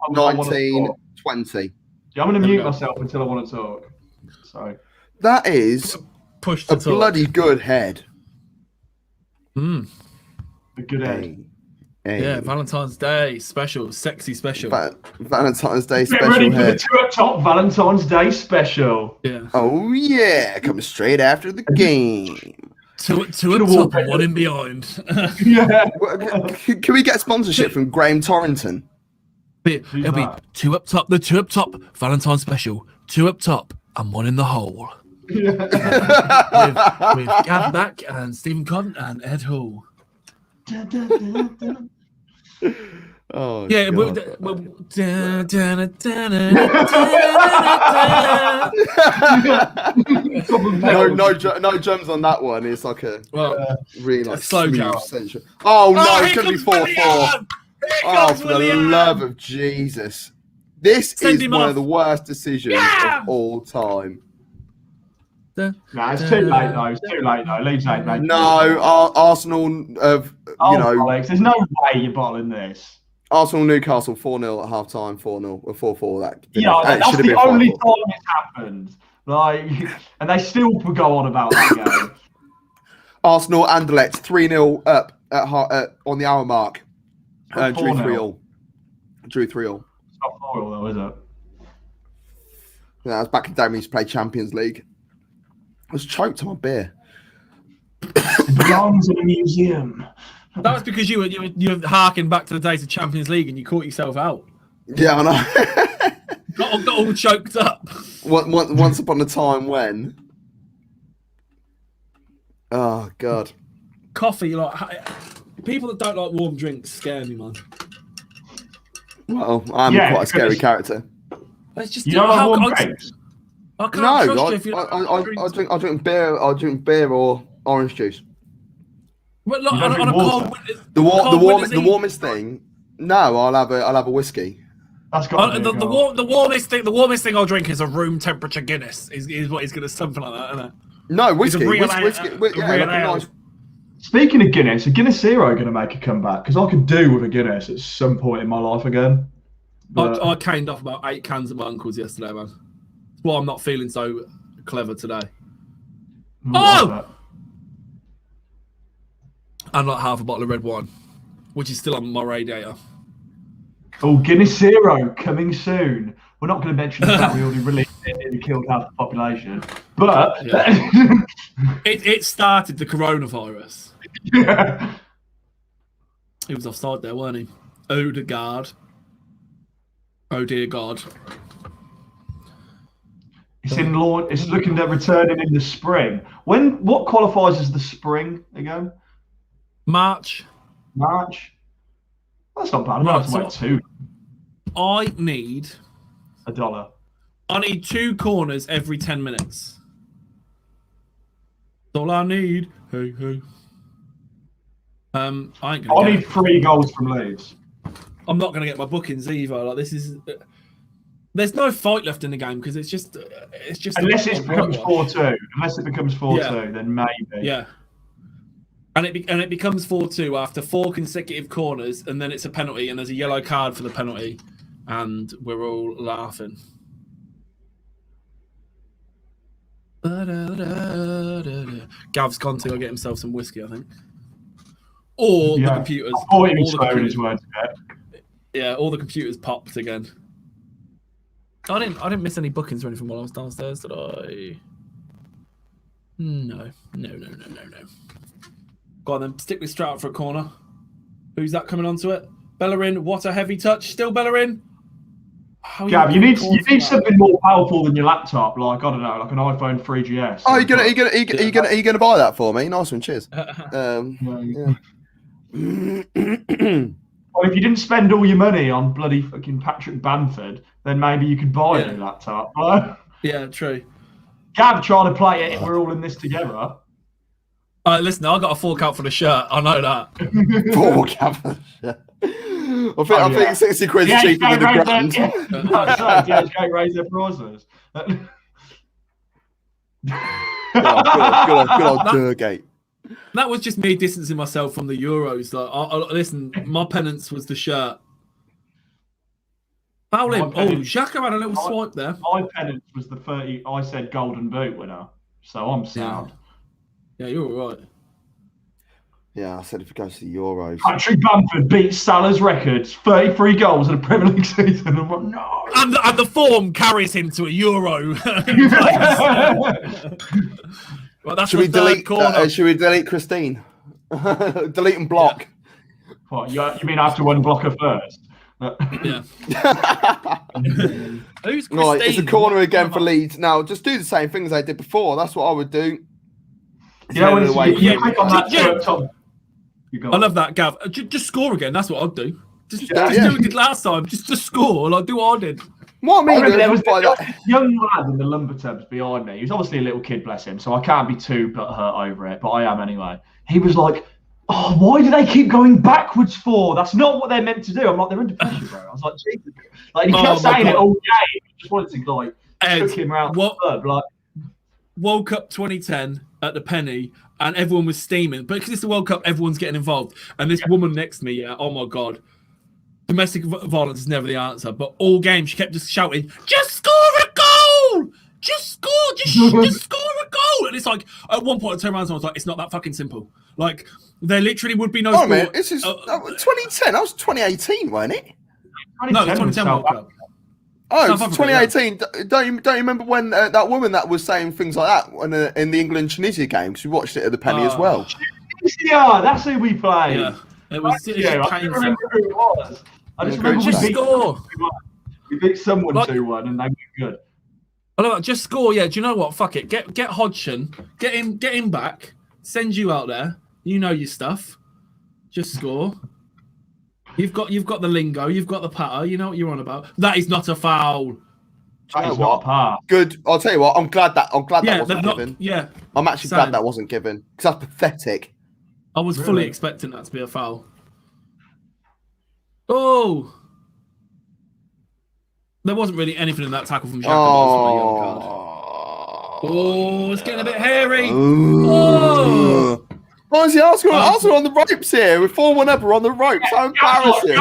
until I 19, want 20. Yeah, I'm going to mute myself until I want to talk. So that is push a bloody good head. A good head. Yeah, Valentine's Day special, sexy special. Valentine's Day Get special ready for head. the two up top Valentine's Day special. Yeah. Oh yeah, coming straight after the game. Two up top and one in behind. Yeah. Can we get sponsorship from Graham Torrington? It'll be two up top, the two up top Valentine's special, two up top and one in the hole. Yeah. with Gav Back and Stephen Conn and Ed Hall. Oh yeah, no drums on that one. It's like a really like slow smooth central. Oh no, it's gonna be 4-4. Oh, for the William. love of Jesus! This is one of the worst decisions of all time. No, it's too late though. It's too late though. Leeds ain't made. No, Arsenal have Alex, there's no way you're bottling this. Arsenal Newcastle 4-0 at half time, 4-0 or 4-4. That's the only time it's happened. Like, and they still go on about that game. Arsenal Anderlecht 3-0 up at on the hour mark. Drew 3-0. Drew 3-0. It's not 4-0 though, is it? Yeah, I was back in the day when we used to play Champions League. I was choked on my beer. It belongs in a museum. That was because you were harking back to the days of Champions League and you caught yourself out. Yeah, I know. got all choked up. Once upon a time when. Oh God. Coffee, like people that don't like warm drinks scare me, man. Well, I'm quite a scary character. It's just you don't like warm drinks. I can't trust you if you I drink beer. I drink beer or orange juice. Well, look, on a cold winter, the warmest thing. No, I'll have a whiskey. That's got the warmest thing I'll drink is a room temperature Guinness. Is what he's gonna something like that, isn't it? No, whiskey. Nice. Speaking of Guinness, a Guinness Zero going to make a comeback because I could do with a Guinness at some point in my life again. But I caned off about 8 cans at my uncle's yesterday, man. That's why I'm not feeling so clever today. And like half a bottle of red wine, which is still on my radiator. Oh, Guinness Zero coming soon. We're not going to mention the fact we already released it and killed half the population. But it started the coronavirus. Yeah. He was offside there, weren't he? Odegaard. Oh dear God. It's looking at returning in the spring. What qualifies as the spring again? March. That's not bad. I'm going to have to wait 2. I need $1. I need 2 corners every 10 minutes. That's all I need. Hey. I need 3 goals from Leeds. I'm not going to get my bookings either. Like this is. There's no fight left in the game because it's just. Unless it becomes 4-2. Unless it becomes 4-2, then maybe. Yeah. And it becomes 4-2 after 4 consecutive corners, and then it's a penalty, and there's a yellow card for the penalty, and we're all laughing. Gav's gone to go get himself some whiskey, I think. Or the computers. All his words. Yeah, all the computers popped again. I didn't miss any bookings or anything while I was downstairs, did I? No. Go on then, stick this straight out for a corner. Who's that coming onto it? Bellerin, what a heavy touch. Still Bellerin. Gav, you need something more powerful than your laptop, like I don't know, like an iPhone 3GS. Oh, are you gonna buy that for me? Nice one, cheers. Yeah. Well, if you didn't spend all your money on bloody fucking Patrick Bamford, then maybe you could buy a new laptop. Yeah, true. Gav trying to play it, we're all in this together. Listen, I got a fork out for the shirt. I know that. Fork out for the shirt. I think 60 quid is cheaper than the grand. DHK raise their prices. Good old Durgate. That was just me distancing myself from the Euros. Like, listen, my penance was the shirt. Foul him. Oh, Xhaka had a little swipe there. My penance was the 30. I said Golden Boot winner, so I'm sound. Yeah, you're all right. Yeah, I said if it goes to the Euros. Patrick Bamford beats Salah's records, 33 goals in a Premier League season. I'm like, no. And the form carries him to a Euro. Well, that's should we delete Christine? Delete and block. Yeah. What, you mean I have to unblock her first? Yeah. Who's Christine? Right, it's a corner again for Leeds. Now, just do the same thing as I did before. That's what I would do. You know, you click on that top. I love that, Gav. Just score again. That's what I'd do. Just do what we did last time. Just score. Like, do what I did. What I mean, there was this young lad in the lumber tubs behind me. He was obviously a little kid, bless him, so I can't be too butthurt over it, but I am anyway. He was like, oh, why do they keep going backwards for? That's not what they're meant to do. I'm like, they're under pressure, bro. I was like, Jesus. Like, he kept saying it all game. I just wanted to, like, took him around the club. Like, World Cup 2010 at the Penny, and everyone was steaming. But because it's the World Cup, everyone's getting involved. And this woman next to me, oh my God. Domestic violence is never the answer, but all game she kept just shouting, "Just score a goal! Just score! Just score a goal!" And it's like at one point I turned around and I was like, "It's not that fucking simple." Like there literally would be no. Oh man, this is 2010. That was 2018, wasn't it? No, it's 2010 World Cup. Oh, it's 2018. Yeah. Don't you remember when that woman that was saying things like that in the England-Tunisia game? Because we watched it at the Penny as well. Yeah, that's who we played. Yeah, it was. I don't remember who it was. I just remember we beat someone 2-1 and they were good. I love it. Just score, yeah. Do you know what? Fuck it. Get Hodgson. Get him back. Send you out there. You know your stuff. Just score. You've got the lingo. You've got the patter. You know what you're on about. That is not a foul. That is not a par. Good. I'll tell you what. I'm glad that wasn't given. Yeah. I'm actually glad that wasn't given because that's pathetic. I was fully expecting that to be a foul. Oh, there wasn't really anything in that tackle from Xhaka. Oh, it's getting a bit hairy. Oh, honestly, Arsenal on the ropes here. We're 4-1 up. We're on the ropes. How embarrassing.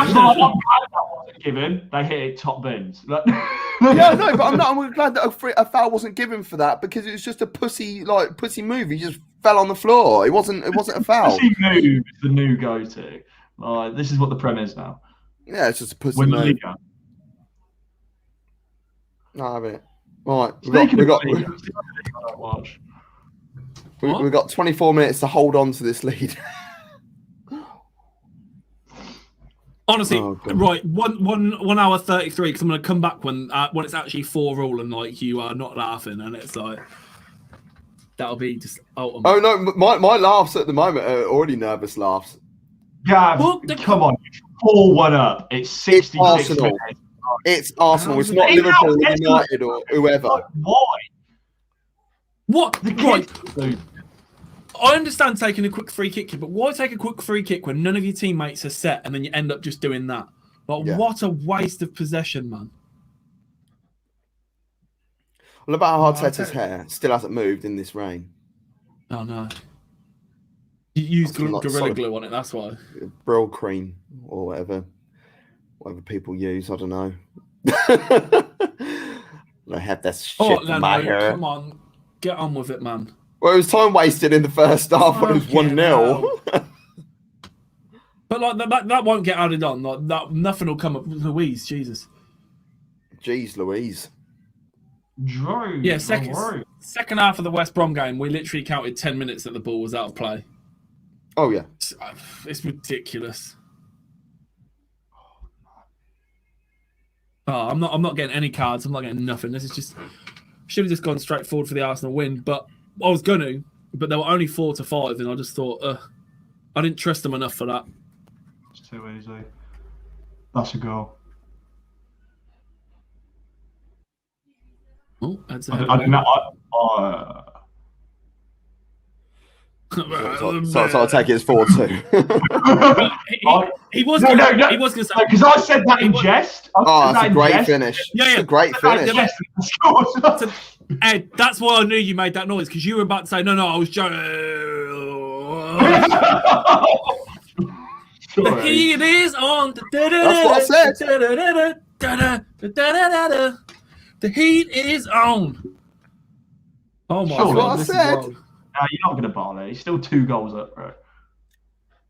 Given, they hit it top bins. Yeah, no, but I'm glad that a foul wasn't given for that because it was just a pussy move. He just fell on the floor. It wasn't a foul. Pussy move is the new go-to. This is what the Prem is now. Yeah, it's just a pussy move. No, having it. Right, we've got 24 minutes to hold on to this lead. Honestly, right, 1 hour 33 because I'm going to come back when it's actually 4-4 and like you are not laughing and it's like that'll be just ultimate. Oh no, my laughs at the moment are already nervous laughs. Gav, come on, 4-1 up. It's 66 Arsenal. minutes. It's Arsenal. It's not Liverpool, United, or whoever. Why? What? Right. I understand taking a quick free kick, but why take a quick free kick when none of your teammates are set and then you end up just doing that? What a waste of possession, man. What about Arteta's hair? Still hasn't moved in this rain. Oh, no. You used Gorilla Glue on it, that's why. Brill cream or whatever people use, I don't know. I have that shit in my hair. Come on, get on with it, man. Well, it was time wasted in the first half when it was 1-0. But like that won't get added on. Like that, nothing will come up. Louise, Jesus. Jeez, Louise. Drew. Yeah, second half of the West Brom game, we literally counted 10 minutes that the ball was out of play. Oh yeah, it's ridiculous. Oh, I'm not getting any cards. I'm not getting nothing. This is just should have just gone straight forward for the Arsenal win, but I was gonna. But there were only 4 to 5, and I just thought I didn't trust them enough for that. It's too easy. That's a goal. Oh, that's I didn't know. So I'll take it as 4-2. he was gonna say because I said that in jest. That's a great finish. Yeah, It's a great finish. Ed, that's why I knew you made that noise, because you were about to say no. I was joking. The heat is on. That's what I said. The heat is on. Oh my God! God! What I said. No, you're not going to bar there. He's still 2 goals up, bro.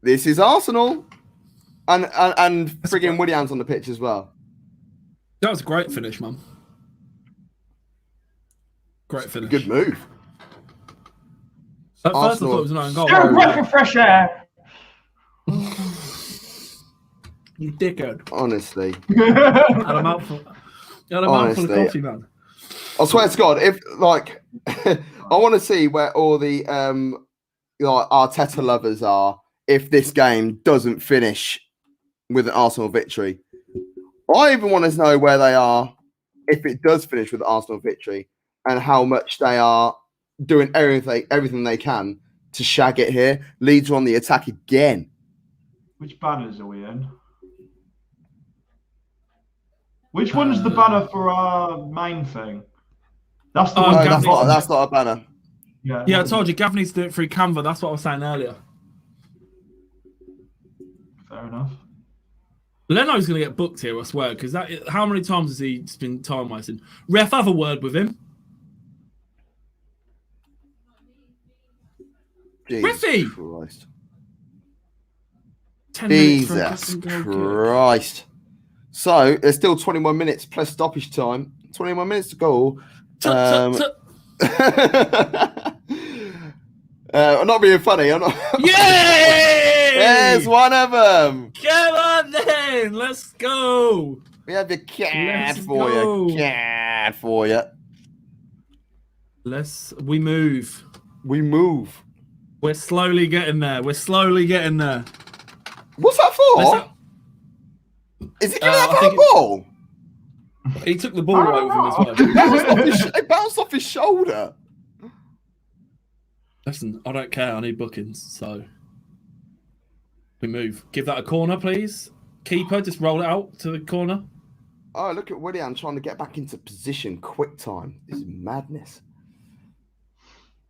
This is Arsenal, and frigging Williams on the pitch as well. That was a great finish, man. Great finish. Good move. At first, I thought it was an own goal. Still a breath of fresh air. You dickhead. Honestly. Had a mouthful of coffee, man. I swear to God, if like, I want to see where all the Arteta lovers are if this game doesn't finish with an Arsenal victory. I even want to know where they are if it does finish with an Arsenal victory, and how much they are doing everything they can to shag it here. Leeds are on the attack again. Which banners are we in? Which one's the banner for our main thing? That's the one. That's not a banner. Yeah, I told you, Gav needs to do it through Canva. That's what I was saying earlier. Fair enough. Leno's going to get booked here, I swear, because how many times has he been time wasting? Ref, have a word with him. Jesus Christ. 10 Jesus Christ. So, there's still 21 minutes plus stoppage time. 21 minutes to go. I'm not being funny. I'm not. Yay! There's one of them. Come on then. Let's go. We have your cat for you. Cat for you. We move. We move. We're slowly getting there. What's that for? Is he giving that for a ball? He took the ball away with him as well. It bounced off his shoulder. Listen, I don't care. I need bookings, so we move. Give that a corner, please. Keeper, just roll it out to the corner. Oh, look at William trying to get back into position quick time. This is madness.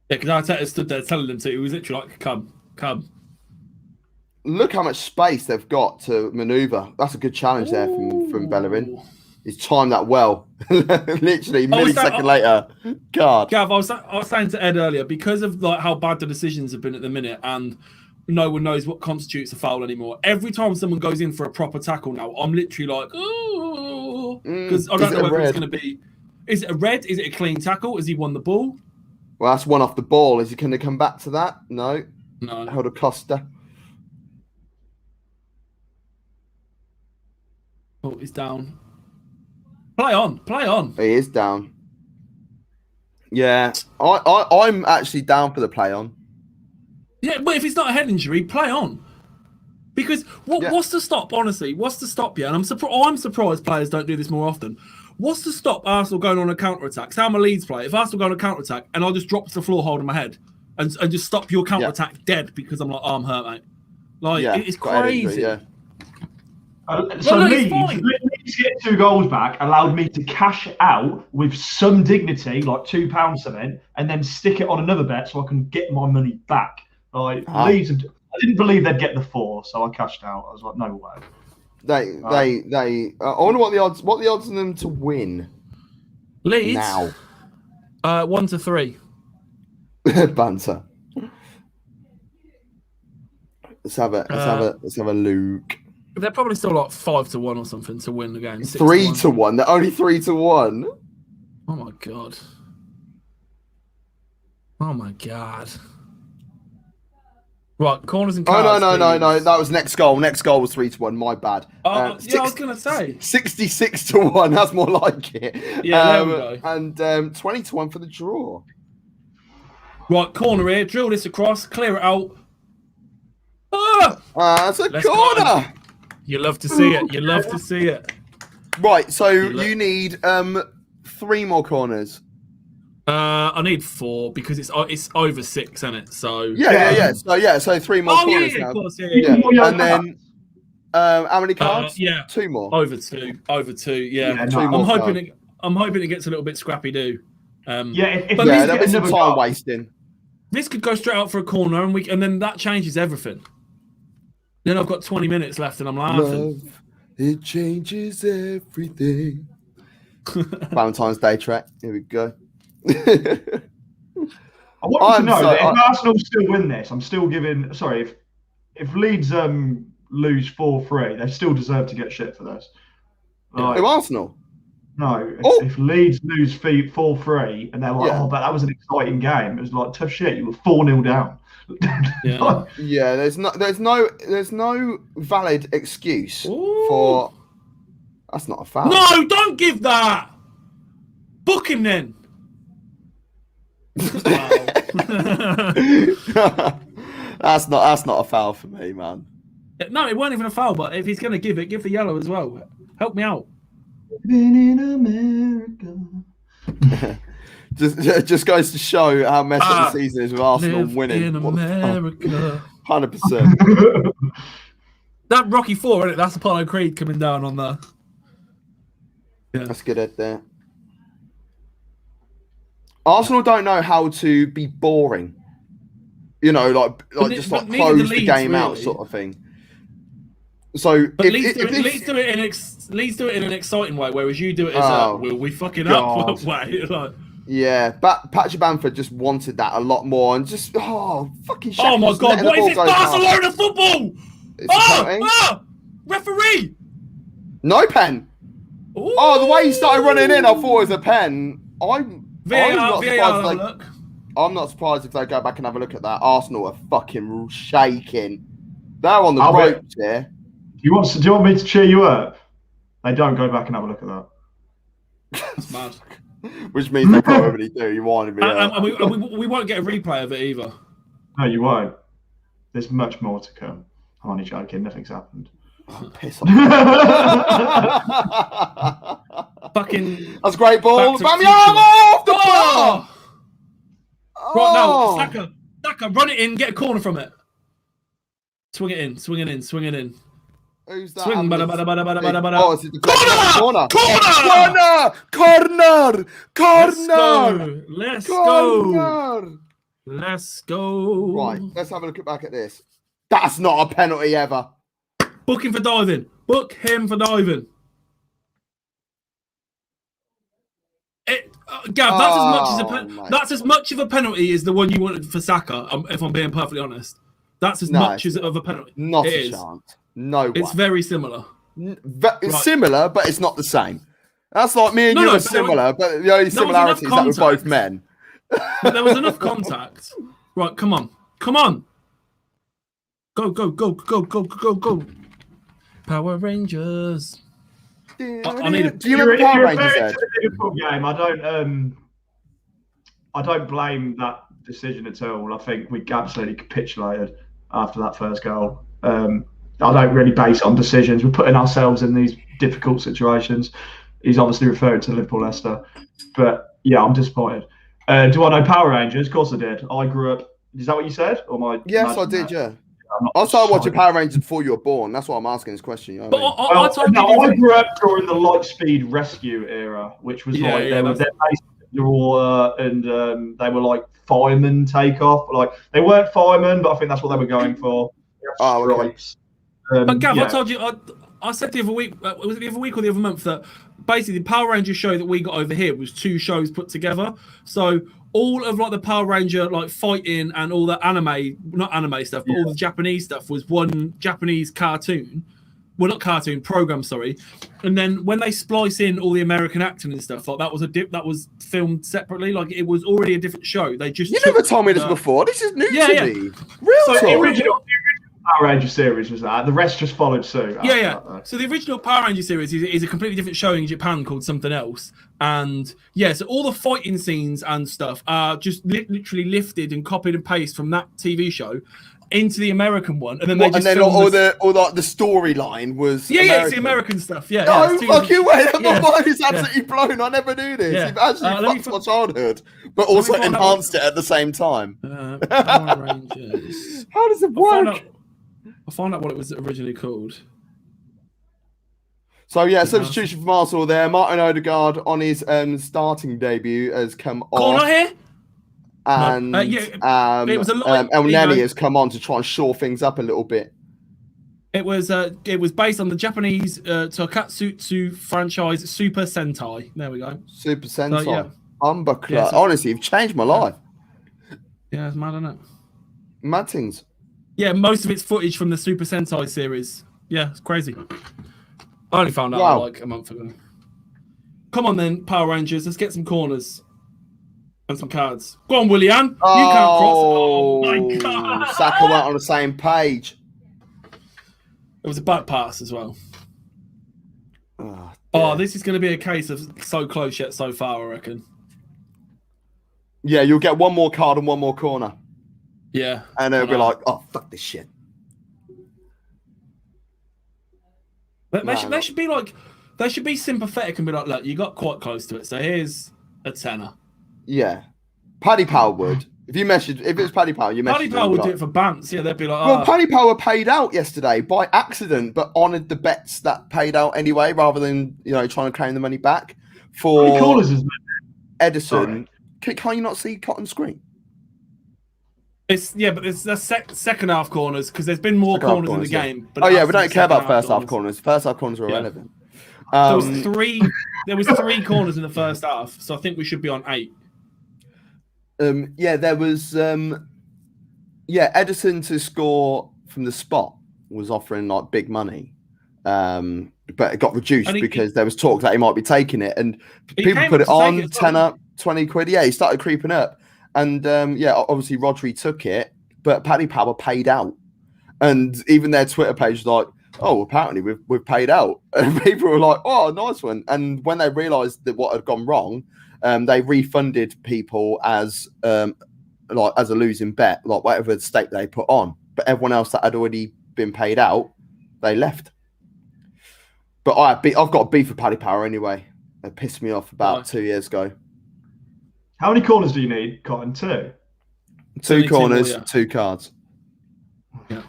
Yeah, because Arteta stood there telling them to. He was literally like, come. Look how much space they've got to manoeuvre. That's a good challenge there from Bellerin. He's timed that well. Literally, millisecond later. God. Gav, I was saying to Ed earlier, because of like how bad the decisions have been at the minute, and no one knows what constitutes a foul anymore. Every time someone goes in for a proper tackle now, I'm literally like, oh, because I don't know whether it's going to be. Is it a red? Is it a clean tackle? Has he won the ball? Well, that's one off the ball. Is he going to come back to that? No. Held a Costa. Oh, he's down. Play on. He is down. Yeah, I'm actually down for the play on. Yeah, but if it's not a head injury, play on. Because what's to stop? Honestly, what's to stop you? And I'm surprised players don't do this more often. What's to stop Arsenal going on a counter attack? Say I'm a Leeds player. If Arsenal go on a counter attack and I'll just drop to the floor holding my head and just stop your counter attack dead because I'm like, I'm hurt, mate. Like it's crazy. Injury, so Leeds get 2 goals back allowed me to cash out with some dignity, like £2 something, and then stick it on another bet so I can get my money back. Like Leeds, I didn't believe they'd get the 4, so I cashed out. I was like, no way. I wonder what the odds on them to win. Leeds now 1 to 3. Banter. Let's have a look. They're probably still like 5 to 1 or something to win the game. 3 to 1. They're only 3 to 1. Oh my god. Oh my god. Right, corners and Oh cards. no! That was next goal. Next goal was 3-1. My bad. I was gonna say 66-1. That's more like it. Yeah, there we go. And 20-1 for the draw. Right, corner here. Drill this across. Clear it out. That's a Let's corner. go. You love to see it. You love to see it. Right, so you need 3 more corners. I need 4 because it's over 6, isn't it? So Yeah. So 3 more corners now. Of course, Yeah. And then how many cards? 2 more. Over two. Yeah. No, I'm hoping it gets a little bit scrappy do. There'll be some time wasting. This could go straight out for a corner, and then that changes everything. Then I've got 20 minutes left, and I'm laughing. Love, it changes everything. Valentine's Day track. Here we go. I want you to know that if Arsenal still win this, I'm still giving. Sorry, if Leeds lose 4-3, they still deserve to get shit for this. Who, Arsenal? No, if Leeds lose 4-3 and they're like, but that was an exciting game. It was like tough shit. You were 4-0 down. Yeah, there's no valid excuse for. That's not a foul. No, don't give that. Book him then. That's not a foul for me, man. No, it wasn't even a foul. But if he's gonna give it, give the yellow as well. Help me out. Living in America. just goes to show how messed up the season is with Arsenal winning. In America. 100%. That Rocky 4, isn't it? That's Apollo Creed coming down on the. Yeah. That's good at there. Arsenal don't know how to be boring. You know, like just close the game out sort of thing. So Leeds do it in an exciting way, whereas you do it as a will we fucking up way. Like, yeah, Patrick Bamford just wanted that a lot more, and just fucking. Oh my god, what is this Barcelona football? Referee! No pen. Ooh. Oh, the way he started running in, I thought it was a pen. I'm not surprised if they go back and have a look at that. Arsenal are fucking shaking. They're on the ropes here. Do you want me to cheer you up? They don't go back and have a look at that. That's mad. Which means they probably do. You wanted me. We won't get a replay of it either. No, you won't. There's much more to come. I'm only joking. Nothing's happened. Oh, piss off. Fucking. That's a great ball. Bamiyama off the bar. Right now, Saka, run it in, get a corner from it. Swing it in. Who's that? Swing, Oh, it's the corner! Let's go. Right, let's have a look back at this. That's not a penalty ever. Book him for diving. Gav, that's as much of a penalty as the one you wanted for Saka. If I'm being perfectly honest, that's as much as of a penalty. Not a chance. No way. It's very similar. It's similar, but it's not the same. That's like me and you are similar, but the only similarity is that we're both men. But there was enough contact. Right, come on. Go. Power Rangers. I need a. Do you remember Power Rangers? The Liverpool game. I don't blame that decision at all. I think we absolutely capitulated after that first goal. I don't really base it on decisions. We're putting ourselves in these difficult situations. He's obviously referring to Liverpool Leicester, but yeah, I'm disappointed. Do I know Power Rangers? Of course I did. I grew up. Is that what you said? Yes, I did. Yeah. I started watching Power Rangers before you were born. That's why I'm asking this question. You know I grew up during the Lightspeed Rescue era, which was they're based and they were like fireman takeoff. Like they weren't firemen, but I think that's what they were going for. Stripes. But Gav, I told you, I said the other week, was it the other week or the other month, that basically the Power Ranger show that we got over here was 2 shows put together. So all of like the Power Ranger like fighting and all the not anime stuff, but all the Japanese stuff was one Japanese cartoon well, not cartoon program, sorry. And then when they splice in all the American acting and stuff, like that was filmed separately. Like it was already a different show. They just never told me this before. This is new to me. Real so talk. the original Power Ranger series was that. The rest just followed suit. Yeah. So the original Power Ranger series is a completely different show in Japan called something else. And yeah, so all the fighting scenes and stuff are just literally lifted and copied and pasted from that TV show into the American one, and then they just all the storyline was it's the American stuff. Yeah, no fucking way. My mind is Yeah. absolutely blown. I never knew this. Yeah. You've actually fucked my childhood, but also enhanced it at the same time. Power Rangers. How does it work? I'll find out what it was originally called. So yeah, substitution from Arsenal there. Martin Odegaard on his starting debut has come off. Corner here. And it was a lot. El Neni has come on to try and shore things up a little bit. It was based on the Japanese Tokusatsu franchise Super Sentai. There we go. Super Sentai. So, yeah. Unbuckler. Yeah, Honestly, you've changed my life. Yeah, it's mad, isn't it? Mad things. Yeah, most of it's footage from the Super Sentai series. Yeah, it's crazy. I only found out like a month ago. Come on then, Power Rangers. Let's get some corners. And some cards. Go on, Willian. You can't cross. Oh my god. Saka went on the same page. It was a back pass as well. This is going to be a case of so close yet so far, I reckon. Yeah, you'll get one more card and one more corner. Yeah. And they'll be like, oh, fuck this shit. They should be like, they should be sympathetic and be like, look, you got quite close to it, so here's a tenner. Yeah. Paddy Power would. If it was Paddy Power, Paddy Power would do it for bants. Yeah, they'd be like, well, Paddy Power paid out yesterday by accident, but honoured the bets that paid out anyway, rather than trying to claim the money back. For how many corners is Edison, can you not see on screen? But it's the second half corners because there's been more corners in the game. But we don't care about first half corners. First half corners are irrelevant. There was three corners in the first half, so I think we should be on 8. There was Edison to score from the spot was offering like big money, but it got reduced because there was talk that he might be taking it, and people put it on 10 up, 20 quid. Yeah, he started creeping up, and obviously Rodri took it, but Paddy Power paid out, and even their Twitter page was like, oh, apparently we've paid out, and people were like, oh, nice one, and when they realised that what had gone wrong. They refunded people as a losing bet, like whatever stake they put on. But everyone else that had already been paid out, they left. But I've got a beef with Paddy Power anyway. It pissed me off about 2 years ago. How many corners do you need, Cotton? 2? 2 corners, 2 cards. Yeah.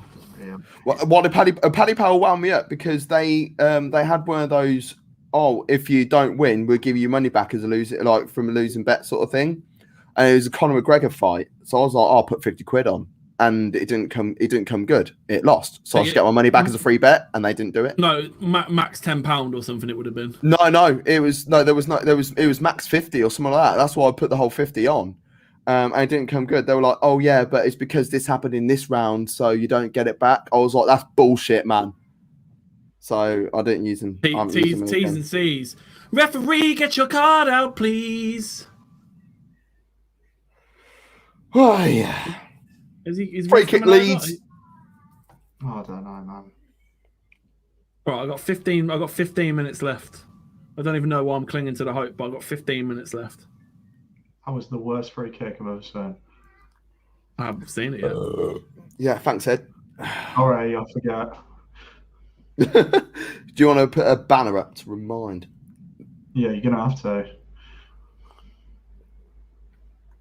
What did Paddy Power wound me up because they had one of those. Oh, if you don't win, we'll give you money back as a loser, like from a losing bet sort of thing. And it was a Conor McGregor fight, so I was like, I'll put 50 quid on, and it didn't come good. It lost, so I just get my money back as a free bet, and they didn't do it. No, max £10 or something. It would have been. No, it was max 50 or something like that. That's why I put the whole 50 on, and it didn't come good. They were like, oh yeah, but it's because this happened in this round, so you don't get it back. I was like, that's bullshit, man. So I didn't use them. T's and C's. Referee, get your card out, please. Oh yeah. Is free kick Leeds? Oh, I don't know, man. All right, I got 15 minutes left. I don't even know why I'm clinging to the hope, but I've got 15 minutes left. That was the worst free kick I've ever seen. I haven't seen it yet. Yeah, thanks, Ed. All right, I forget. Do you want to put a banner up to remind? Yeah, you're gonna have to.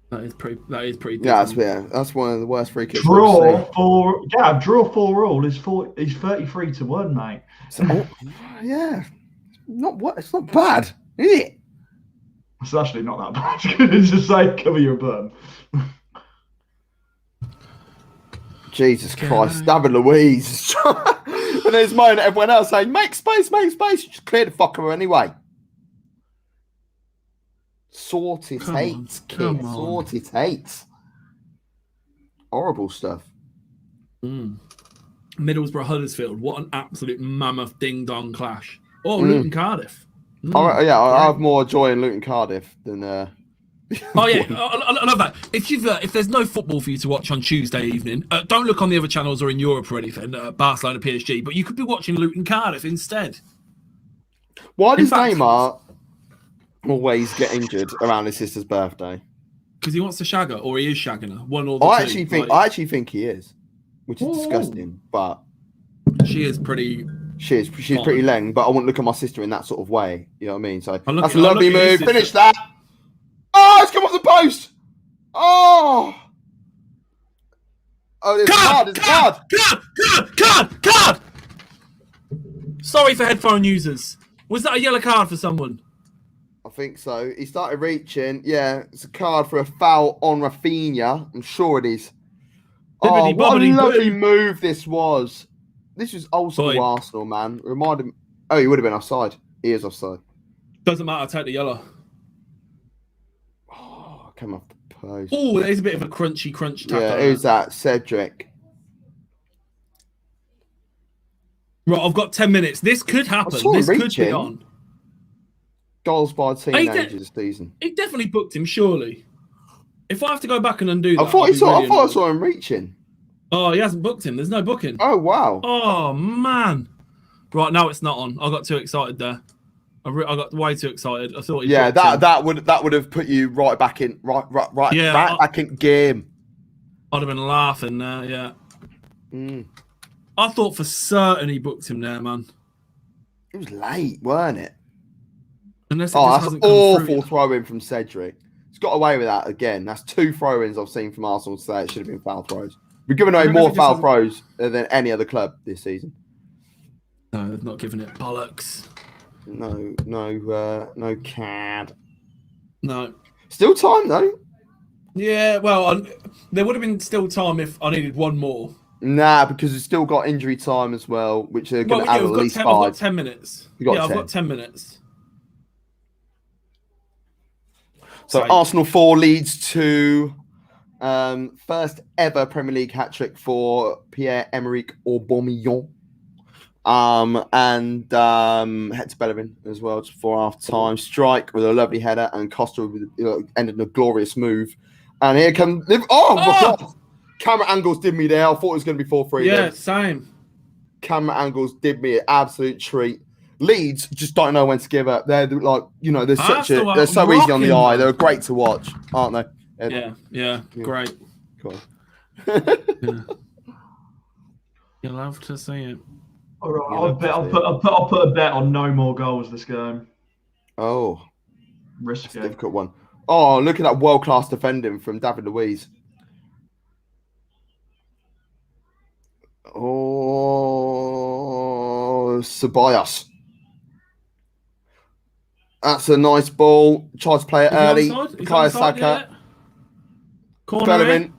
That is pretty. Yeah, that's one of the worst free kicks. Draw 4 all is 33 to 1, mate. So, yeah, it's not bad, is it? It's actually not that bad. It's just like cover your bum. Jesus Christ, David Louise. And there's mine and everyone else saying, make space. Just clear the fucker anyway. Sort it out, kid. Sort it out. Horrible stuff. Middlesbrough Huddersfield. What an absolute mammoth ding dong clash. Oh, Luton Cardiff. I have more joy in Luton Cardiff than. Oh yeah, I love that. If there's no football for you to watch on Tuesday evening, don't look on the other channels or in Europe or anything. Barcelona, PSG, but you could be watching Luton Cardiff instead. Why does Neymar always get injured around his sister's birthday? Because he wants to shag her, or he is shagging her. One or the I two. actually think he is, which is disgusting. But she is pretty. She's pretty leng, but I wouldn't look at my sister in that sort of way. You know what I mean? So that's a I'll lovely move. Finish that. Oh, it's come off the post. Oh, it's card. Sorry for headphone users. Was that a yellow card for someone? I think so. He started reaching. Yeah, it's a card for a foul on Rafinha. I'm sure it is. Oh, what a lovely move this was. This was old school Arsenal, man. Reminded me. Oh, he would have been offside. He is offside. Doesn't matter. Take the yellow. Oh, come off the post. Oh, there's a bit of a crunchy tackle. Yeah, who's that? Cedric. Right, I've got 10 minutes. This could happen. This could be on. Goals by teenagers this season. He definitely booked him, surely. If I have to go back and undo that, I thought I saw him reaching. Oh, he hasn't booked him. There's no booking. Oh, wow. Oh, man. Right, now it's not on. I got too excited there. I got way too excited. I thought. That would have put you right back in back in game. I'd have been laughing there. Yeah. Mm. I thought for certain he booked him there, man. It was late, weren't it? Unless that's an awful throw-in from Cedric. He's got away with that again. That's 2 throw-ins I've seen from Arsenal today. It should have been foul throws. We've given away more foul throws than any other club this season. No, they've not given it. Bollocks. No cad. No. Still time, though. Yeah, well, there would have been still time if I needed one more. Nah, because we've still got injury time as well, which are going to add at least 5. I've got 10 minutes. I've 10. got 10 minutes. So Arsenal 4 leads to first ever Premier League hat-trick for Pierre-Emerick Aubameyang. And Hector Bellerin as well, just before half-time. Strike with a lovely header, and Costa ended in a glorious move. And here comes... my God! Camera angles did me there. I thought it was going to be 4-3. Yeah, then. Same. Camera angles did me an absolute treat. Leeds just don't know when to give up. They're like, they're so easy on the eye. They're great to watch, aren't they? Ed? Yeah, great. Cool. Yeah. You love to see it. All right, I'll put a bet on no more goals this game. Oh, risky. Difficult one. Oh, look at that world-class defending from David Luiz. Oh, Ceballos. That's a nice ball. Tries to play it early. Kaya Saka. Bellerin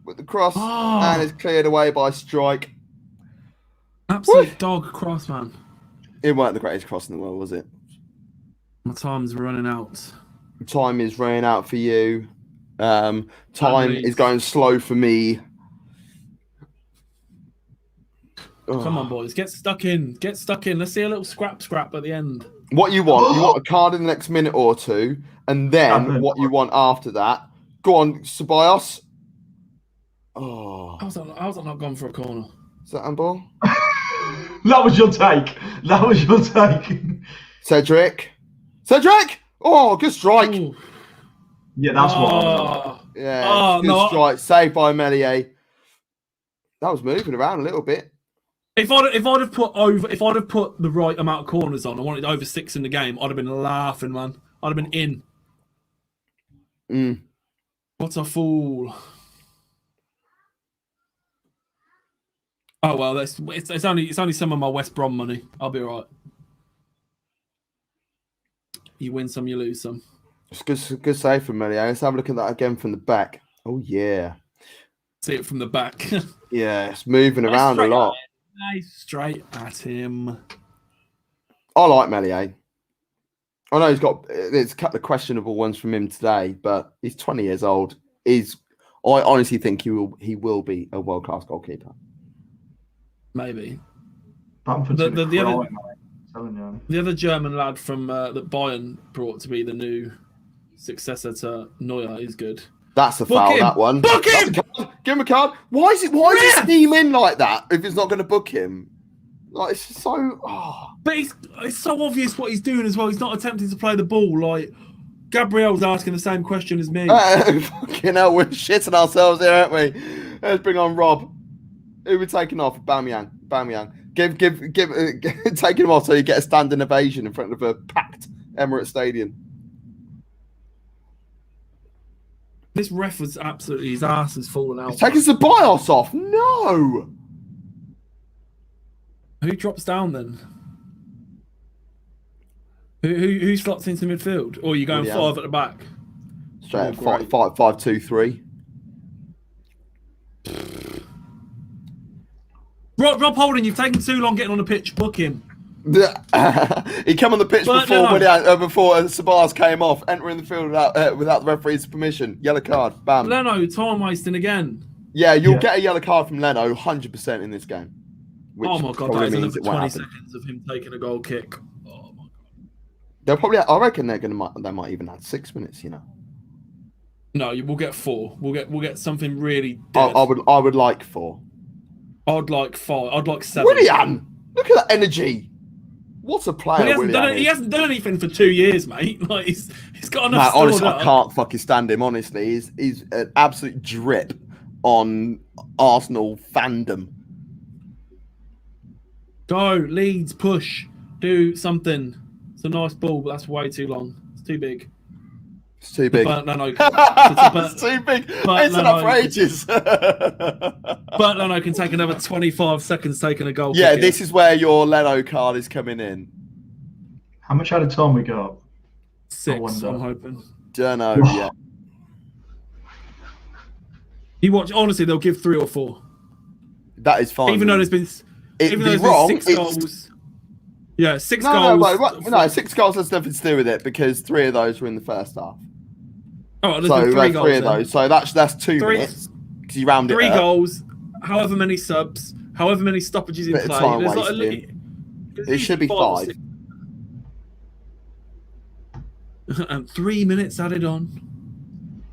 with the cross. And it's cleared away by Strike. Absolute dog cross, man. It weren't the greatest cross in the world, was it? My time's running out. Time is running out for you. Time is going slow for me. Come on, boys. Get stuck in. Let's see a little scrap at the end. What you want? You want a card in the next minute or two, and then what you want after that. Go on, Ceballos. Oh. How's that not gone for a corner? Is that handball? That was your take. Cedric. Oh, good strike. Ooh. Yeah, that's what. Yeah, good strike. Saved by Melier. That was moving around a little bit. If I'd have put the right amount of corners on, I wanted over 6 in the game, I'd have been laughing, man. I'd have been in. What a fool. Oh well, it's only some of my West Brom money. I'll be all right. You win some, you lose some. It's good save from Melier. Let's have a look at that again from the back. Oh yeah. See it from the back. Yeah, it's moving around a lot. Nice, straight at him. I like Melier. I know there's a couple of questionable ones from him today, but he's 20 years old. I honestly think he will be a world-class goalkeeper. Maybe. Bamford's The gonna cry, other mate. I'm telling you. the other German lad from that Bayern brought to be the new successor to Neuer is good. That's a Book foul, him! that one. Book That's him! a card. Give him a card. Why is he steaming like that if he's not going to book him? Like, it's so... Oh. But it's so obvious what he's doing as well. He's not attempting to play the ball. Like, Gabriel's asking the same question as me. Fucking hell, we're shitting ourselves here, aren't we? Let's bring on Rob. Who we're taking off? Bamyang. Give, taking him off so you get a standing ovation in front of a packed Emirates Stadium. This ref was absolutely, his ass has fallen out. He's taking some bios off. No. Who drops down then? Who slots into midfield? Or are you going 5 at the back? Straight 5-2-3. Rob Holding, you've taken too long getting on the pitch. Book him. He came on the pitch before Sabars came off, entering the field without the referee's permission. Yellow card. Bam. Leno, time wasting again. Yeah, you'll get a yellow card from Leno 100% in this game. Oh my god, that is another 20 seconds of him taking a goal kick. Oh my god. They'll probably. I reckon they might even add 6 minutes. You know. No, we'll get 4. We'll get something really dead. I would like 4. I'd like 5. I'd like 7. Willian, look at that energy. What a player! Well, he hasn't done anything for 2 years, mate. Like he's got enough. Honestly, I can't fucking stand him. Honestly, he's an absolute drip on Arsenal fandom. Go Leeds, push, do something. It's a nice ball, but that's way too long. It's too big. It's too big. It's too big. It's enough for ages. But Leno can take another 25 seconds taking a goal. Yeah, this is where your Leno card is coming in. How much out of time we got? 6, I'm hoping. Don't know, yeah. You watch, honestly, they'll give 3 or 4. That is fine. Even though there's been 6 goals. Yeah, 6 goals. No, 6 goals has nothing to do with it because 3 of those were in the first half. Oh, there's been 3 goals. 3 of those. So that's 2 minutes because you round it 3 up. goals, however many subs, however many stoppages in play. It should be 5. And 3 minutes added on.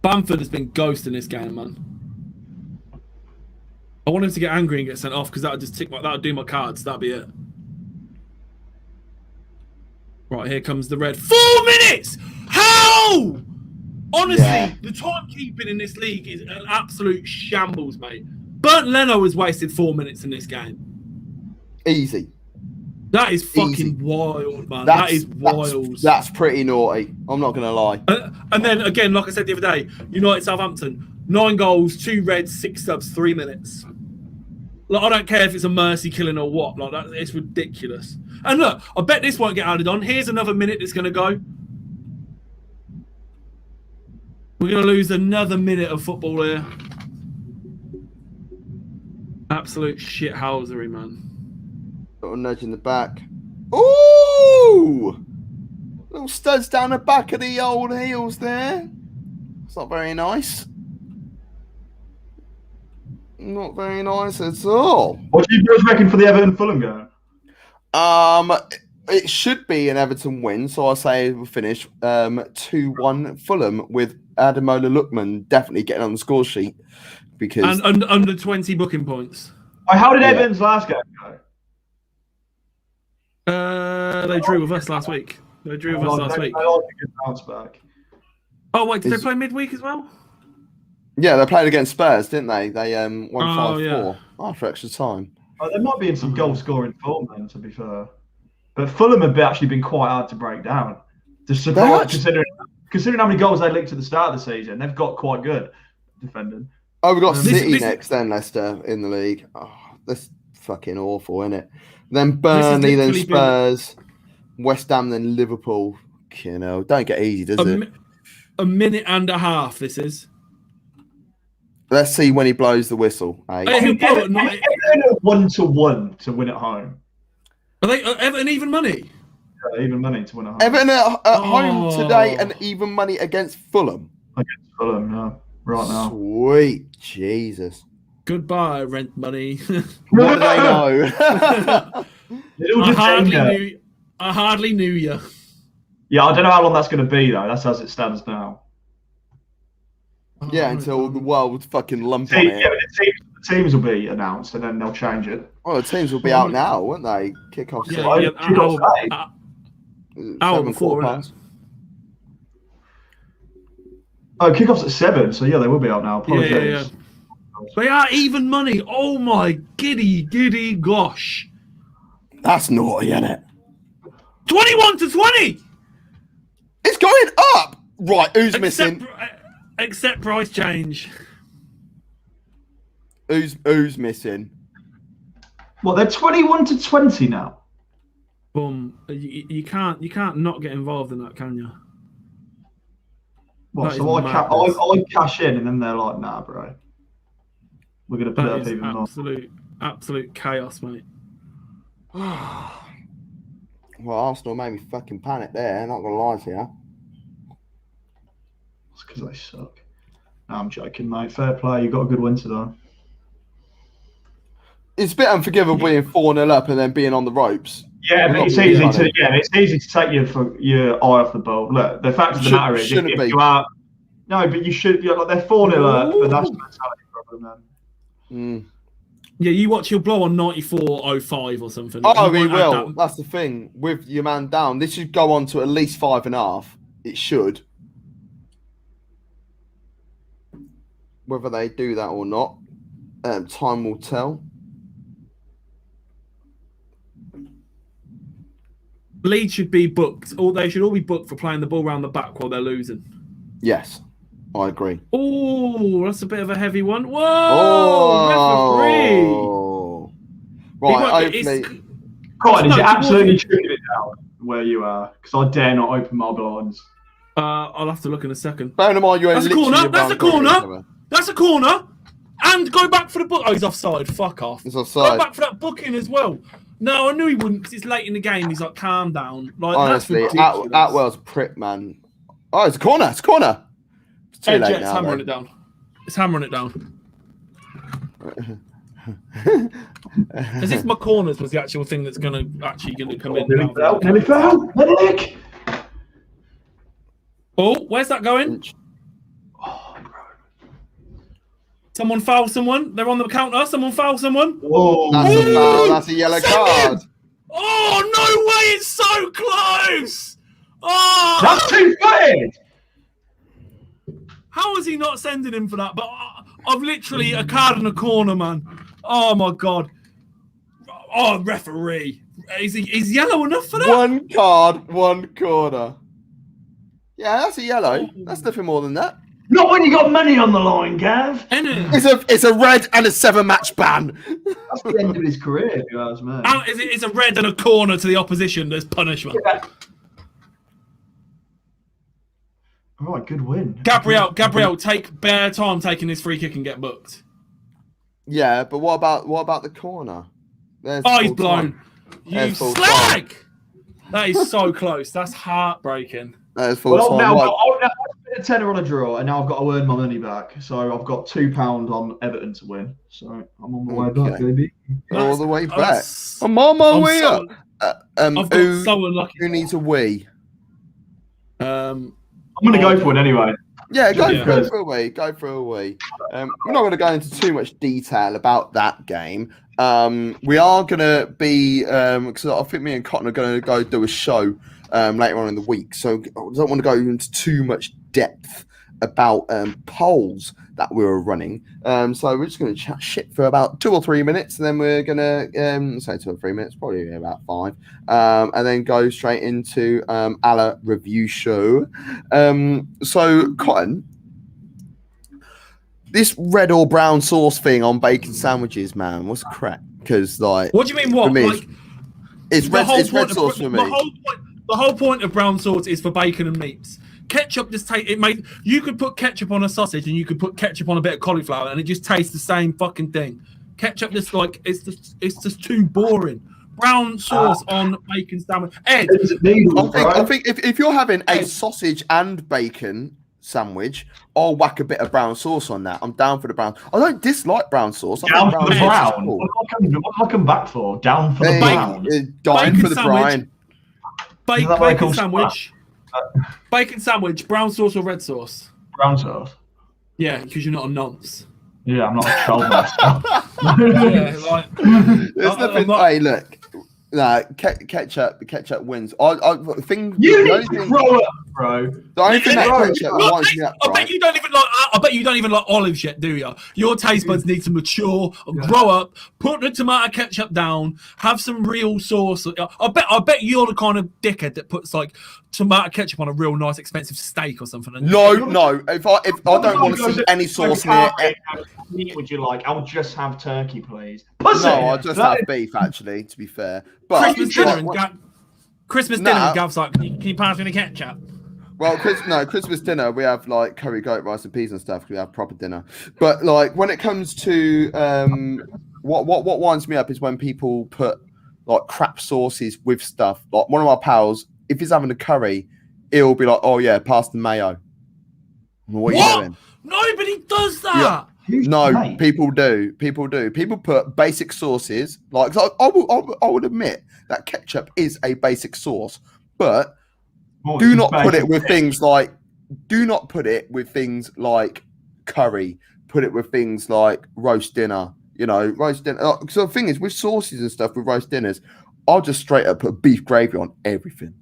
Bamford has been ghosting this game, man. I want him to get angry and get sent off because that'll just that'll do my cards. That'll be it. Right, here comes the red. 4 minutes! How? Honestly, the timekeeping in this league is an absolute shambles, mate. Bernd Leno has wasted 4 minutes in this game. Easy. That is fucking wild, man. That is wild. That's pretty naughty. I'm not going to lie. And then, again, like I said the other day, United Southampton, 9 goals, 2 reds, 6 subs, 3 minutes. Like, I don't care if it's a mercy killing or what. Like that, it's ridiculous. And look, I bet this won't get added on. Here's another minute that's going to go. We're going to lose another minute of football here. Absolute shithousery, man. Little nudge in the back. Ooh! Little studs down the back of the old heels there. It's not very nice. Not very nice at all. What do you guys reckon for the Everton Fulham game? It should be an Everton win, so I say we'll finish 2-1 Fulham with Ademola Lookman definitely getting on the score sheet because and under 20 booking points. How did Everton's last game go? They drew with us last week. They drew with us last week. They like a good bounce back. Oh wait, did they play midweek as well? Yeah, they played against Spurs, didn't they? They won 5-4 after extra time. They might be in some goal scoring form then, to be fair. But Fulham have actually been quite hard to break down. Considering how many goals they licked at the start of the season, they've got quite good defending. Oh, we've got City next, then Leicester in the league. Oh, that's fucking awful, isn't it? Then Burnley, then Spurs, West Ham, then Liverpool. You know, don't get easy, does it? A minute and a half, this is. Let's see when he blows the whistle. Eh? Everton are 1-1 to win at home. Are they Everton even money? Yeah, even money to win at home. Everton at home today and even money against Fulham. Against Fulham, yeah. Right now. Sweet Jesus. Goodbye, rent money. What do they know? I hardly knew you. Yeah, I don't know how long that's going to be though. That's as it stands now. Yeah, until the world fucking lump on it. Yeah, the teams will be announced and then they'll change it. Well, the teams will be out now, won't they? Kick off. Hour before, kickoff's at 7, so yeah, they will be out now. Apologies. Yeah. They are even money. Oh my giddy gosh. That's naughty, isn't it? 21-20. It's going up. Right, who's missing? Except price change. Who's missing? Well, they're 21-20 now. Boom. You can't not get involved in that, can you? Well, so I cash in and then they're like, nah, bro. We're going to put it up even more. Absolute chaos, mate. Well, Arsenal made me fucking panic there, not going to lie to you. It's because they suck. No, I'm joking, mate. Fair play. You got a good win today. It's a bit unforgivable being 4-0 up and then being on the ropes. Yeah, but it's easy to take your eye off the ball. Look, the fact of the matter is, if you are, no, but you should. Like they're 4-0 up, but that's a mentality problem, man. Yeah, you watch, he'll blow on 94.05 or something. Oh, he will. That's the thing with your man down. This should go on to at least 5.5. It should. Whether they do that or not, time will tell. Leeds should be booked. Or they should all be booked for playing the ball around the back while they're losing. Yes, I agree. Oh, that's a bit of a heavy one. Whoa, referee! Right, hopefully. Colin, is it absolutely true it down where you are? Because I dare not open my blinds. I'll have to look in a second. Bear in mind, you're That's a corner. That's a corner. That's a corner. And go back for the book. Oh, he's offside. Fuck off. He's offside. Go back for that booking as well. No, I knew he wouldn't because it's late in the game. He's like, calm down. Like, honestly, Atwell's a prick, man. Oh, it's a corner. It's a corner. It's too late now. Hammering it down. It's hammering it down. As if my corners was the actual thing that's going to come in. Nearly fell. Medic. Oh, where's that going? Someone foul someone. They're on the counter. Someone foul someone. Whoa. That's a foul. That's a yellow card. Oh, no way. It's so close. Oh, that's 2-footed. How is he not sending him for that? But I've literally a card in a corner, man. Oh, my God. Oh, referee. Is yellow enough for that? One card, one corner. Yeah, that's a yellow. That's nothing more than that. Not when you got money on the line, Gav. It's a red and a 7-match ban. That's the end of his career, if you ask me. It's a red and a corner to the opposition. There's punishment. Yeah. All right, good win. Gabriel, take bare time taking his free kick and get booked. Yeah, but what about the corner? He's blown. You slag! That is so close. That's heartbreaking. That is full time. Now I've spent a tenner on a draw, and now I've got to earn my money back. So I've got £2 on Everton to win. So I'm on the way back, baby. All the way back. I'm on my way up. I've got so unlucky. Who needs a wee? I'm going to go for it anyway. Yeah, go for a wee. Go for a wee. We're not going to go into too much detail about that game. We are going to be, because I think me and Cotton are going to go do a show later on in the week. So I don't want to go into too much depth about polls that we were running. So we're just going to chat shit for about 2 or 3 minutes, and then we're going to say 2 or 3 minutes, probably about 5, and then go straight into our review show. So Cotton, this red or brown sauce thing on bacon sandwiches, man, what's the crack? Because like, what do you mean? What? Me, like, it's red sauce for me. The whole point of brown sauce is for bacon and meats. Ketchup just you could put ketchup on a sausage and you could put ketchup on a bit of cauliflower and it just tastes the same fucking thing. Ketchup just like it's just too boring. Brown sauce on bacon sandwich. Ed, I think if you're having a sausage and bacon sandwich, I'll whack a bit of brown sauce on that. I'm down for the brown. I don't dislike brown sauce. I Down think for the brown sauce is brown. cool. What am I come back for? Down for the Hey, brown. dying Bacon for the sandwich. brine. Is that what they Bacon call sandwich. Bacon sandwich, brown sauce or red sauce? Brown sauce. Yeah, because you're not a nonce. Yeah, I'm not a troll myself. Yeah, like There's nothing. Hey, look. Nah, ketchup wins. The only thing, grow up, bro. the only thing that Bro, ketchup Well, winds me up, I bet right? you don't even like. I bet you don't even like olives yet, do you? Your taste buds need to mature and grow up. Put the tomato ketchup down. Have some real sauce. I bet you're the kind of dickhead that puts like tomato ketchup on a real nice expensive steak or something. No. If I don't want to see any sauce near it, Meat would you like? I'll just have turkey, please. no, I'll just have beef. Actually, to be fair, but Christmas dinner and Gav's like, can you pass me the ketchup? well, Christmas dinner we have like curry, goat, rice, and peas and stuff. We have proper dinner. But like when it comes to what winds me up is when people put like crap sauces with stuff. Like one of my pals, if he's having a curry, he'll be like, "Oh yeah, pass the mayo." What are you doing? Nobody does that. Yeah. No, people do. People put basic sauces. Like I would admit that ketchup is a basic sauce, but do not put it with things like curry. Put it with things like roast dinner. You know, roast dinner. So the thing is, with sauces and stuff with roast dinners, I'll just straight up put beef gravy on everything.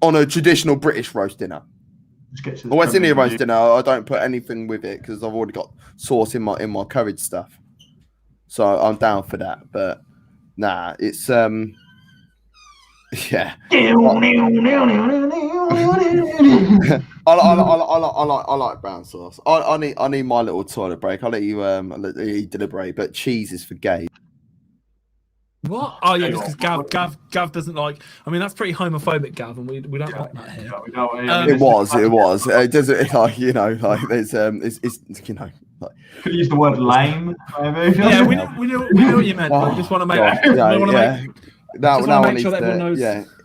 On a traditional British roast dinner. Or West Indian roast dinner, I don't put anything with it because I've already got sauce in my curried stuff. So I'm down for that. But nah, it's yeah. I like brown sauce. I need my little toilet break. I'll let you deliberate. But cheese is for gay. What? Oh yeah, just because Gav doesn't like. I mean, that's pretty homophobic, Gav, and we don't like that here. It was. It doesn't like there's it's like. Could use the word lame. Maybe. Yeah, we know what you meant. I just want to make. Make sure that everyone knows.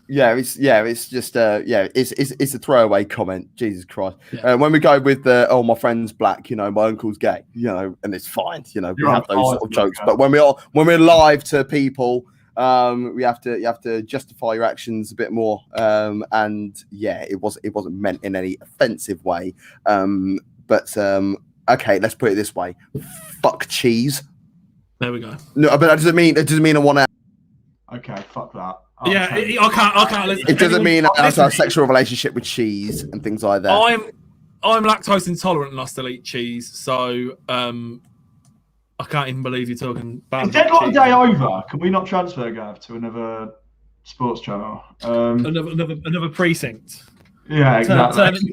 It's just it's a throwaway comment. Jesus Christ. Yeah. When we go with my friend's black, my uncle's gay, and it's fine. We have those sort of jokes. But when we're live to people, you have to justify your actions a bit more. And yeah, it wasn't meant in any offensive way. But okay, let's put it this way: fuck cheese. There we go. No, but that doesn't mean I want to. Okay, fuck that. Yeah, I can't listen. It doesn't mean I have to have a sexual relationship with cheese and things like that. I'm lactose intolerant and I still eat cheese, so I can't even believe you're talking bad. Is deadline day over? Can we not transfer Gav to another sports channel? Another precinct. Yeah, exactly.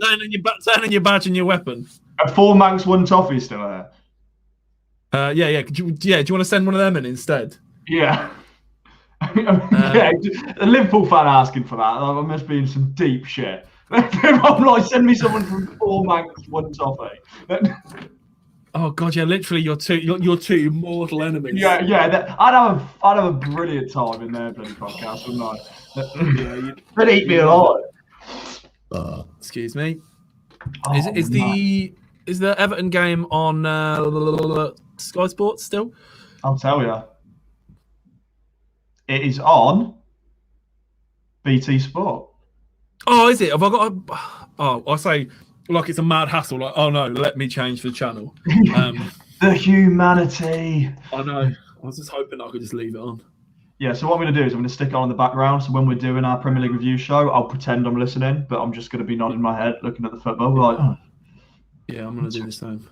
Turning your badge and your weapon. A 4 Manx 1 toffee still there. Yeah. Do you want to send one of them in instead? Yeah. Yeah, a Liverpool fan asking for that. I must be in some deep shit. I'm like, send me someone from 4 Manx 1 toffee. Oh god, yeah, literally your two mortal enemies. Yeah. I'd have a brilliant time in their bloody podcast, wouldn't I? They'd eat me alive. Excuse me. Is the Everton game on Sky Sports still? I'll tell you. It is on BT Sport. Oh, is it? Have I got a... Oh, I say like it's a mad hassle. Like, oh no, let me change the channel. The humanity. I know. I was just hoping I could just leave it on. Yeah, so what I'm going to do is I'm going to stick it on in the background. So when we're doing our Premier League review show, I'll pretend I'm listening, but I'm just going to be nodding my head, looking at the football. Like, yeah, I'm going to do the same.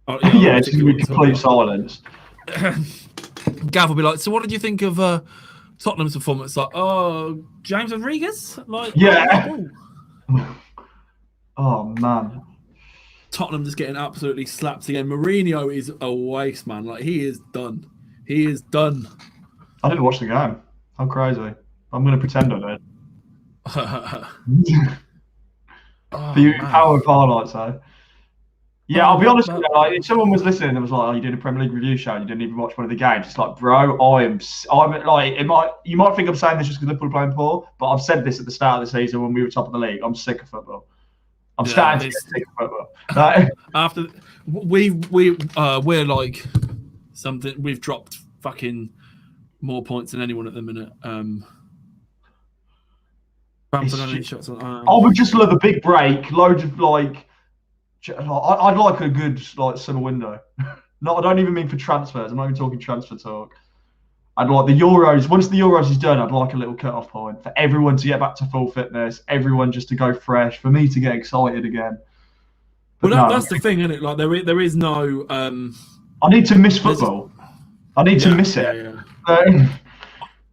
Yeah, it's going to be complete silence. Gav will be like, so what did you think of Tottenham's performance? Like, oh, James Rodriguez? Like, yeah. Oh, man. Tottenham just getting absolutely slapped again. Mourinho is a waste, man. Like, he is done. He is done. I didn't watch the game. How crazy. I'm going to pretend I did. The power of highlights, though. Yeah, I'll be honest with you. Like, if someone was listening and was like, "Oh, you did a Premier League review show and you didn't even watch one of the games," it's like, bro, I'm like, you might think I'm saying this just because Liverpool are playing poor, but I've said this at the start of the season when we were top of the league. I'm sick of football. I'm starting to get sick of football. After we're like something, we've dropped fucking more points than anyone at the minute. Bamford on any shots. I would just love a big break, loads of like. I'd like a good like summer window. No, I don't even mean for transfers. I'm not even talking transfer talk. I'd like the Euros. Once the Euros is done, I'd like a little cut-off point for everyone to get back to full fitness. Everyone just to go fresh. For me to get excited again. But well, that's the thing, isn't it? Like there is no. I need to miss football. I need to miss it. Yeah.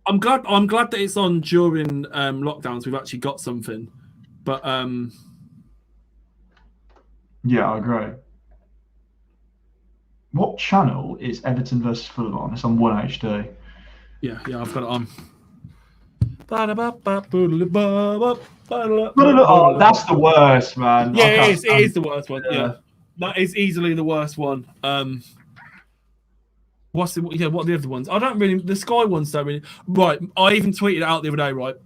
I'm glad that it's on during lockdowns. We've actually got something, but yeah, I agree. What channel is Everton versus Fulham on? It's on 1HD. Yeah, I've got it on. Oh, that's the worst, man. Yeah, it is the worst one. Yeah, that is easily the worst one. What are the other ones? I don't really. The Sky ones don't really. Right, I even tweeted it out the other day, right,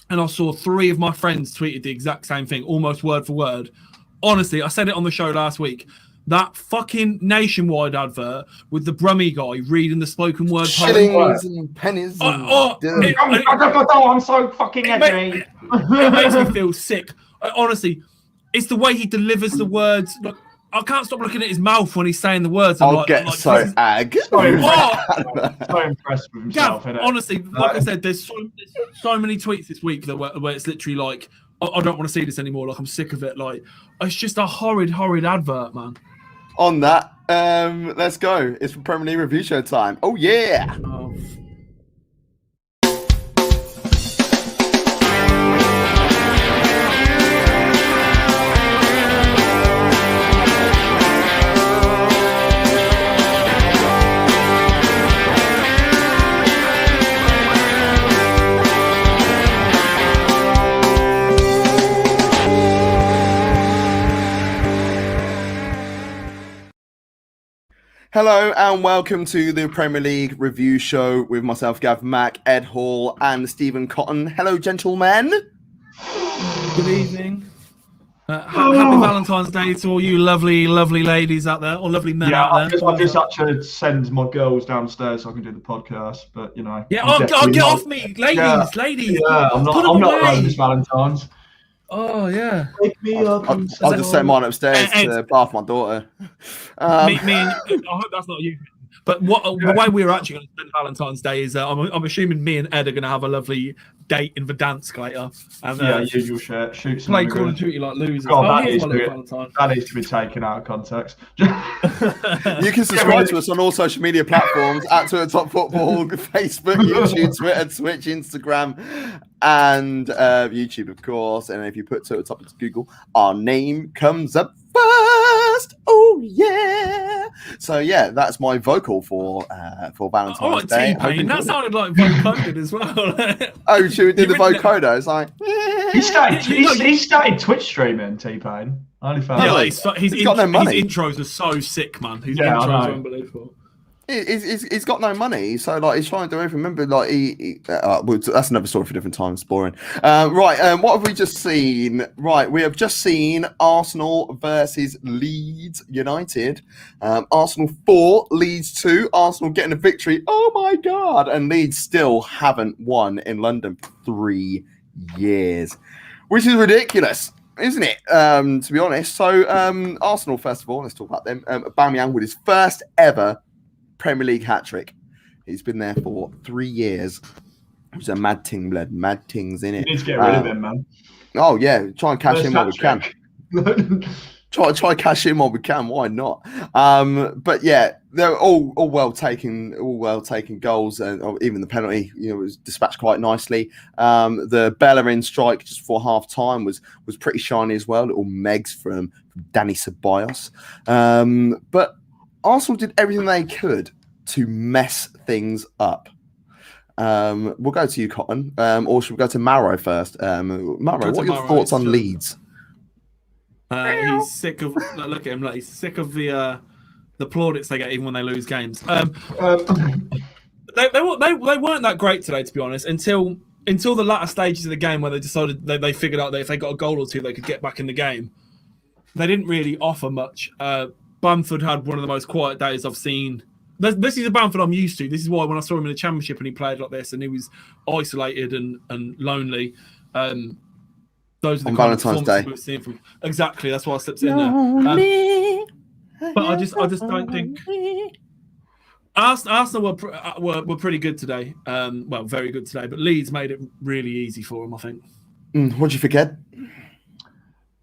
and I saw 3 of my friends tweeted the exact same thing, almost word for word. Honestly, I said it on the show last week. That fucking Nationwide advert with the Brummy guy reading the spoken word shillings and pennies. I'm so fucking edgy. It makes me feel sick. Honestly, it's the way he delivers the words. Look, I can't stop looking at his mouth when he's saying the words. I'll get so impressed with himself. Honestly, like I said, there's so many tweets this week where it's literally like, I don't want to see this anymore. Like, I'm sick of it. Like, it's just a horrid advert, man. On that, let's go. It's for Premier League review show time. Oh yeah. Oh. Hello and welcome to the Premier League review show with myself, Gav Mack, Ed Hall, and Stephen Cotton. Hello, gentlemen. Good evening. Happy Valentine's Day to all you lovely ladies out there, or lovely men out there. I just actually send my girls downstairs so I can do the podcast, but you know. Yeah, get off me, ladies. Yeah, I'm not around this Valentine's. Oh yeah. Wake me up. I'll just send mine upstairs to bath my daughter. Me and I hope that's not you. But the way we're actually going to spend Valentine's Day is I'm assuming me and Ed are going to have a lovely date in Verdansk later. And, usual shit. Shoot some. Play Call of Duty like losers. God, that needs to be taken out of context. You can subscribe to us on all social media platforms at Twitter Top Football, Facebook, YouTube, Twitter, Twitch, Instagram, and YouTube, of course. And if you put Twitter Top into Google, our name comes up first. Oh yeah. So yeah, that's my vocal for Valentine's Day. T-Pain. That sounded like vocoded as well. Oh, should we do the vocoder? It's like he started Twitch streaming. T-Pain. I only found he's got no money. His intros are so sick, man. His intros are unbelievable. He's got no money, so like he's trying to do everything. Remember, like that's another story for different times. Boring. What have we just seen? Right, we have just seen Arsenal versus Leeds United. Arsenal 4, Leeds 2. Arsenal getting a victory. Oh my god! And Leeds still haven't won in London for 3 years, which is ridiculous, isn't it? To be honest. So Arsenal, first of all, let's talk about them. Aubameyang with his first ever Premier League hat-trick. He's been there for 3 years. It's a mad ting, blood. Mad tings in it. You need to get rid of him, man. Oh, yeah. Try and cash in while we can. Try cash in while we can. Why not? But yeah, they're all well taken goals, and even the penalty, was dispatched quite nicely. The Bellerin strike just before half time was pretty shiny as well. Little megs from Danny Ceballos. But Arsenal did everything they could to mess things up. We'll go to you, Cotton, or should we go to Maro first? Maro, what are your thoughts on Leeds? He's sick of look at him. Like, he's sick of the plaudits they get even when they lose games. They weren't that great today, to be honest, until the latter stages of the game where they decided they figured out that if they got a goal or two, they could get back in the game. they didn't really offer much. Bamford had one of the most quiet days I've seen. This is a Bamford I'm used to. This is why when I saw him in the Championship and he played like this and he was isolated and lonely, those are the kind of performances we've seen from. Exactly, that's why I slipped in there. But I just don't think Arsenal were pretty good today. Well, very good today. But Leeds made it really easy for them, I think. What'd you forget?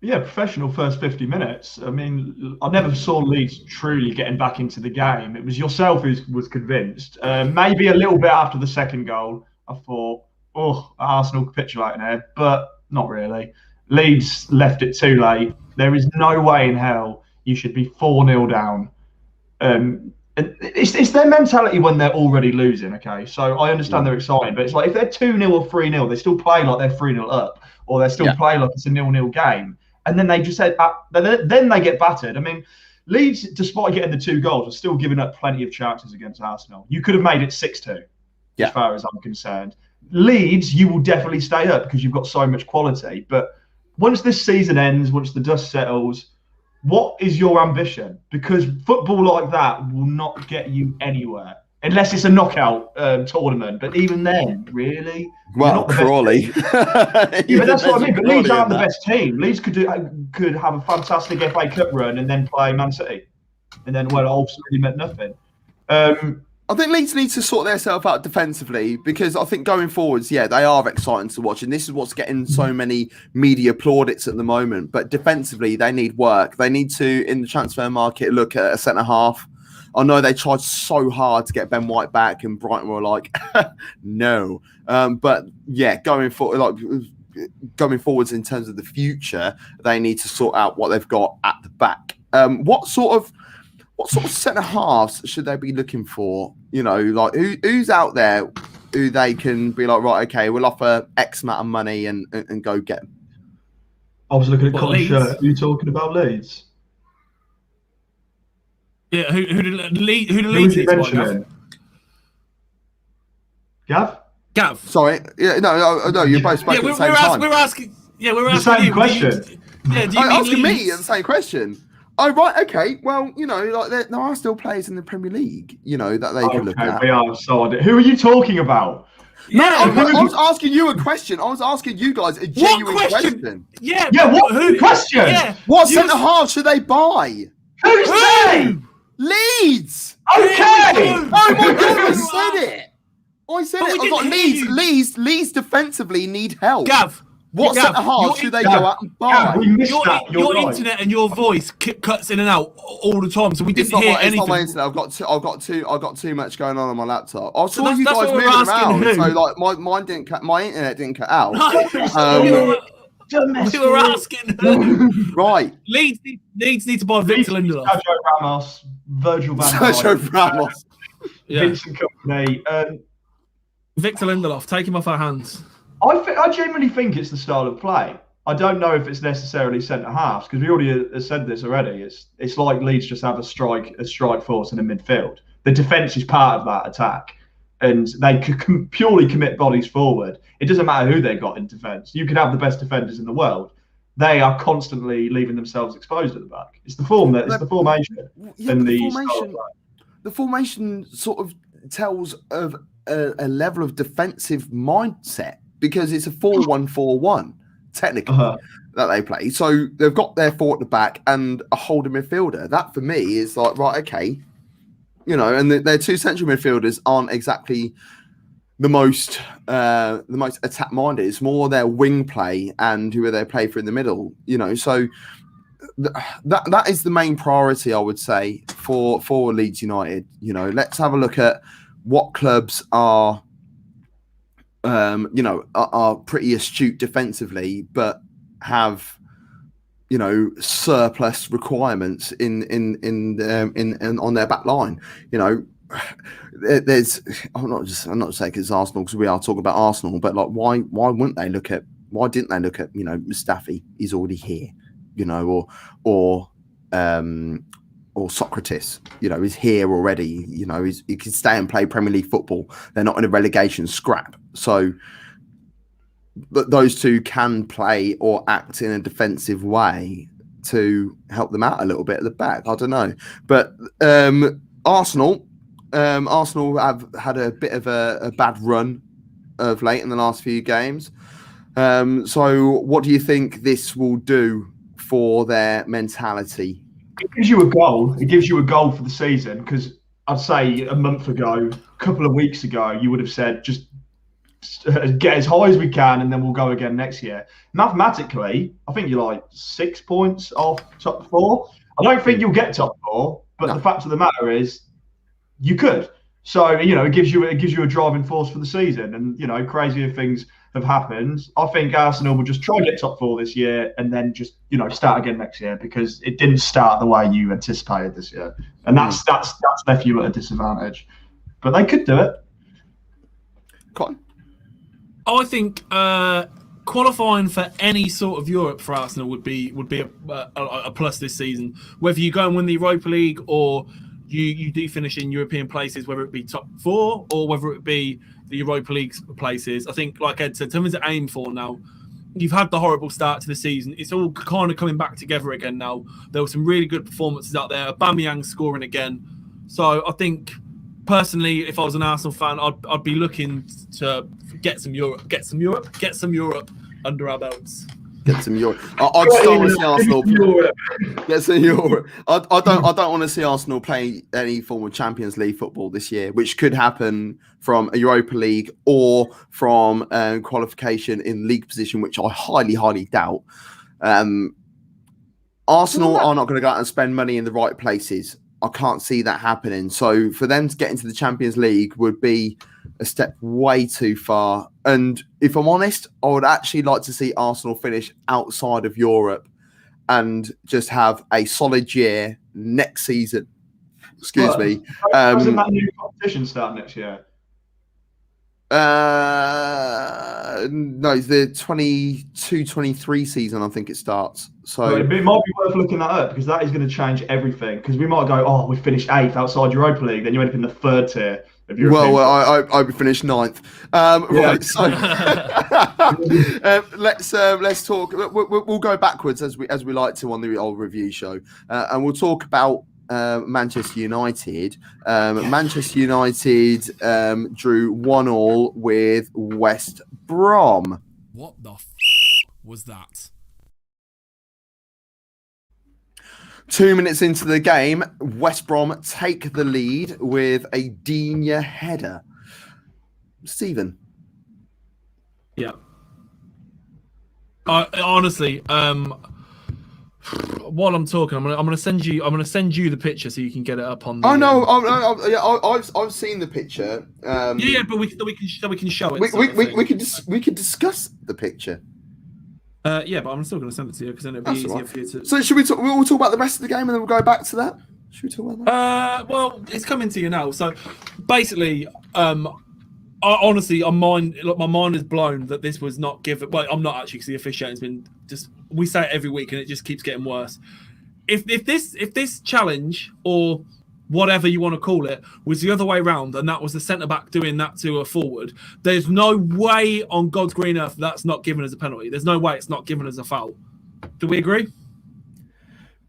Yeah, professional first 50 minutes. I mean, I never saw Leeds truly getting back into the game. It was yourself who was convinced. Maybe a little bit after the second goal, I thought, Arsenal capitulating here, but not really. Leeds left it too late. There is no way in hell you should be 4-0 down. It's their mentality when they're already losing, okay? So I understand they're excited, but it's like if they're 2-0 or 3-0, they still play like they're 3-0 up, or they still play like it's a 0-0 game. And then they just said, then they get battered. I mean, Leeds, despite getting the 2 goals, are still giving up plenty of chances against Arsenal. You could have made it 6-2, as far as I'm concerned. Leeds, you will definitely stay up because you've got so much quality. But once this season ends, once the dust settles, what is your ambition? Because football like that will not get you anywhere. Unless it's a knockout tournament. But even then, really? Well, Crawley. But that's what I mean. But Leeds aren't the best team. Leeds could have a fantastic FA Cup run and then play Man City. And then, ultimately meant nothing. I think Leeds need to sort themselves out defensively because I think going forwards, they are exciting to watch. And this is what's getting so many media plaudits at the moment. But defensively, they need work. They need to, in the transfer market, look at a centre-half. I know they tried so hard to get Ben White back, and Brighton were like, no. But going forwards in terms of the future, they need to sort out what they've got at the back. What sort of centre halves should they be looking for? You know, like who's out there who they can be like, right, okay, we'll offer X amount of money and go get them. I was looking at Colin's shirt. Are you talking about Leeds? Yeah, who did Leeds need to buy? Gav? Sorry. Yeah, no, you're both spoken at the same time. We're asking the same question. Asking me the same question. Oh, right, okay. Well, like there are still players in the Premier League, that they can look at. We are solid. Who are you talking about? I was asking you a question. I was asking you guys a genuine question. Yeah, what question? Yeah. What centre half should they buy? Who's they? Leeds. Okay. Oh my God, I said it. I got Leeds defensively need help. Gav. What centre half should they go out and buy? We missed that. Your internet and your voice cuts in and out all the time, so we didn't hear anything. It's not my internet. I've got too much going on my laptop. I saw you guys moving around, so like my internet didn't cut out. We were asking. Right. Leeds need to buy Victor Lindelof. Sergio Ramos, Virgil van Dijk. Sergio Ramos. Vincent Kompany. Victor Lindelof, take him off our hands. I genuinely think it's the style of play. I don't know if it's necessarily centre halves because we already said this already. It's like Leeds just have a strike force in the midfield. The defence is part of that attack, and they could purely commit bodies forward. It doesn't matter who they got in defence. You could have the best defenders in the world. They are constantly leaving themselves exposed at the back. It's the formation. And the formation sort of tells of a level of defensive mindset. Because it's a 4-1-4-1, technically, that they play. So they've got their 4 at the back and a holding midfielder. That, for me, is like, right, okay. And their 2 central midfielders aren't exactly the most attack-minded. It's more their wing play and who they play for in the middle. So that is the main priority, I would say, for Leeds United. Let's have a look at what clubs are... are pretty astute defensively, but have surplus requirements in on their back line. There's I'm not saying it's Arsenal because we are talking about Arsenal, but like why didn't they look at Mustafi? He's already here, or Socrates, is here already. He can stay and play Premier League football. They're not in a relegation scrap. So those two can play or act in a defensive way to help them out a little bit at the back. I don't know. But Arsenal have had a bit of a bad run of late in the last few games. So what do you think this will do for their mentality? It gives you a goal. It gives you a goal for the season, because I'd say a month ago, a couple of weeks ago, you would have said just get as high as we can and then we'll go again next year. Mathematically, I think you're like 6 points off top 4. I don't think you'll get top 4, but the fact of the matter is you could. So, it gives you a driving force for the season. And, crazier things have happened. I think Arsenal will just try and get top 4 this year and then just, start again next year, because it didn't start the way you anticipated this year. And that's left you at a disadvantage. But they could do it. Colin? I think qualifying for any sort of Europe for Arsenal would be a plus this season. Whether you go and win the Europa League or you do finish in European places, whether it be top 4 or whether it be the Europa League places. I think, like Ed said, something to aim for now. You've had the horrible start to the season. It's all kind of coming back together again now. There were some really good performances out there. Aubameyang scoring again. So I think, personally, if I was an Arsenal fan, I'd be looking to get some Europe under our belts. Get some Europe. I just don't want to see Arsenal get some Europe. I don't want to see Arsenal play any form of Champions League football this year, which could happen from a Europa League or from qualification in league position, which I highly, highly doubt. Arsenal are not going to go out and spend money in the right places. I can't see that happening. So for them to get into the Champions League would be a step way too far. And if I'm honest, I would actually like to see Arsenal finish outside of Europe and just have a solid year next season. Excuse me. Doesn't that new competition start next year? No, it's the 22-23 season, I think it starts. So it might be worth looking that up, because that is going to change everything. Because we might go, we finished 8th outside Europa League, then you end up in the 3rd tier of European. Well, I finished 9th. Right, so let's talk. We'll go backwards as we like to on the old review show, and we'll talk about Manchester United. Manchester United drew 1-1 with West Brom. What the was that? 2 minutes into the game, West Brom take the lead with a Digne header. Stephen. Yeah. Honestly, while I'm talking, I'm gonna send you the picture so you can get it up on. I've seen the picture. Yeah, but we can show it. We could discuss the picture. Yeah, but I'm still going to send it to you because then it'll be easier for you to. So should we talk? We'll talk about the rest of the game and then we'll go back to that. Should we talk about that? Well, it's coming to you now. So basically, honestly, my mind is blown that this was not given. Well, I'm not actually, because the officiating's been just. We say it every week and it just keeps getting worse. If this challenge or whatever you want to call it was the other way around, and that was the centre back doing that to a forward, there's no way on God's green earth that's not given as a penalty. There's no way it's not given as a foul. Do we agree?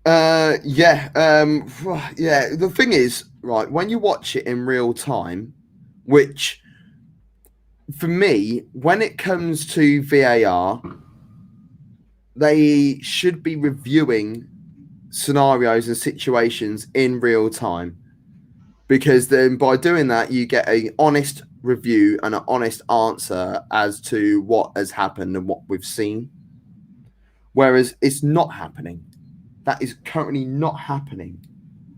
Yeah. The thing is, right, when you watch it in real time, which for me, when it comes to VAR, they should be reviewing scenarios and situations in real time, because then by doing that you get an honest review and an honest answer as to what has happened and what we've seen, whereas it's not happening. That is currently not happening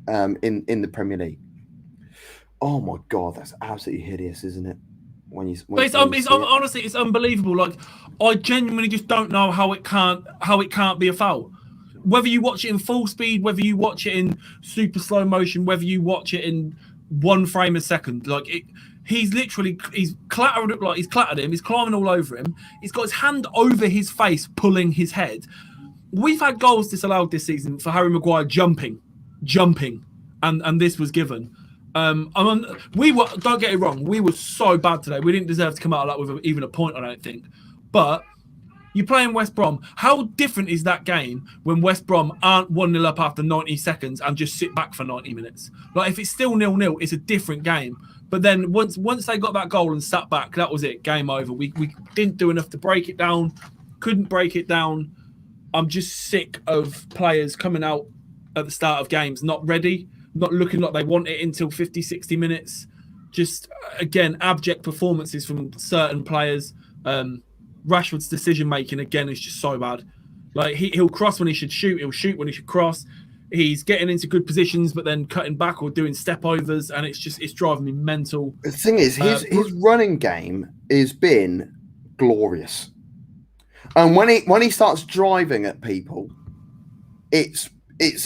in the Premier League. Oh my God, that's absolutely hideous, isn't it? Honestly, it's unbelievable. Like, I genuinely just don't know how it can't be a foul. Whether you watch it in full speed, whether you watch it in super slow motion, whether you watch it in 1 frame a second, he's clattered him. He's climbing all over him. He's got his hand over his face, pulling his head. We've had goals disallowed this season for Harry Maguire jumping, and this was given. Don't get it wrong, we were so bad today. We didn't deserve to come out of that with even a point, I don't think. But You're playing West Brom. How different is that game when West Brom aren't 1-0 up after 90 seconds and just sit back for 90 minutes? Like, if it's still 0-0, it's a different game. But then once they got that goal and sat back, that was it. Game over. We didn't do enough to break it down. Couldn't break it down. I'm just sick of players coming out at the start of games not ready, not looking like they want it until 50, 60 minutes. Just, again, abject performances from certain players. Rashford's decision-making, again, is just so bad. Like, he'll cross when he should shoot. He'll shoot when he should cross. He's getting into good positions, but then cutting back or doing step-overs, and it's driving me mental. The thing is, his running game has been glorious. And when he starts driving at people, it's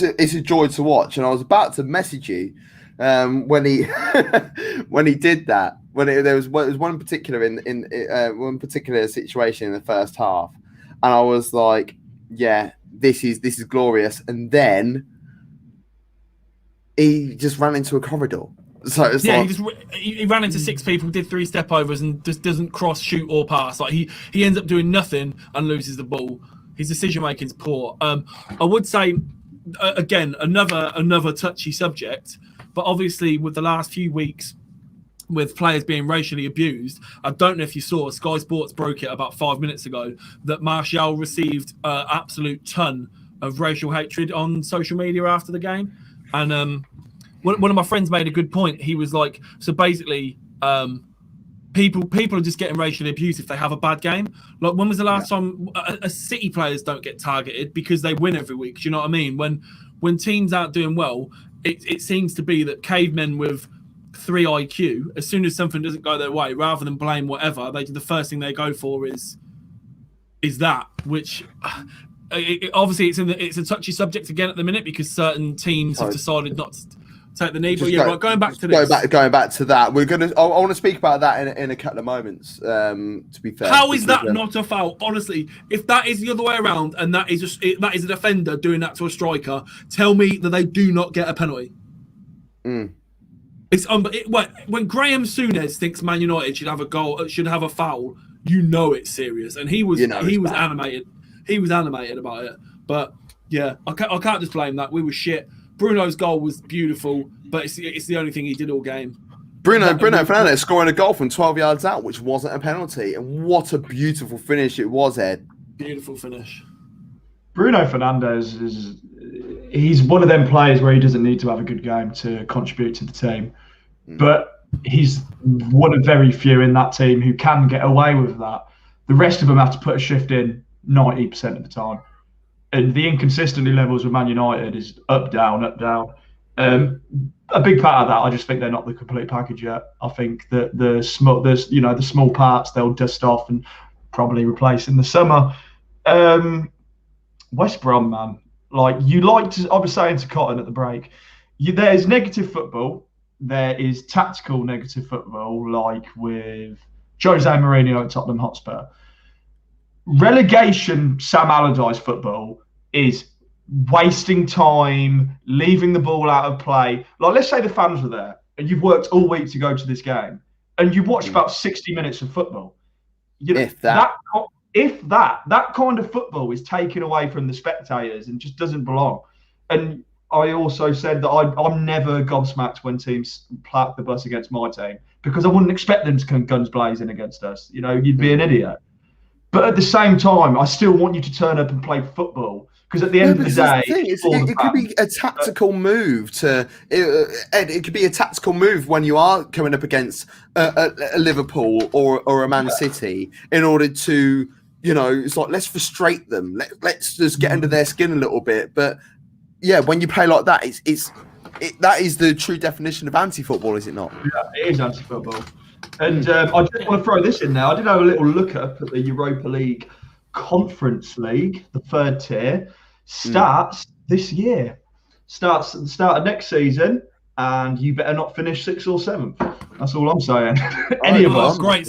a joy to watch. And I was about to message you when he when he did that. There was one particular in one particular situation in the first half, and I was like, "Yeah, this is glorious." And then he just ran into a corridor. So it's he ran into 6 people, did 3 step overs, and just doesn't cross, shoot, or pass. Like he ends up doing nothing and loses the ball. His decision making is poor. I would say again another touchy subject, but obviously with the last few weeks, with players being racially abused, I don't know if you saw, Sky Sports broke it about 5 minutes ago, that Martial received an absolute ton of racial hatred on social media after the game. And one of my friends made a good point. He was like, so basically, people are just getting racially abused if they have a bad game. Like, when was the last time a City players don't get targeted because they win every week? Do you know what I mean? When teams aren't doing well, it seems to be that cavemen with 3 IQ, as soon as something doesn't go their way, rather than blame whatever, the first thing they go for is that, which obviously it's a touchy subject again at the minute because certain teams have decided not to take the knee. But going back to this, going back to that, we're gonna. I want to speak about that in a couple of moments. To be fair, how is that not a foul? Honestly, if that is the other way around and that is a defender doing that to a striker, tell me that they do not get a penalty. It's when Graham Souness thinks Man United should have a goal, should have a foul, you know it's serious, and he was animated. He was animated about it, but yeah, I can't just blame that. We were shit. Bruno's goal was beautiful, but it's the only thing he did all game. Bruno Fernandes scoring a goal from 12 yards out, which wasn't a penalty, and what a beautiful finish it was, Ed. Beautiful finish. Bruno Fernandes he's one of them players where he doesn't need to have a good game to contribute to the team, but he's one of very few in that team who can get away with that. The rest of them have to put a shift in 90% of the time. And the inconsistency levels with Man United is up, down, up, down. A big part of that, I just think they're not the complete package yet. I think that the small parts they'll dust off and probably replace in the summer. West Brom, man, I was saying to Cotton at the break, there's negative football, there is tactical negative football, like with Jose Mourinho at Tottenham Hotspur. Relegation Sam Allardyce football is wasting time, leaving the ball out of play. Like, let's say the fans were there and you've worked all week to go to this game and you've watched about 60 minutes of football. If that kind of football is taken away from the spectators and just doesn't belong. And I also said that I'm never gobsmacked when teams park the bus against my team because I wouldn't expect them to come guns blazing against us. You'd be an idiot. But at the same time, I still want you to turn up and play football because at the end of the day, it could be a tactical move it could be a tactical move when you are coming up against a Liverpool or a Man City in order to, it's like, let's frustrate them. Let's just get under their skin a little bit. But yeah, when you play like that, that is the true definition of anti-football, is it not? Yeah, it is anti-football. And I just want to throw this in there. I did have a little look up at the Europa League Conference League, the 3rd tier, starts this year. Starts at the start of next season, and you better not finish 6th or 7th. That's all I'm saying. Any of us. Great.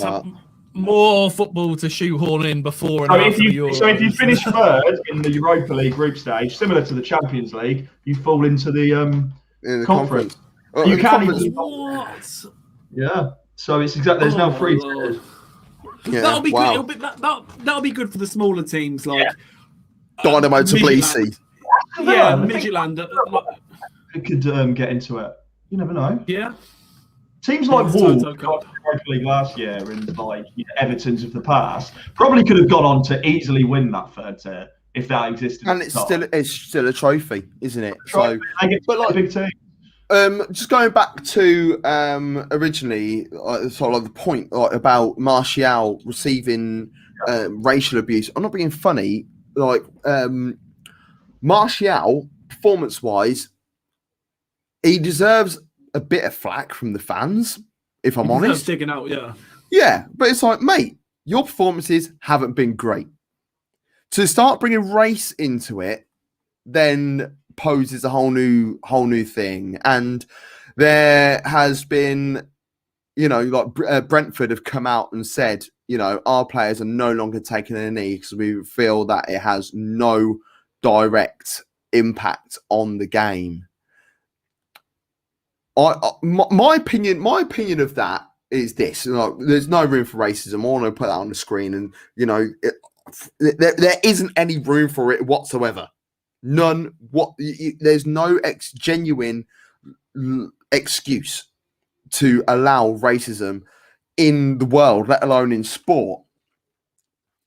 More football to shoehorn in before and after the Euros. So if you finish 3rd in the Europa League group stage, similar to the Champions League, you fall into the conference. Well, you can't even. What? Yeah. So it's exactly. There's now 3 tiers. Yeah, That'll be wow. good. That'll be good for the smaller teams like Dynamo Midtjylland. Tbilisi. Yeah, Midtjylland. It could get into it. You never know. Yeah. Teams like It's Wolves, Toto Cup. Europa League last year, and like Everton's of the past, probably could have gone on to easily win that third tier if that existed. And it's still a trophy, isn't it? So, but like big team. Just going back to originally, sort of like the point about Martial receiving racial abuse. I'm not being funny. Like Martial, performance-wise, he deserves a bit of flack from the fans. If I'm honest, sticking out, yeah. Yeah, but it's like, mate, your performances haven't been great. To start bringing race into it, then poses a whole new thing. And there has been, like Brentford have come out and said, our players are no longer taking a knee because we feel that it has no direct impact on the game. My opinion of that is this: there's no room for racism. I want to put that on the screen, and there isn't any room for it whatsoever. None. There's no genuine excuse to allow racism in the world, let alone in sport.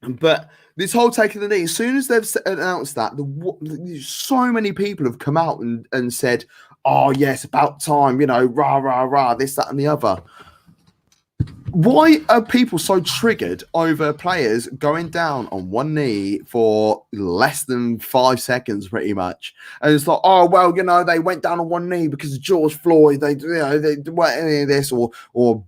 But this whole taking the knee, as soon as they've announced that, so many people have come out and said, "Oh yes, about time," rah rah rah, this, that, and the other. Why are people so triggered over players going down on one knee for less than 5 seconds, pretty much? And it's like, oh well, they went down on one knee because of George Floyd. They weren't any of this, or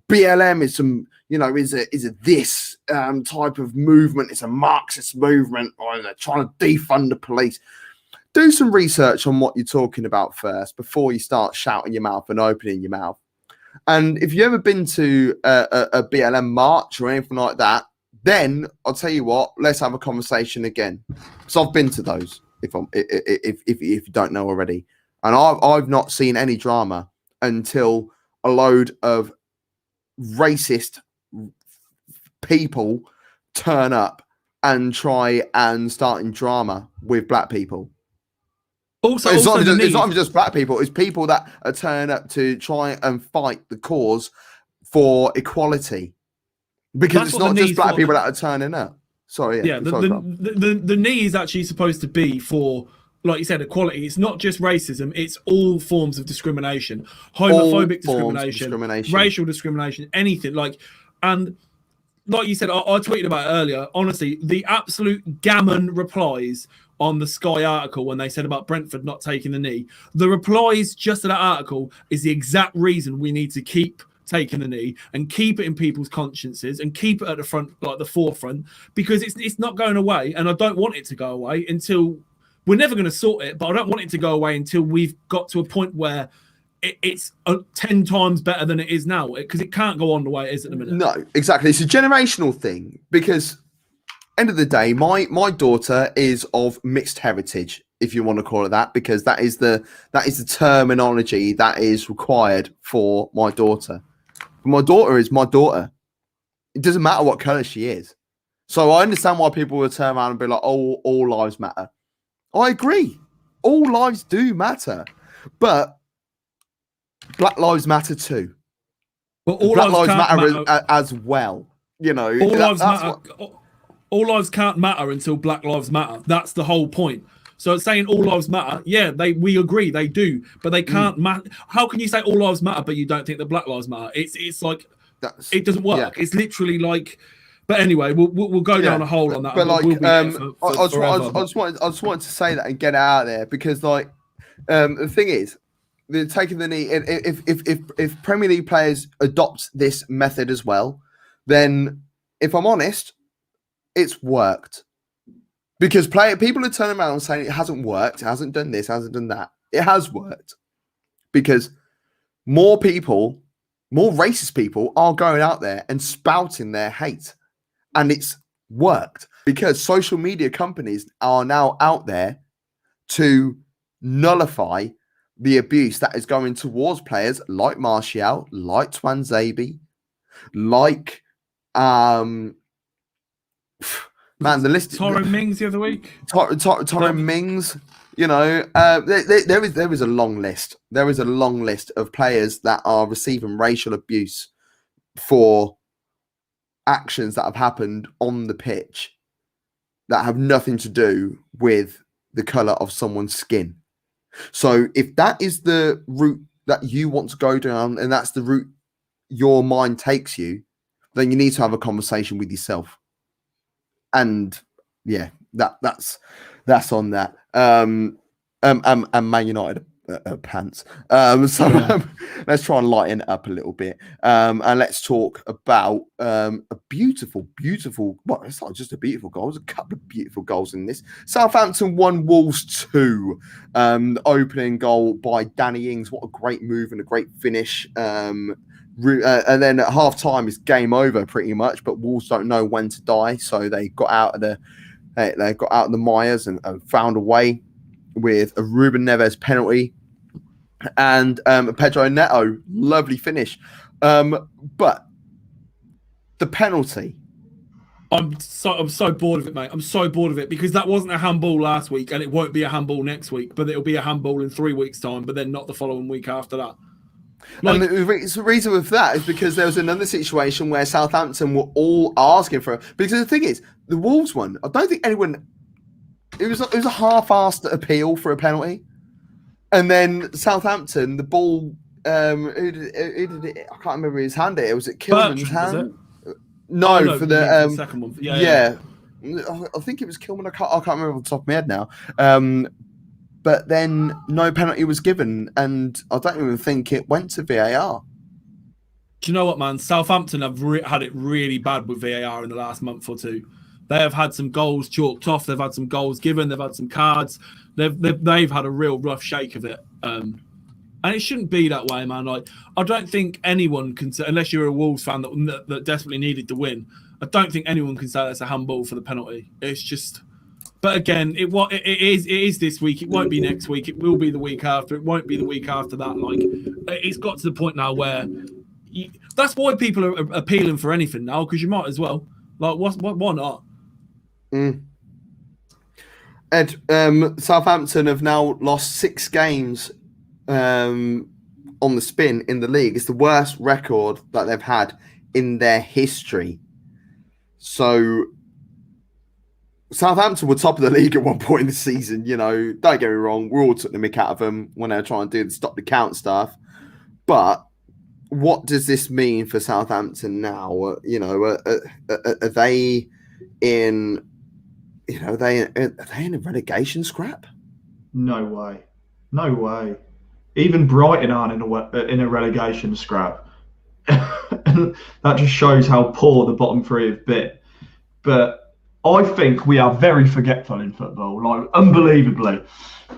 BLM is some, is a this type of movement. It's a Marxist movement, or they're trying to defund the police. Do some research on what you're talking about first before you start shouting your mouth and opening your mouth. And if you've ever been to a BLM march or anything like that, then I'll tell you what, let's have a conversation again. So I've been to those, if you don't know already. And I've not seen any drama until a load of racist people turn up and try and start in drama with black people. It's not even just black people. It's people that are turning up to try and fight the cause for equality, because it's not just black people that are turning up. Sorry, yeah. The knee is actually supposed to be for, like you said, equality. It's not just racism. It's all forms of discrimination, homophobic discrimination, racial discrimination, anything and. Like you said, I tweeted about it earlier. Honestly, the absolute gammon replies on the Sky article when they said about Brentford not taking the knee. The replies just to that article is the exact reason we need to keep taking the knee and keep it in people's consciences and keep it at the front, like the forefront, because it's not going away, and I don't want it to go away until we're never going to sort it. But I don't want it to go away until we've got to a point where it's 10 times better than it is now, because it can't go on the way it is at the minute. No, exactly. It's a generational thing, because end of the day, my daughter is of mixed heritage, if you want to call it that, because that is the terminology that is required for my daughter. But my daughter is my daughter. It doesn't matter what color she is. So I understand why people will turn around and be like, "Oh, all lives matter." I agree. All lives do matter, but Black lives matter too. But all Black lives matter as well. All lives can't matter until Black lives matter. That's the whole point. So it's saying all lives matter. Yeah, we agree they do, but they can't matter. How can you say all lives matter, but you don't think that Black lives matter? It's like it doesn't work. Yeah. It's literally like. But anyway, we'll go down a hole on that. But I just wanted to say that and get it out there, because the thing is, they're taking the knee. If Premier League players adopt this method as well, then if I'm honest, it's worked. Because people are turning around and saying it hasn't worked, it hasn't done this, hasn't done that. It has worked, because more racist people are going out there and spouting their hate, and it's worked because social media companies are now out there to nullify the abuse that is going towards players like Martial, like Twanzebe, like Man, the list. Tyrone Mings the other week. Tyrone Mings. You know, there is a long list. There is a long list of players that are receiving racial abuse for actions that have happened on the pitch that have nothing to do with the color of someone's skin. So if that is the route that you want to go down and that's the route your mind takes you, then you need to have a conversation with yourself. And yeah, that's on that. And Man United pants. Let's try and lighten it up a little bit. And let's talk about a beautiful, well, it's not just a beautiful goal, there's a couple of beautiful goals in this. Southampton 1, Wolves 2. Opening goal by Danny Ings. What a great move and a great finish. And then at half time is game over pretty much, but Wolves don't know when to die, so they got out of the mires and found a way with a Ruben Neves penalty and Pedro Neto, lovely finish. But the penalty, I'm so bored of it, mate. I'm so bored of it because that wasn't a handball last week, and it won't be a handball next week, but it'll be a handball in 3 weeks' time, but then not the following week after that. And the reason with that is because there was another situation where Southampton were all asking for it. Because the thing is, the Wolves one, I don't think anyone. It was a half-assed appeal for a penalty, and then Southampton, the ball. Who did it? I can't remember his hand. Was it Kilman's hand? No, for the second one. Yeah. I think it was Kilman. I can't remember off the top of my head now. But then no penalty was given, and I don't even think it went to VAR. Do you know what, man? Southampton have had it really bad with VAR in the last month or two. They have had some goals chalked off. They've had some goals given. They've had some cards. They've had a real rough shake of it. And it shouldn't be that way, man. Like, I don't think anyone can say, unless you're a Wolves fan that desperately needed to win, I don't think anyone can say that's a handball for the penalty. It's just... But again, it is this week. It won't be next week. It will be the week after. It won't be the week after that. Like, it's got to the point now where that's why people are appealing for anything now, because you might as well. Like, why not? Ed, Southampton have now lost 6 games on the spin in the league. It's the worst record that they've had in their history. So Southampton were top of the league at one point in the season. You know, don't get me wrong, we all took the mick out of them when they were trying to do the stop the count stuff. But what does this mean for Southampton now? You know, are they in? You know, are they in a relegation scrap? No way. Even Brighton aren't in a relegation scrap. That just shows how poor the bottom 3 have been. But I think we are very forgetful in football, like unbelievably.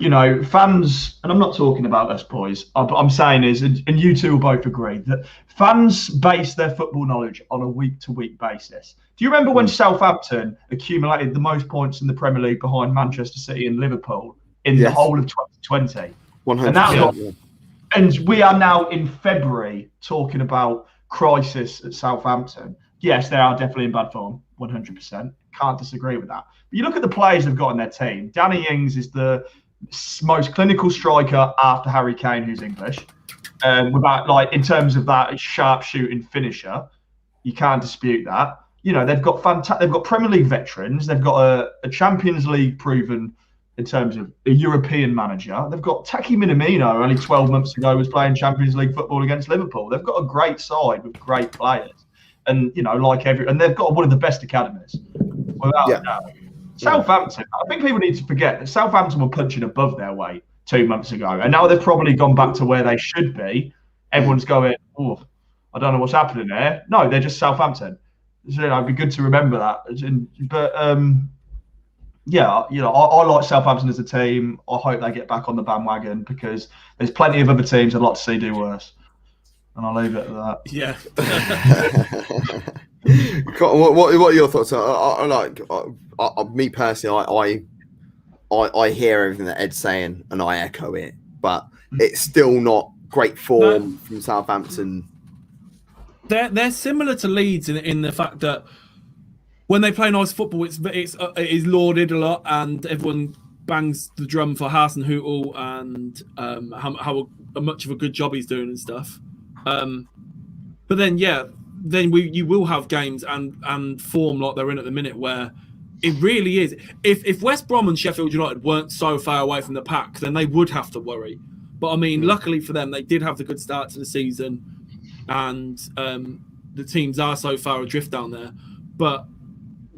You know, fans, and I'm not talking about us boys, I'm saying is, and you two will both agree, that fans base their football knowledge on a week-to-week basis. Do you remember when Southampton accumulated the most points in the Premier League behind Manchester City and Liverpool in the whole of 2020? 100%. And we are now in February talking about crisis at Southampton. Yes, they are definitely in bad form, 100%. Can't disagree with that. But you look at the players they've got in their team. Danny Ings is the most clinical striker after Harry Kane, who's English. Without, like, in terms of that sharp shooting finisher, you can't dispute that. You know, they've got they've got Premier League veterans. They've got a Champions League proven in terms of a European manager. They've got Taki Minamino, only 12 months ago was playing Champions League football against Liverpool. They've got a great side with great players. And, you know, and they've got one of the best academies. Without a doubt. Southampton, I think people need to forget that Southampton were punching above their weight 2 months ago. And now they've probably gone back to where they should be. Everyone's going, oh, I don't know what's happening there. No, they're just Southampton. So, you know, it'd be good to remember that. But, yeah, you know, I like Southampton as a team. I hope they get back on the bandwagon because there's plenty of other teams I'd like to see do worse. And I'll leave it at that. Yeah. What are your thoughts? Me personally, I hear everything that Ed's saying and I echo it, but it's still not great form from Southampton. They're similar to Leeds in the fact that when they play nice football, it is lauded a lot, and everyone bangs the drum for Hasenhüttl and how much of a good job he's doing and stuff. But then you will have games and form like they're in at the minute where it really is. If West Brom and Sheffield United weren't so far away from the pack, then they would have to worry. But I mean, luckily for them, they did have the good start to the season, and the teams are so far adrift down there. But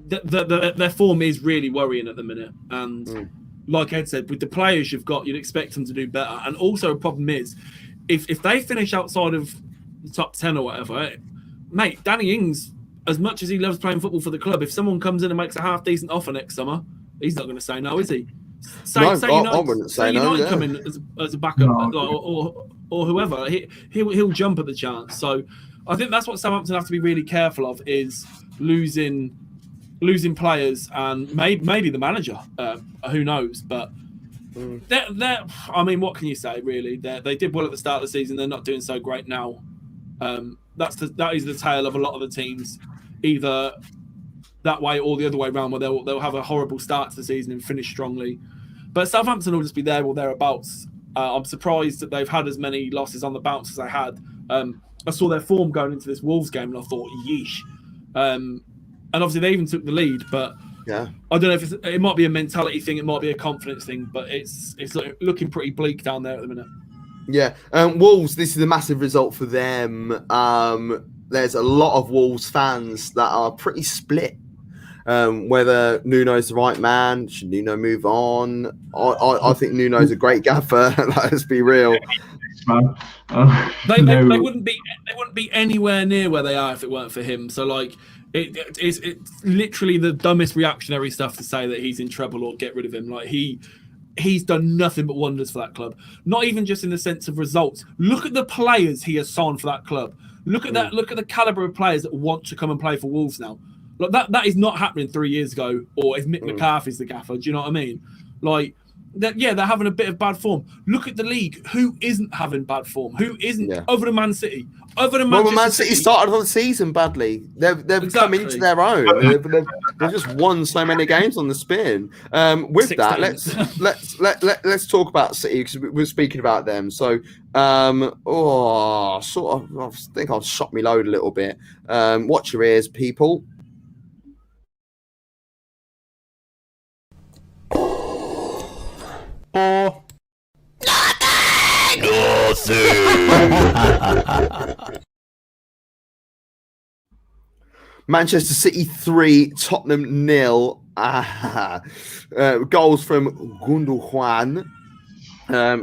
their form is really worrying at the minute. And like Ed said, with the players you've got, you'd expect them to do better. And also, a problem is, if they finish outside of the top 10 or whatever, mate, Danny Ings, as much as he loves playing football for the club, if someone comes in and makes a half decent offer next summer, he's not going to say no, is he? I wouldn't say no. United come in as a backup, or whoever, he'll jump at the chance. So I think that's what Southampton have to be really careful of, is losing players and maybe the manager. Who knows? But I mean, what can you say really? They did well at the start of the season. They're not doing so great now. That is the tale of a lot of the teams, either that way or the other way around, where they'll have a horrible start to the season and finish strongly. But Southampton will just be there or thereabouts. I'm surprised that they've had as many losses on the bounce as they had. I saw their form going into this Wolves game and I thought, yeesh. And obviously they even took the lead, but yeah, I don't know if it might be a mentality thing, it might be a confidence thing, but it's looking pretty bleak down there at the minute. Yeah, Wolves, this is a massive result for them. There's a lot of Wolves fans that are pretty split. Whether Nuno's the right man, should Nuno move on? I think Nuno's a great gaffer. Let's be real. They wouldn't be anywhere near where they are if it weren't for him. So like, it's literally the dumbest reactionary stuff to say that he's in trouble or get rid of him. Like he's done nothing but wonders for that club. Not even just in the sense of results. Look at the players he has signed for that club. Look at that. Look at the caliber of players that want to come and play for Wolves now. Like that is not happening 3 years ago, or if Mick McCarthy's the gaffer. Do you know what I mean? Like, they're having a bit of bad form. Look at the league. Who isn't having bad form? Who isn't? Yeah. Other than Man City. Other than Man City started the season badly. They've come into their own. They've just won so many games on the spin. With 16. That, let's talk about City, because we're speaking about them. So, sort of, I think I've shot me load a little bit. Watch your ears, people. Manchester City 3, Tottenham 0. Goals from Gundogan.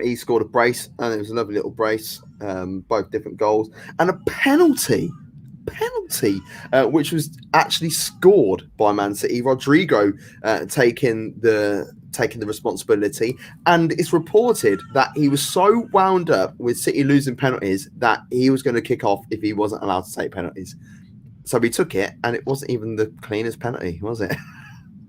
He scored a brace, and it was a lovely little brace. Both different goals, and a penalty, which was actually scored by Man City. Rodrigo taking the responsibility, and it's reported that he was so wound up with City losing penalties that he was going to kick off if he wasn't allowed to take penalties. So he took it, and it wasn't even the cleanest penalty, was it?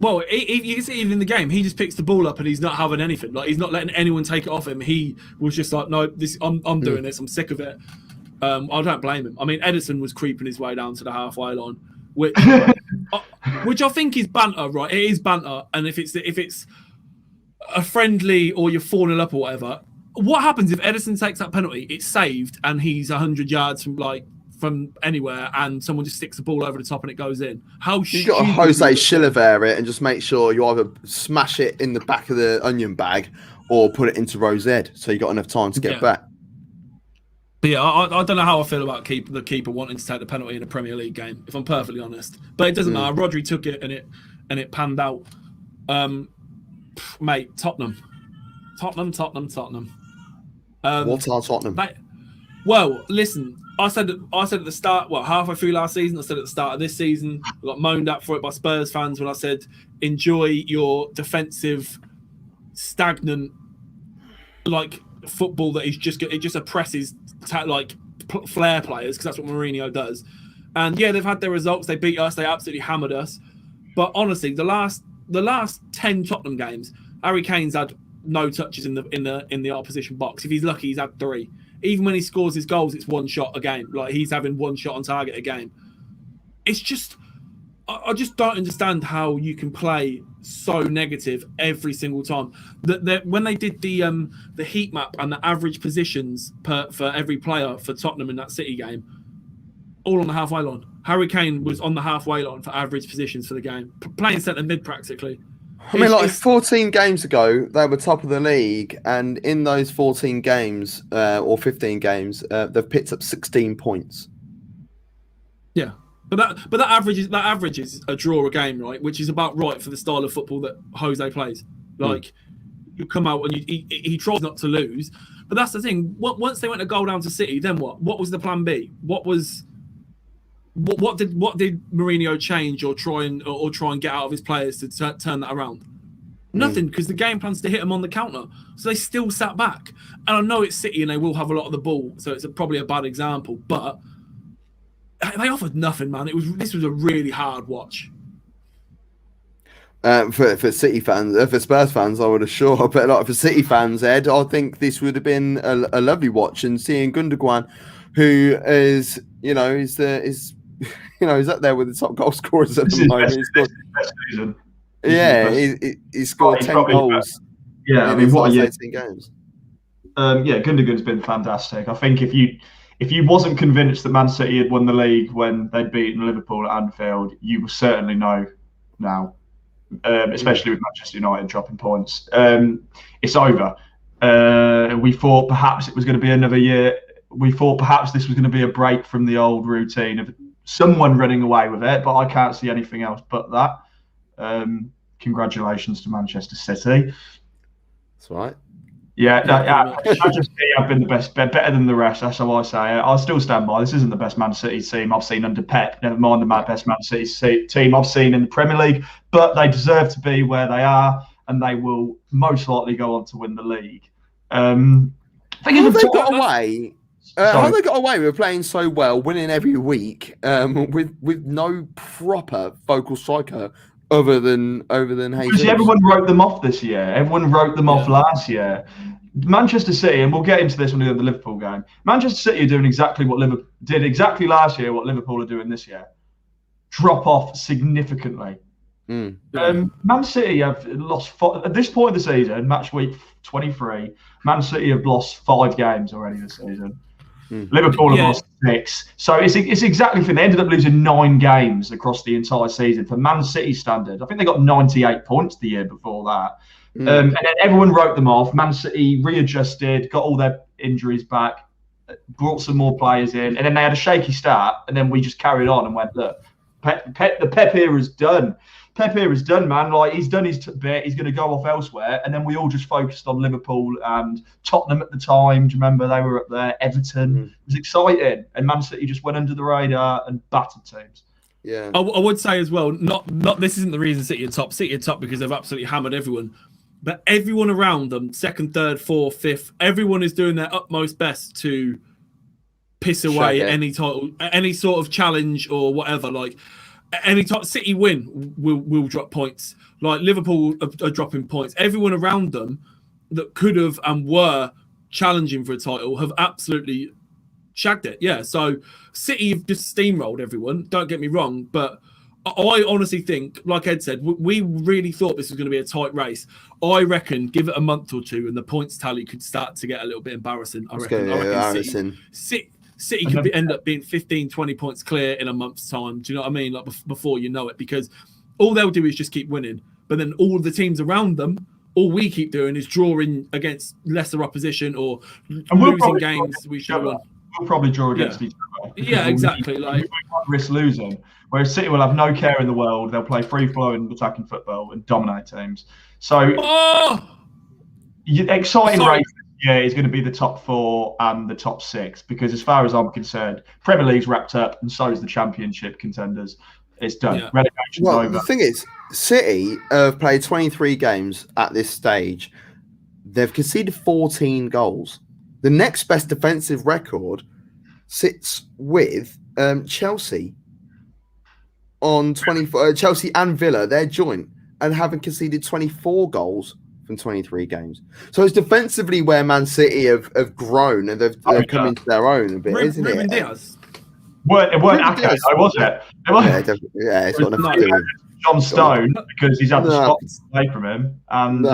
Well, you can see even in the game, he just picks the ball up and he's not having anything. Like, he's not letting anyone take it off him. He was just like, no, I'm doing this. I'm sick of it. I don't blame him. I mean, Edison was creeping his way down to the halfway line, which I think is banter, right? It is banter, and if it's a friendly or you're 4-0 up or whatever, what happens if Edison takes that penalty? It's saved, and he's 100 yards from anywhere, and someone just sticks the ball over the top and it goes in. You got to Jose Chilavert it and just make sure you either smash it in the back of the onion bag or put it into Rosette, so you got enough time to get back. But yeah, I don't know how I feel about the keeper wanting to take the penalty in a Premier League game, if I'm perfectly honest. But it doesn't matter. Rodri took it and it panned out. Mate, Tottenham. What are Tottenham? Well, listen, I said at the start, halfway through last season, I said at the start of this season, I got moaned at for it by Spurs fans when I said, enjoy your defensive, stagnant, football that is it just oppresses flair players, because that's what Mourinho does. And yeah, they've had their results. They beat us. They absolutely hammered us. But honestly, the last 10 Tottenham games, Harry Kane's had no touches in the opposition box. If he's lucky, he's had 3. Even when he scores his goals, it's one shot a game. Like, he's having one shot on target a game. It's just I just don't understand how you can play so negative every single time. When they did the heat map and the average positions for every player for Tottenham in that City game, all on the halfway line. Harry Kane was on the halfway line for average positions for the game, playing centre mid practically. I mean, like 14 games ago, they were top of the league, and in those 14 games or 15 games, they've picked up 16 points. Yeah, but that average is a draw a game, right? Which is about right for the style of football that Jose plays. Like you come out and he tries not to lose, but that's the thing. Once they went a goal down to City, then what? What was the plan B? What did Mourinho change or try and get out of his players to turn that around? Nothing, because the game plan's to hit them on the counter. So they still sat back. And I know it's City and they will have a lot of the ball, so it's probably a bad example, but they offered nothing, man. This was a really hard watch. For City fans, for Spurs fans, I would assure, but like for City fans, Ed, I think this would have been a lovely watch, and seeing Gundogan, who is he's up there with the top goal scorers at the moment. He scored 10 goals. Yeah, I mean, what a year. 18 games. Gundogan's been fantastic. I think if you wasn't convinced that Man City had won the league when they'd beaten Liverpool at Anfield, you will certainly know now. Especially with Manchester United dropping points. It's over. We thought perhaps it was going to be another year. We thought perhaps this was going to be a break from the old routine of someone running away with it, but I can't see anything else but that. Congratulations to Manchester City. That's right. Manchester City have been the best, better than the rest. That's how I say it. I'll still stand by. This isn't the best Man City team I've seen under Pep. Never mind the best Man City team I've seen in the Premier League. But they deserve to be where they are, and they will most likely go on to win the league. How they got away with playing so well, winning every week, with no proper focal striker other than Jesus? Everyone wrote them off this year. Everyone wrote them off last year. Manchester City, and we'll get into this when we do the Liverpool game. Manchester City are doing exactly what Liverpool did exactly last year, what Liverpool are doing this year. Drop off significantly. Man City have lost at this point of the season, match week 23. Man City have lost 5 games already this season. Liverpool have lost 6. So it's exactly the thing. They ended up losing 9 games across the entire season for Man City standard. I think they got 98 points the year before that. And then everyone wrote them off. Man City readjusted, got all their injuries back, brought some more players in, and then they had a shaky start. And then we just carried on and went, look, the Pep era is done. Pep era is done, man. Like, he's done his bit. He's going to go off elsewhere. And then we all just focused on Liverpool and Tottenham at the time. Do you remember they were up there? Everton. It was exciting. And Man City just went under the radar and battered teams. Yeah. I would say as well, not this isn't the reason City are top. City are top because they've absolutely hammered everyone. But everyone around them, 2nd, 3rd, 4th, 5th, everyone is doing their utmost best to piss away any title, any sort of challenge or whatever. Like, any time City win will drop points. Like Liverpool are dropping points. Everyone around them that could have and were challenging for a title have absolutely shagged it. Yeah. So City have just steamrolled everyone. Don't get me wrong, but I honestly think, like Ed said, we really thought this was going to be a tight race. I reckon give it a month or two and the points tally could start to get a little bit embarrassing. I reckon City could end up being 15, 20 points clear in a month's time. Do you know what I mean? Like before you know it, because all they'll do is just keep winning. But then all the teams around them, all we keep doing is drawing against lesser opposition or losing games we should have won. We'll probably draw against each other. Yeah, exactly. Like, we won't risk losing. Whereas City will have no care in the world. They'll play free-flowing attacking football and dominate teams. So, exciting race this year is going to be the top 4 and the top 6 because, as far as I'm concerned, Premier League's wrapped up and so is the Championship contenders. It's done. Yeah. Relegation's over. The thing is, City have played 23 games at this stage. They've conceded 14 goals. The next best defensive record sits with Chelsea on 24. Chelsea and Villa, they're joint and haven't conceded 24 goals from 23 games. So it's defensively where Man City have grown and they've come into their own a bit, isn't it? Diaz. It weren't Really Ake, does. though, was it? Yeah, it's got nothing to do with John Stone because he's had the spot away from him. And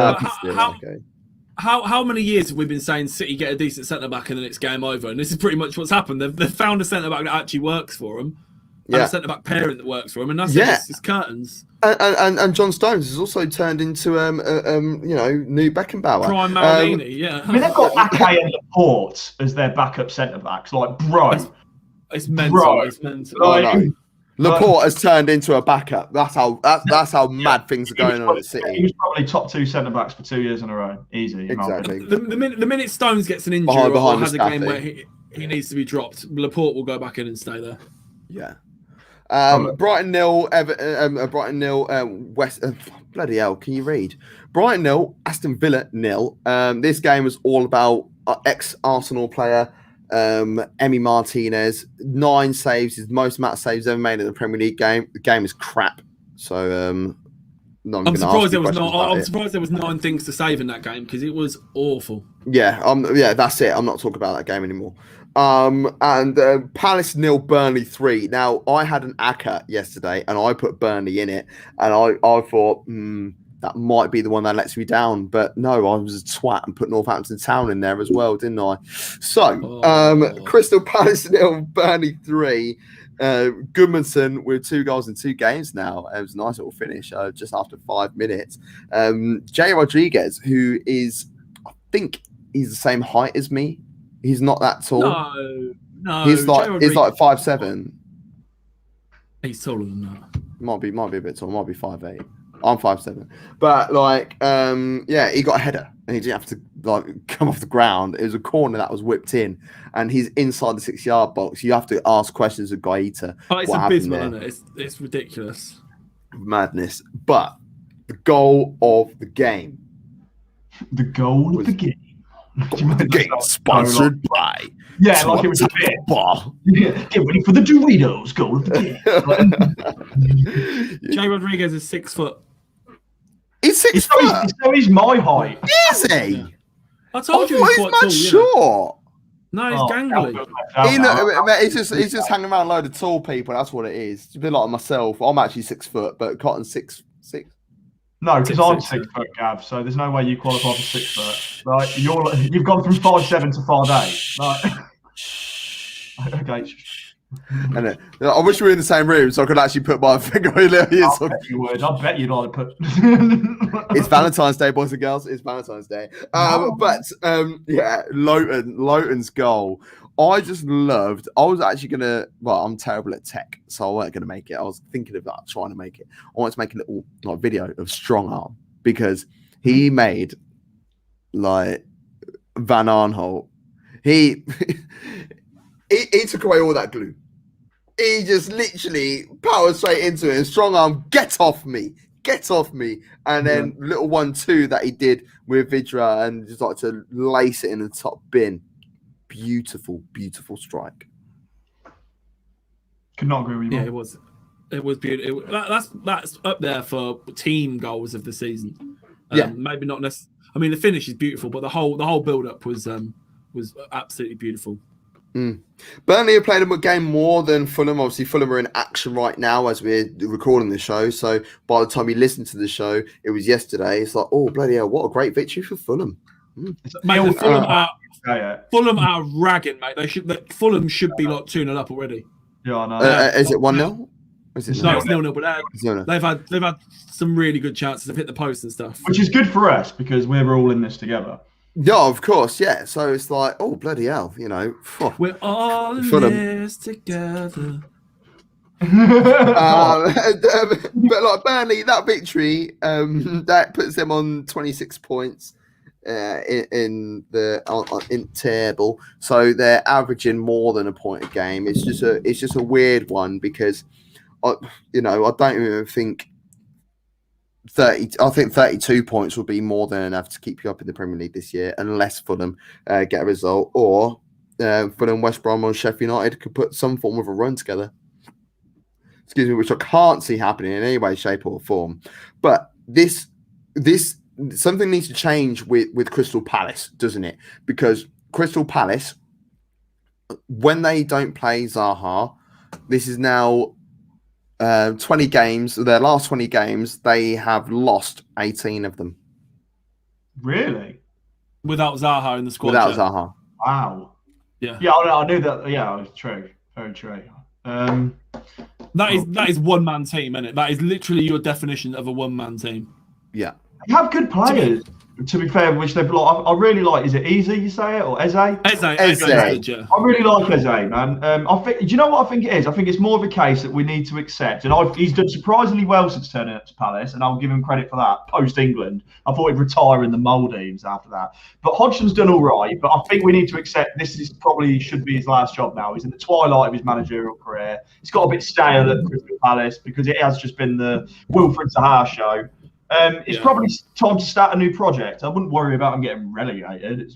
how many years have we been saying City get a decent centre back and then it's game over? And this is pretty much what's happened. They've found a centre back that actually works for them, and a centre back pairing that works for them, and that's it. It's curtains. And John Stones has also turned into new Beckenbauer. Prime Maldini, yeah. I mean, they've got Ake and Laporte as their backup centre backs. Like, bro, it's mental. It's mental. Like, Laporte has turned into a backup. That's how mad things are going on at City. He was probably top 2 centre backs for 2 years in a row. Easy. Exactly. The minute Stones gets an injury or has a game where he needs to be dropped, Laporte will go back in and stay there. Yeah. Brighton 0, Brighton 0, West. Bloody hell! Can you read? Brighton 0, Aston Villa 0. This game was all about ex-Arsenal player Emi Martinez. 9 saves, his most amount of saves ever made in the Premier League game. The game is crap. So I'm surprised there was I'm surprised there was 9 things to save in that game because it was awful. Yeah, that's it. I'm not talking about that game anymore. And Palace 0, Burnley 3. Now, I had an Ake yesterday, and I put Burnley in it, and I thought that might be the one that lets me down, but no, I was a twat and put Northampton Town in there as well, didn't I? So, Crystal Palace 0, Burnley 3. Goodmanson with 2 goals in 2 games now. It was a nice little finish just after 5 minutes. Jay Rodriguez, who is, I think he's the same height as me. He's not that tall. No. He's like 5'7". He's taller than that. Might be a bit tall. Might be 5'8". I'm 5'7". But he got a header and he didn't have to come off the ground. It was a corner that was whipped in, and he's inside the 6-yard box. You have to ask questions of Guaita. It's abysmal, isn't it? It's ridiculous. Madness. But the goal of the game. The goal of the game. The game sponsored by. Yeah, like it was a bit. Yeah, get ready for the Doritos goal of the game. Jay Rodriguez is 6 foot. He's 6 foot. So he's my height. Is he? Yeah. I told you he's quite tall. Short. No, he's gangly. He's just hanging around a load of tall people. That's what it is. It's a bit like myself. I'm actually 6 foot, but Cotton's 6'6". No, because I'm 6 foot, Gav. So there's no way you qualify for 6 foot. Like you've gone from 5'7" to 5'8". Like, okay. And I wish we were in the same room so I could actually put my finger where it is. I bet you would. I bet you'd like to put. It's Valentine's Day, boys and girls. It's Valentine's Day. Loughton's goal. I just loved. I was actually gonna. Well, I'm terrible at tech, so I wasn't gonna make it. I was thinking about trying to make it. I wanted to make a little video of strong arm because he made Van Aanholt. He took away all that glue. He just literally powered straight into it. And strong arm, get off me. And then little 1-2 that he did with Vidra and just like to lace it in the top bin. Beautiful strike. Could not agree with you. Yeah, it was beautiful. That's up there for team goals of the season. Maybe not necessarily. I mean, the finish is beautiful, but the whole build up was absolutely beautiful. Burnley have played a game more than Fulham. Obviously, Fulham are in action right now as we're recording the show. So by the time you listen to the show, it was yesterday. It's like, oh bloody hell, what a great victory for Fulham. Mate, Fulham are ragging, mate. Fulham should be like 2-0 up already. Yeah, I know. Is it 1-0? No, it's 0-0, but they've had some really good chances. They've hit the post and stuff. Which is good for us because we're all in this together. Yeah, of course, yeah. So it's like, oh, bloody hell, We're all in this together. But like Burnley, that victory, that puts them on 26 points in table. So they're averaging more than a point a game. It's just a weird one because I don't even think 32 points would be more than enough to keep you up in the Premier League this year, unless Fulham get a result, or Fulham, West Brom, or Sheffield United could put some form of a run together. Excuse me, which I can't see happening in any way, shape, or form. But this something needs to change with Crystal Palace, doesn't it? Because Crystal Palace, when they don't play Zaha, This is now 20 games. Their last 20 games, they have lost 18 of them. Really? Without Zaha in the squad. Without Zaha. Wow. Yeah. Yeah, I knew that. Yeah, true. Very true. That is one-man team, isn't it? That is literally your definition of a one-man team. Yeah. They have good players, to be fair, which they've like. I really like. Is it Easy you say it or Eze? Eze. Yeah. I really like Eze, man. I think. Do you know what I think it is? I think it's more of a case that we need to accept. And he's done surprisingly well since turning up to Palace, and I'll give him credit for that. Post England, I thought he'd retire in the Maldives after that. But Hodgson's done all right. But I think we need to accept this is probably should be his last job now. He's in the twilight of his managerial career. He's got a bit stale at Crystal Palace because it has just been the Wilfred Zaha show. It's probably time to start a new project. I wouldn't worry about him getting relegated. It's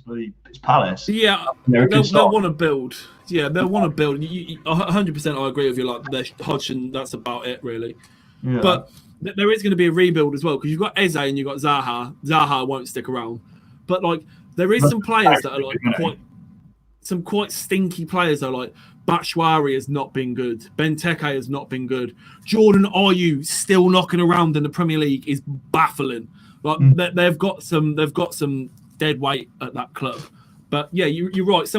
Palace. Yeah, they'll want to build. Yeah, they'll want to build. 100%, I agree with you. Like Hodgson, that's about it, really. Yeah. But there is going to be a rebuild as well because you've got Eze and you've got Zaha. Zaha won't stick around, but like there is some players that are like quite stinky players. Though, like Batshuayi has not been good. Benteke has not been good. Jordan Ayew still knocking around in the Premier League is baffling. Like they've got some dead weight at that club. But yeah, you're right.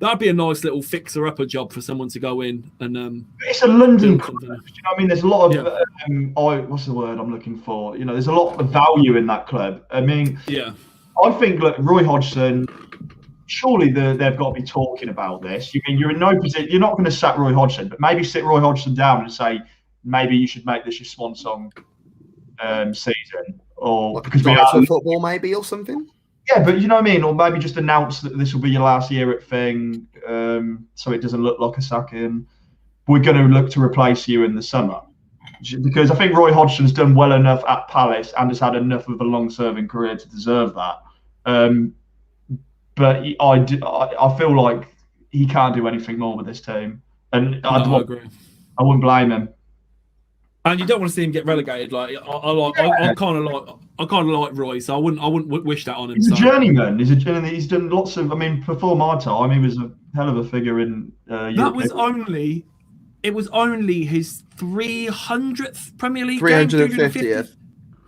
That'd be a nice little fixer-upper job for someone to go in and. It's a London club. You know what I mean? There's a lot of what's the word I'm looking for? You know, there's a lot of value in that club. I mean, I think Roy Hodgson. Surely they've got to be talking about this. You mean you're in no position? You're not going to sack Roy Hodgson, but maybe sit Roy Hodgson down and say maybe you should make this your swan song season, or like because we are football maybe or something. Yeah, but you know what I mean, or maybe just announce that this will be your last year at thing, so it doesn't look like a sacking. We're going to look to replace you in the summer because I think Roy Hodgson's done well enough at Palace and has had enough of a long-serving career to deserve that. But I feel like he can't do anything more with this team, and I agree. I wouldn't blame him. And you don't want to see him get relegated. Like I kind of like Roy, so I wouldn't wish that on him. He's a journeyman. He's done lots of. I mean, before my time, he was a hell of a figure in. It was only his 300th Premier League 350th.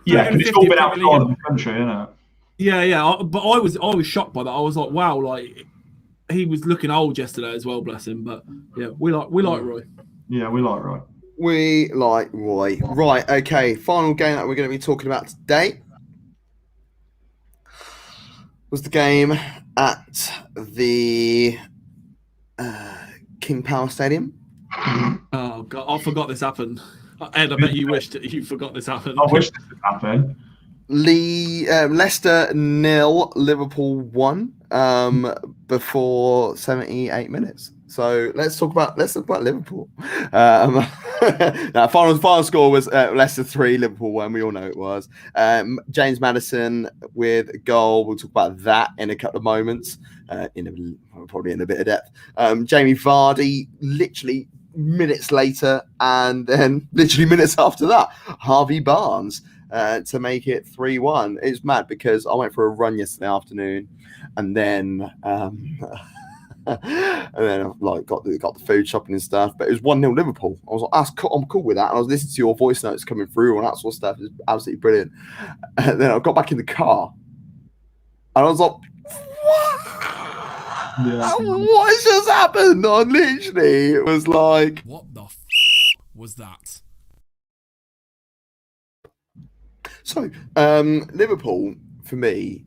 Yeah, because it's all been outside of the country, isn't it? Yeah, but I was shocked by that. I was like, wow, like he was looking old yesterday as well, bless him. But yeah, we like Roy. Yeah, we like Roy. We like Roy. Right, okay. Final game that we're going to be talking about today was the game at the King Power Stadium. Oh God, I forgot this happened. Ed, I bet you wished you forgot this happened. I wish this had happened. Leicester 0, Liverpool 1 before 78 minutes. So let's talk about Liverpool. Now, final score was Leicester 3, Liverpool 1. We all know it was. James Maddison with a goal. We'll talk about that in a couple of moments, probably in a bit of depth. Jamie Vardy, literally minutes later, and then literally minutes after that, Harvey Barnes. To make it 3-1. It's mad because I went for a run yesterday afternoon, and then got the food shopping and stuff. But it was 1-0 Liverpool. I was like, I'm cool with that. And I was listening to your voice notes coming through and that sort of stuff. It was absolutely brilliant. And then I got back in the car, and I was like, what? Yeah. What has just happened? I literally, it was like, what the was that? So, Liverpool, for me,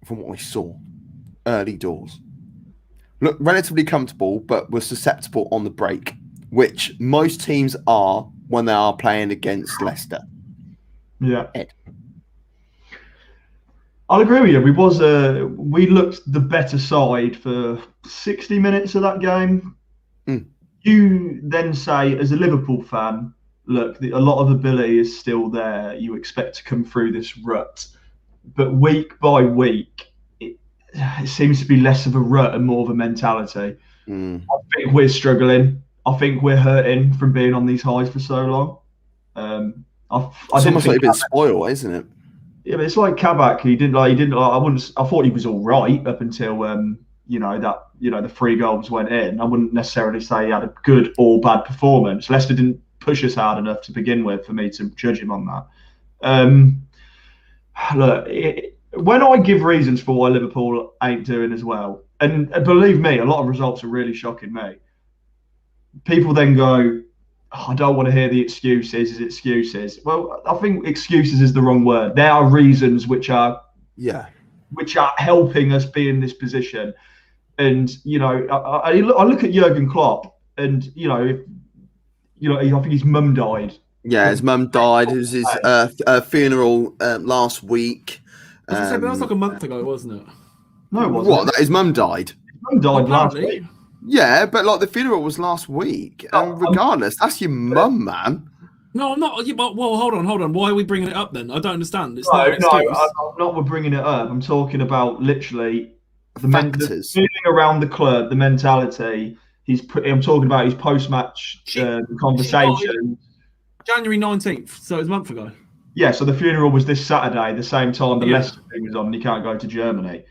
from what I saw, early doors, looked relatively comfortable, but were susceptible on the break, which most teams are when they are playing against Leicester. Yeah. Ed. I'll agree with you. We looked the better side for 60 minutes of that game. You then say, as a Liverpool fan, look, a lot of ability is still there. You expect to come through this rut. But week by week, it seems to be less of a rut and more of a mentality. I think we're struggling. I think we're hurting from being on these highs for so long. It's almost like a bit spoiled, isn't it? Yeah, but it's like Kabak. I thought he was all right up until the 3 goals went in. I wouldn't necessarily say he had a good or bad performance. Leicester didn't push us hard enough to begin with for me to judge him on that. Look, when I give reasons for why Liverpool ain't doing as well, and believe me, a lot of results are really shocking me. People then go, I don't want to hear the excuses. Well, I think excuses is the wrong word. There are reasons which are helping us be in this position. And I look at Jurgen Klopp, and I think his mum died. Yeah, his mum died. It was his funeral last week. I was gonna say, but that was like a month ago, wasn't it? No, it wasn't. What? That his mum died? His mum died last week. Yeah, but like the funeral was last week. Regardless, that's your mum, man. No, I'm not. Well, hold on. Why are we bringing it up then? I don't understand. It's No, not an excuse. I'm not. We're bringing it up. I'm talking about literally the feeling around the club, the mentality. I'm talking about his post-match conversation. January 19th, so it was a month ago. Yeah, so the funeral was this Saturday, the same time the Leicester thing was on, and he can't go to Germany.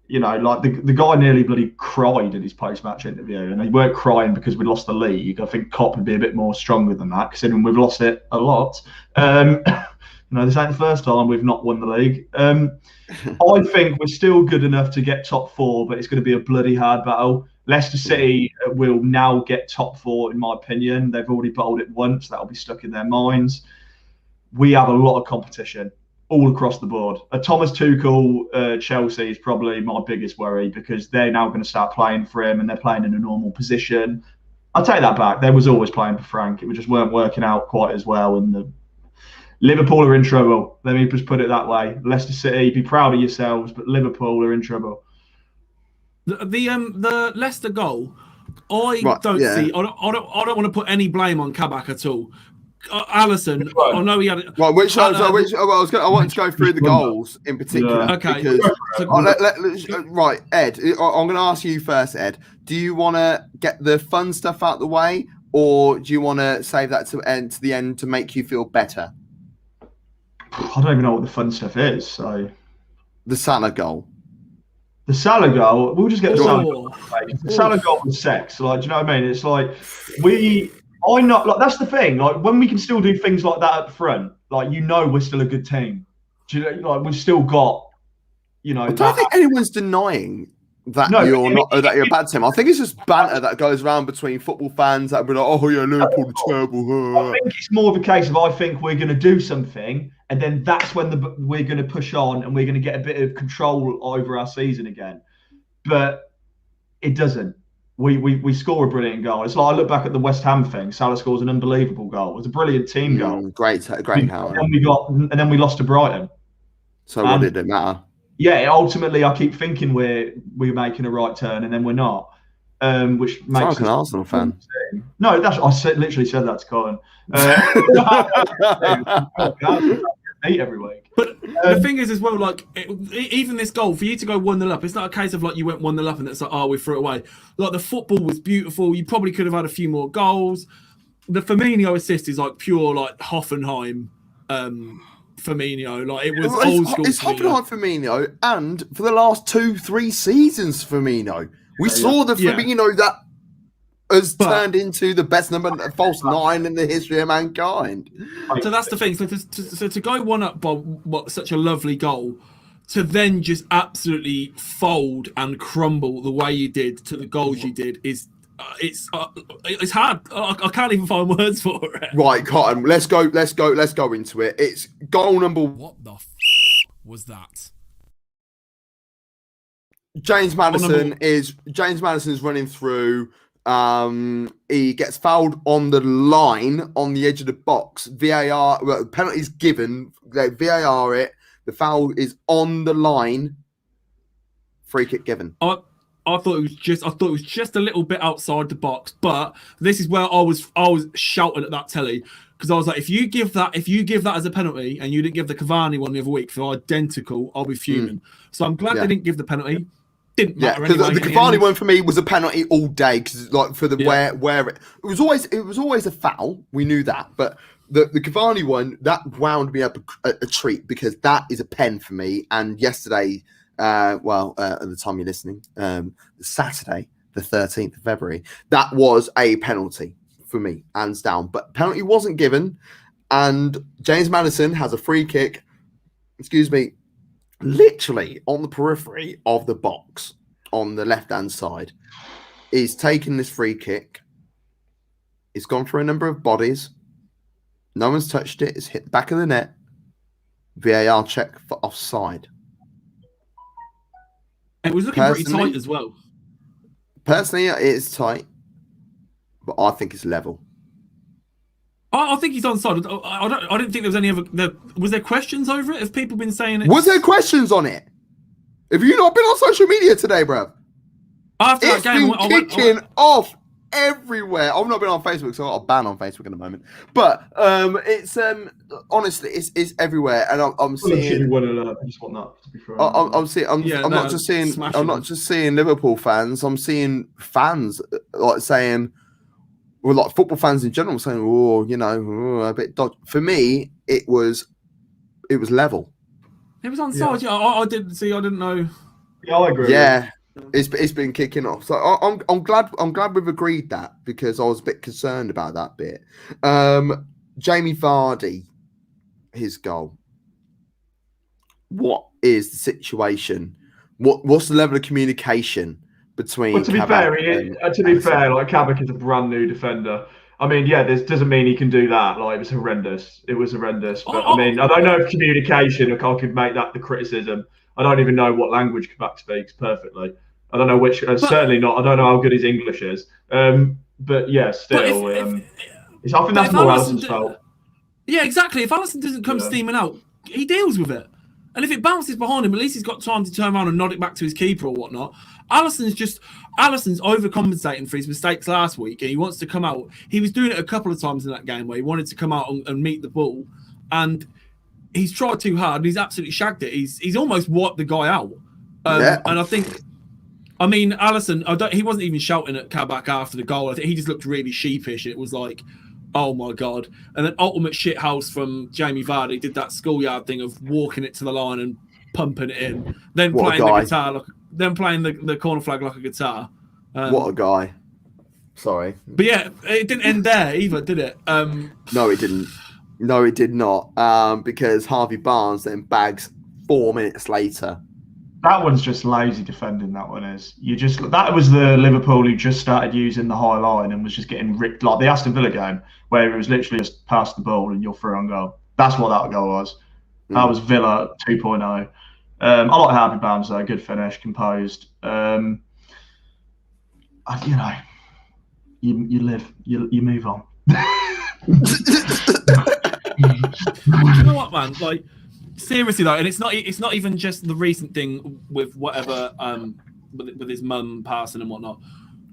Like the guy nearly bloody cried in his post-match interview, and he weren't crying because we lost the league. I think Klopp would be a bit more stronger than that, considering we've lost it a lot. This ain't the first time we've not won the league. I think we're still good enough to get top 4, but it's going to be a bloody hard battle. Leicester City will now get top 4, in my opinion. They've already bowled it once. That'll be stuck in their minds. We have a lot of competition all across the board. Thomas Tuchel, Chelsea is probably my biggest worry, because they're now going to start playing for him, and they're playing in a normal position. I'll take that back. They was always playing for Frank. It just weren't working out quite as well. And Liverpool are in trouble. Let me just put it that way. Leicester City, be proud of yourselves, but Liverpool are in trouble. The Leicester goal, I don't want to put any blame on Kabak at all. Alisson, I know he had it. Right, I wanted to go through the goals in particular. Yeah. Okay. Because, right, Ed, I'm going to ask you first, Ed. Do you want to get the fun stuff out of the way, or do you want to save that to the end to make you feel better? I don't even know what the fun stuff is. So, the Salah goal. The Salah goal, we'll just get the Salah goal. The Salah goal was sex. Like, do you know what I mean? It's like that's the thing. Like, when we can still do things like that up front, like, we're still a good team. Do you know? Like, we've still got, I don't think anyone's denying that that you're a bad team. I think it's just banter that goes around between football fans that be like, oh yeah, Liverpool are terrible. I think it's more of a case of, I think we're going to do something, and then that's when we're going to push on, and we're going to get a bit of control over our season again. But it doesn't. We score a brilliant goal. It's like, I look back at the West Ham thing. Salah scores an unbelievable goal. It was a brilliant team goal. Great goal. And then we lost to Brighton. So what did it matter? Yeah, ultimately, I keep thinking we're making a right turn, and then we're not. Which makes like an Arsenal fan. No, literally said that to Colin. Every week. But the thing is, as well, like, even this goal, for you to go 1-0 up, it's not a case of like you went 1-0 up and it's like, oh, we threw it away. Like, the football was beautiful. You probably could have had a few more goals. The Firmino assist is like pure like Hoffenheim Firmino. Like, it was old school. It's Hoffenheim Firmino, and for the last 2-3 seasons, Firmino. We saw the Firmino that has turned into the best false 9 in the history of mankind. So that's the thing. So to go 1-up by such a lovely goal, to then just absolutely fold and crumble the way you did to the goals you did is it's hard. I can't even find words for it. Right, Cotton. Let's go into it. It's goal number. What the was that? James Maddison is running through. He gets fouled on the line on the edge of the box. VAR, penalty's given. They VAR it. The foul is on the line. Free kick given. I thought it was just a little bit outside the box, but this is where I was shouting at that telly, because I was like, if you give that as a penalty and you didn't give the Cavani one the other week for identical, I'll be fuming. So I'm glad they didn't give the penalty. Didn't matter anyway. The Cavani one for me was a penalty all day, because like for the where it was always a foul. We knew that, but the Cavani one, that wound me up a treat, because that is a pen for me. And yesterday, at the time you're listening, Saturday, the 13th of February, that was a penalty for me, hands down. But penalty wasn't given, and James Maddison has a free kick, literally on the periphery of the box on the left-hand side. He's taken this free kick. It's gone for a number of bodies. No one's touched it. It's hit the back of the net. VAR check for offside. It was looking pretty tight as well. Personally, it is tight, but I think it's level. I think he's onside. I didn't think there was any other. Was there questions over it? Have people been saying it? Was there questions on it? Have you not been on social media today, bro? After It's that game, been kicking off everywhere. I've not been on Facebook, so I've got a ban on Facebook at the moment. But it's honestly, it's everywhere, and I'm seeing. I just want that to be fair. I'm not just seeing Liverpool fans. I'm seeing fans like saying, well, like football fans in general saying, a bit dodgy. For me, it was level. It was onside. Yeah, I didn't know. Yeah, I agree. Yeah. It's been kicking off, so I'm glad we've agreed that, because I was a bit concerned about that bit. Jamie Vardy, his goal. What is the situation? What's the level of communication between? Well, to be fair, like Kabak is a brand new defender. I mean, yeah, this doesn't mean he can do that. Like, it was horrendous. But I mean, I don't know if communication, if I could make that the criticism. I don't even know what language Kabak speaks perfectly. I don't know which. Certainly not. I don't know how good his English is. But yeah, still, I think that's more Alisson's fault. Yeah, exactly. If Alisson doesn't come steaming out, he deals with it. And if it bounces behind him, at least he's got time to turn around and nod it back to his keeper or whatnot. Alisson's overcompensating for his mistakes last week, and he wants to come out. He was doing it a couple of times in that game where he wanted to come out and meet the ball, and he's tried too hard. And he's absolutely shagged it. He's almost wiped the guy out. And I think. I mean, Alisson, he wasn't even shouting at Kabak after the goal. I think he just looked really sheepish. It was like, oh my God. And then ultimate shithouse from Jamie Vardy did that schoolyard thing of walking it to the line and pumping it in. Then playing the guitar, playing the corner flag like a guitar. What a guy. Sorry. But yeah, it didn't end there either, did it? No, it didn't. No, it did not. Because Harvey Barnes then bags 4 minutes later. That one's just lazy defending. That one is. That was the Liverpool who just started using the high line and was just getting ripped, like the Aston Villa game where it was literally just pass the ball and you're through on goal. That's what that goal was. That was Villa 2.0. I like Harvey Barnes though. Good finish, composed. You live, you move on. You know what, man? Like. Seriously though, and it's not even just the recent thing with whatever with his mum passing and whatnot.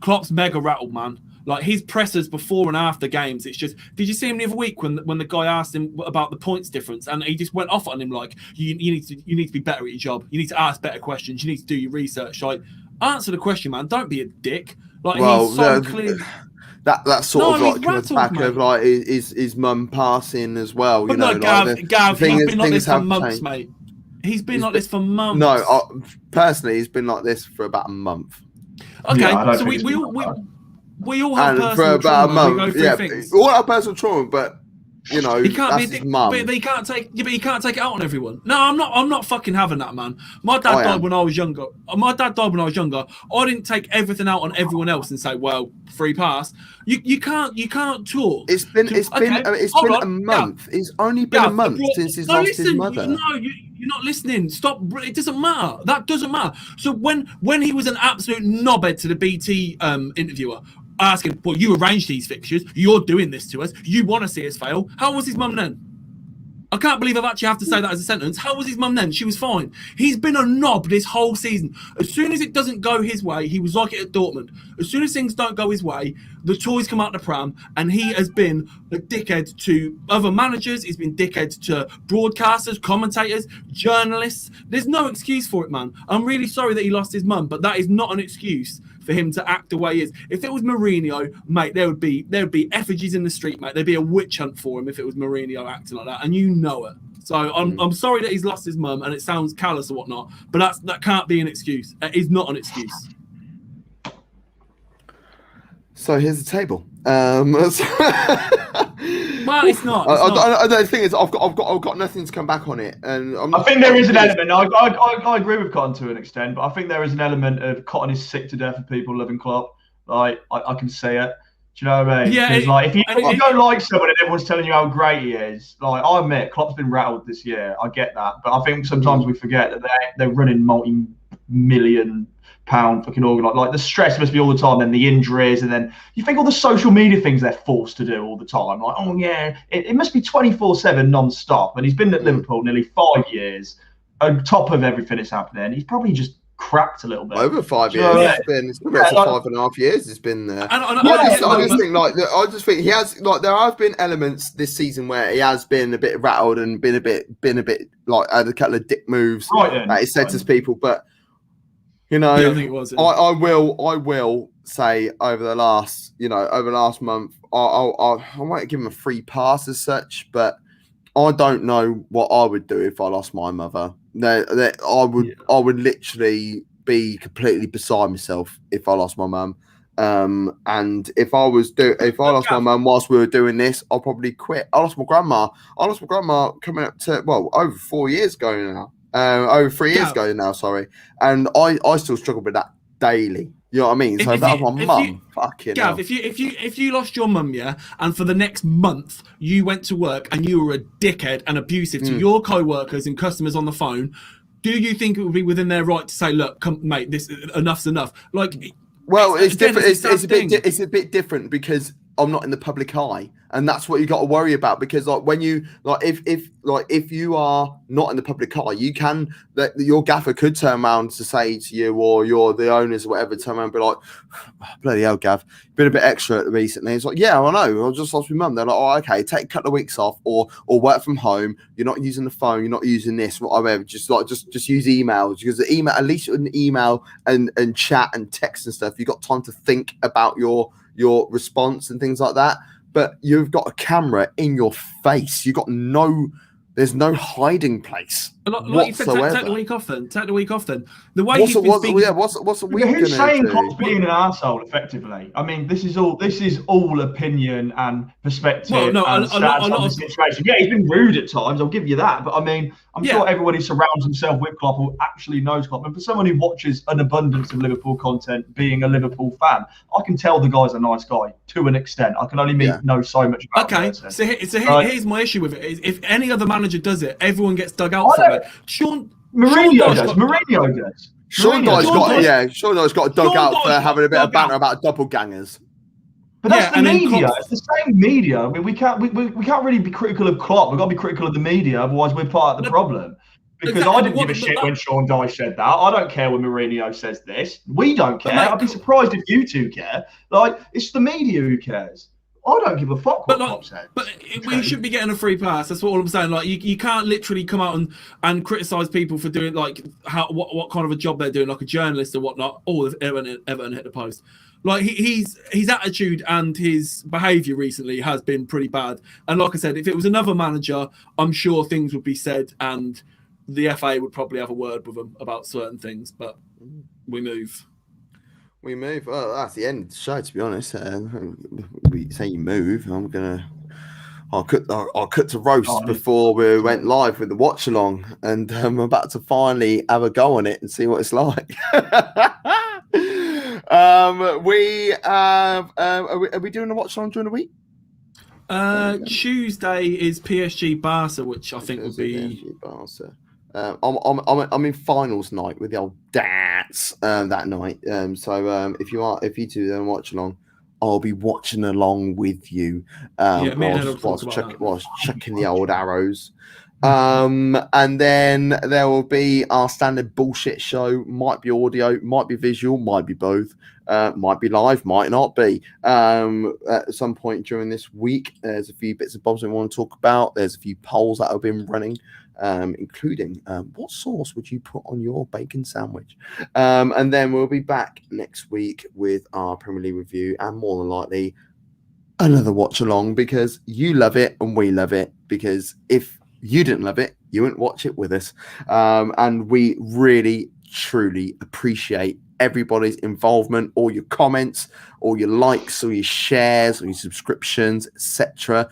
Klopp's mega rattled, man. Like his pressers before and after games, it's just. Did you see him the other week when the guy asked him about the points difference, and he just went off on him like, you need to be better at your job. You need to ask better questions. You need to do your research. Like, answer the question, man. Don't be a dick. Like he's so clear. That sort of like comes back of like his mum passing as well. But Gav, he's been like this for months, mate. He's been like this for months. No, personally, he's been like this for about a month. Okay, so we all have personal for about trauma. a month. Yeah, we all have personal trauma, but you know, that's his mum. But he can't take it out on everyone. No, I'm not fucking having that, man. My dad died when I was younger. I didn't take everything out on everyone else and say, well, free pass. You can't talk. It's been a month. It's only been a month since he's lost his mother. You're not listening. Stop. It doesn't matter. That doesn't matter. So when he was an absolute knobhead to the BT interviewer, asking, well, you arranged these fixtures. You're doing this to us. You want to see us fail. How was his mum then? I can't believe I've actually have to say that as a sentence. How was his mum then? She was fine. He's been a knob this whole season. As soon as it doesn't go his way, he was like it at Dortmund. As soon as things don't go his way, the toys come out the pram, and he has been a dickhead to other managers. He's been dickhead to broadcasters, commentators, journalists. There's no excuse for it, man. I'm really sorry that he lost his mum, but that is not an excuse for him to act the way he is. If it was Mourinho, mate, there would be effigies in the street, mate. There'd be a witch hunt for him if it was Mourinho acting like that, and you know it. So I'm sorry that he's lost his mum, and it sounds callous or whatnot, but that can't be an excuse. It is not an excuse. So here's the table. Well, it's not. I don't think it's. I've got nothing to come back on it, and I think there is an element. I agree with Cotton to an extent, but I think there is an element of Cotton is sick to death of people loving Klopp. Like I can see it. Do you know what I mean? Yeah. Like if you don't like someone and everyone's telling you how great he is, like I admit, Klopp's been rattled this year. I get that, but I think sometimes we forget that they're running multi-million pound fucking organized. Like the stress must be all the time, then the injuries, and then you think all the social media things they're forced to do all the time. Like, oh yeah, it must be 24/7 non-stop. And he's been at Liverpool nearly 5 years, on top of everything that's happening. He's probably just cracked a little bit. Over 5 years. It's been 5.5 years. It's been there. I just think he has there have been elements this season where he has been a bit rattled and been a bit like had a couple of dick moves that he said to people, but. You know, I think it was. I will say over the last month, I might give him a free pass as such, but I don't know what I would do if I lost my mother. I would literally be completely beside myself if I lost my mum. And if I lost my mum whilst we were doing this, I'll probably quit. I lost my grandma coming up to over 4 years ago now. Over 3 years ago now, sorry. And I still struggle with that daily. You know what I mean? So that was my mum. Fucking hell. Gav, if you lost your mum, yeah, and for the next month you went to work and you were a dickhead and abusive to your co-workers and customers on the phone, do you think it would be within their right to say, look, come, mate, this enough's enough? Like, well, it's different. It's a bit different because I'm not in the public eye, and that's what you got to worry about. Because when you if you are not in the public eye, you can your gaffer could turn around to say to you, or the owners or whatever, turn around and be like, oh, bloody hell, Gav, been a bit extra recently. It's like, yeah, I know, I just lost my mum. They're like, oh, okay, take a couple of weeks off, or work from home. You're not using the phone, you're not using this, whatever. Just use emails, because the email, at least an email and chat and text and stuff, you got time to think about your response and things like that. But you've got a camera in your face. There's no hiding place like you said, take the week off then. Take the week off then. The way what's a week? Who's saying Klopp's being an arsehole effectively? I mean, this is all opinion and perspective. Well, no, and a lot of situation. Yeah, he's been rude at times. I'll give you that. But I mean, I'm sure everybody surrounds himself with Klopp who actually knows Klopp. And for someone who watches an abundance of Liverpool content, being a Liverpool fan, I can tell the guy's a nice guy to an extent. I can only know so much about him. Okay, so here's my issue with it. Is if any other manager does it, everyone gets dug out for it. Mourinho does. Sean Dyche's got dug out for having a bit of banter about doppelgangers. But that's the media. It's the same media. I mean, we can't really be critical of Klopp. We've got to be critical of the media, otherwise we're part of the problem. Because I didn't give a shit when Sean Dyche said that. I don't care when Mourinho says this. We don't care. I'd be surprised if you two care. Like, it's the media who cares. I don't give a fuck what Klopp said. But we should be getting a free pass. That's all I'm saying. Like, you can't literally come out and criticize people for doing what kind of a job they're doing, like a journalist or whatnot. Oh, if Everton hit the post. Like his attitude and his behaviour recently has been pretty bad. And like I said, if it was another manager, I'm sure things would be said and the FA would probably have a word with him about certain things. But we move. Well, that's the end of the show, to be honest. We say you move. I'll cut to roast before we went live with the watch-along, and I'm about to finally have a go on it and see what it's like. Are we doing a watch-along during the week? Tuesday is PSG Barca, which I think would be PSG Barca. I'm in finals night with the old dads that night. So if you two then watch along, I'll be watching along with you. Whilst checking the old arrows. And then there will be our standard bullshit show. Might be audio, might be visual, might be both. Might be live, might not be. At some point during this week, there's a few bits and bobs we want to talk about. There's a few polls that have been running including what sauce would you put on your bacon sandwich? And then we'll be back next week with our Premier League review and more than likely another watch along, because you love it and we love it, because if you didn't love it, you wouldn't watch it with us. And we really, truly appreciate everybody's involvement, all your comments, all your likes, all your shares, all your subscriptions, etc.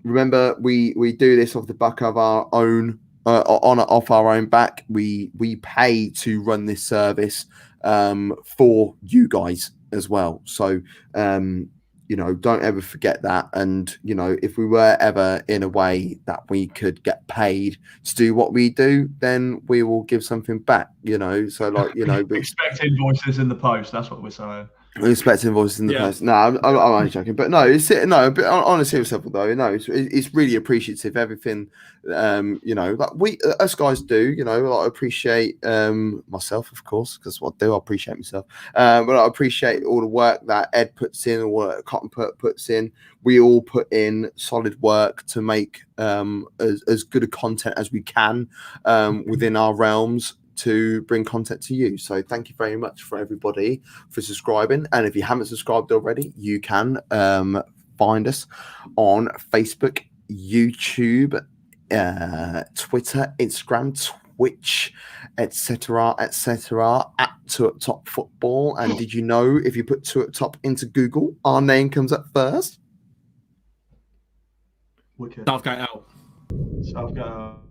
Remember, we do this off the back of our own, off our own back. We pay to run this service for you guys as well. So don't ever forget that. And if we were ever in a way that we could get paid to do what we do, then we will give something back. So we expect invoices in the post. That's what we're saying. We expect invoices in the post. No, I'm only joking. But but on a serious level though, it's really appreciative. Everything, like us guys do. I appreciate myself, of course, because what I do, I appreciate myself. But I appreciate all the work that Ed puts in, all that Cotton puts in. We all put in solid work to make as good a content as we can within our realms, to bring content to you. So thank you very much for everybody for subscribing. And if you haven't subscribed already, you can find us on Facebook, YouTube, Twitter, Instagram, Twitch, etc., at Two Up Top Football. And did you know if you put Two Up Top into Google, our name comes up first? Wicked. Southgate out. Southgate out.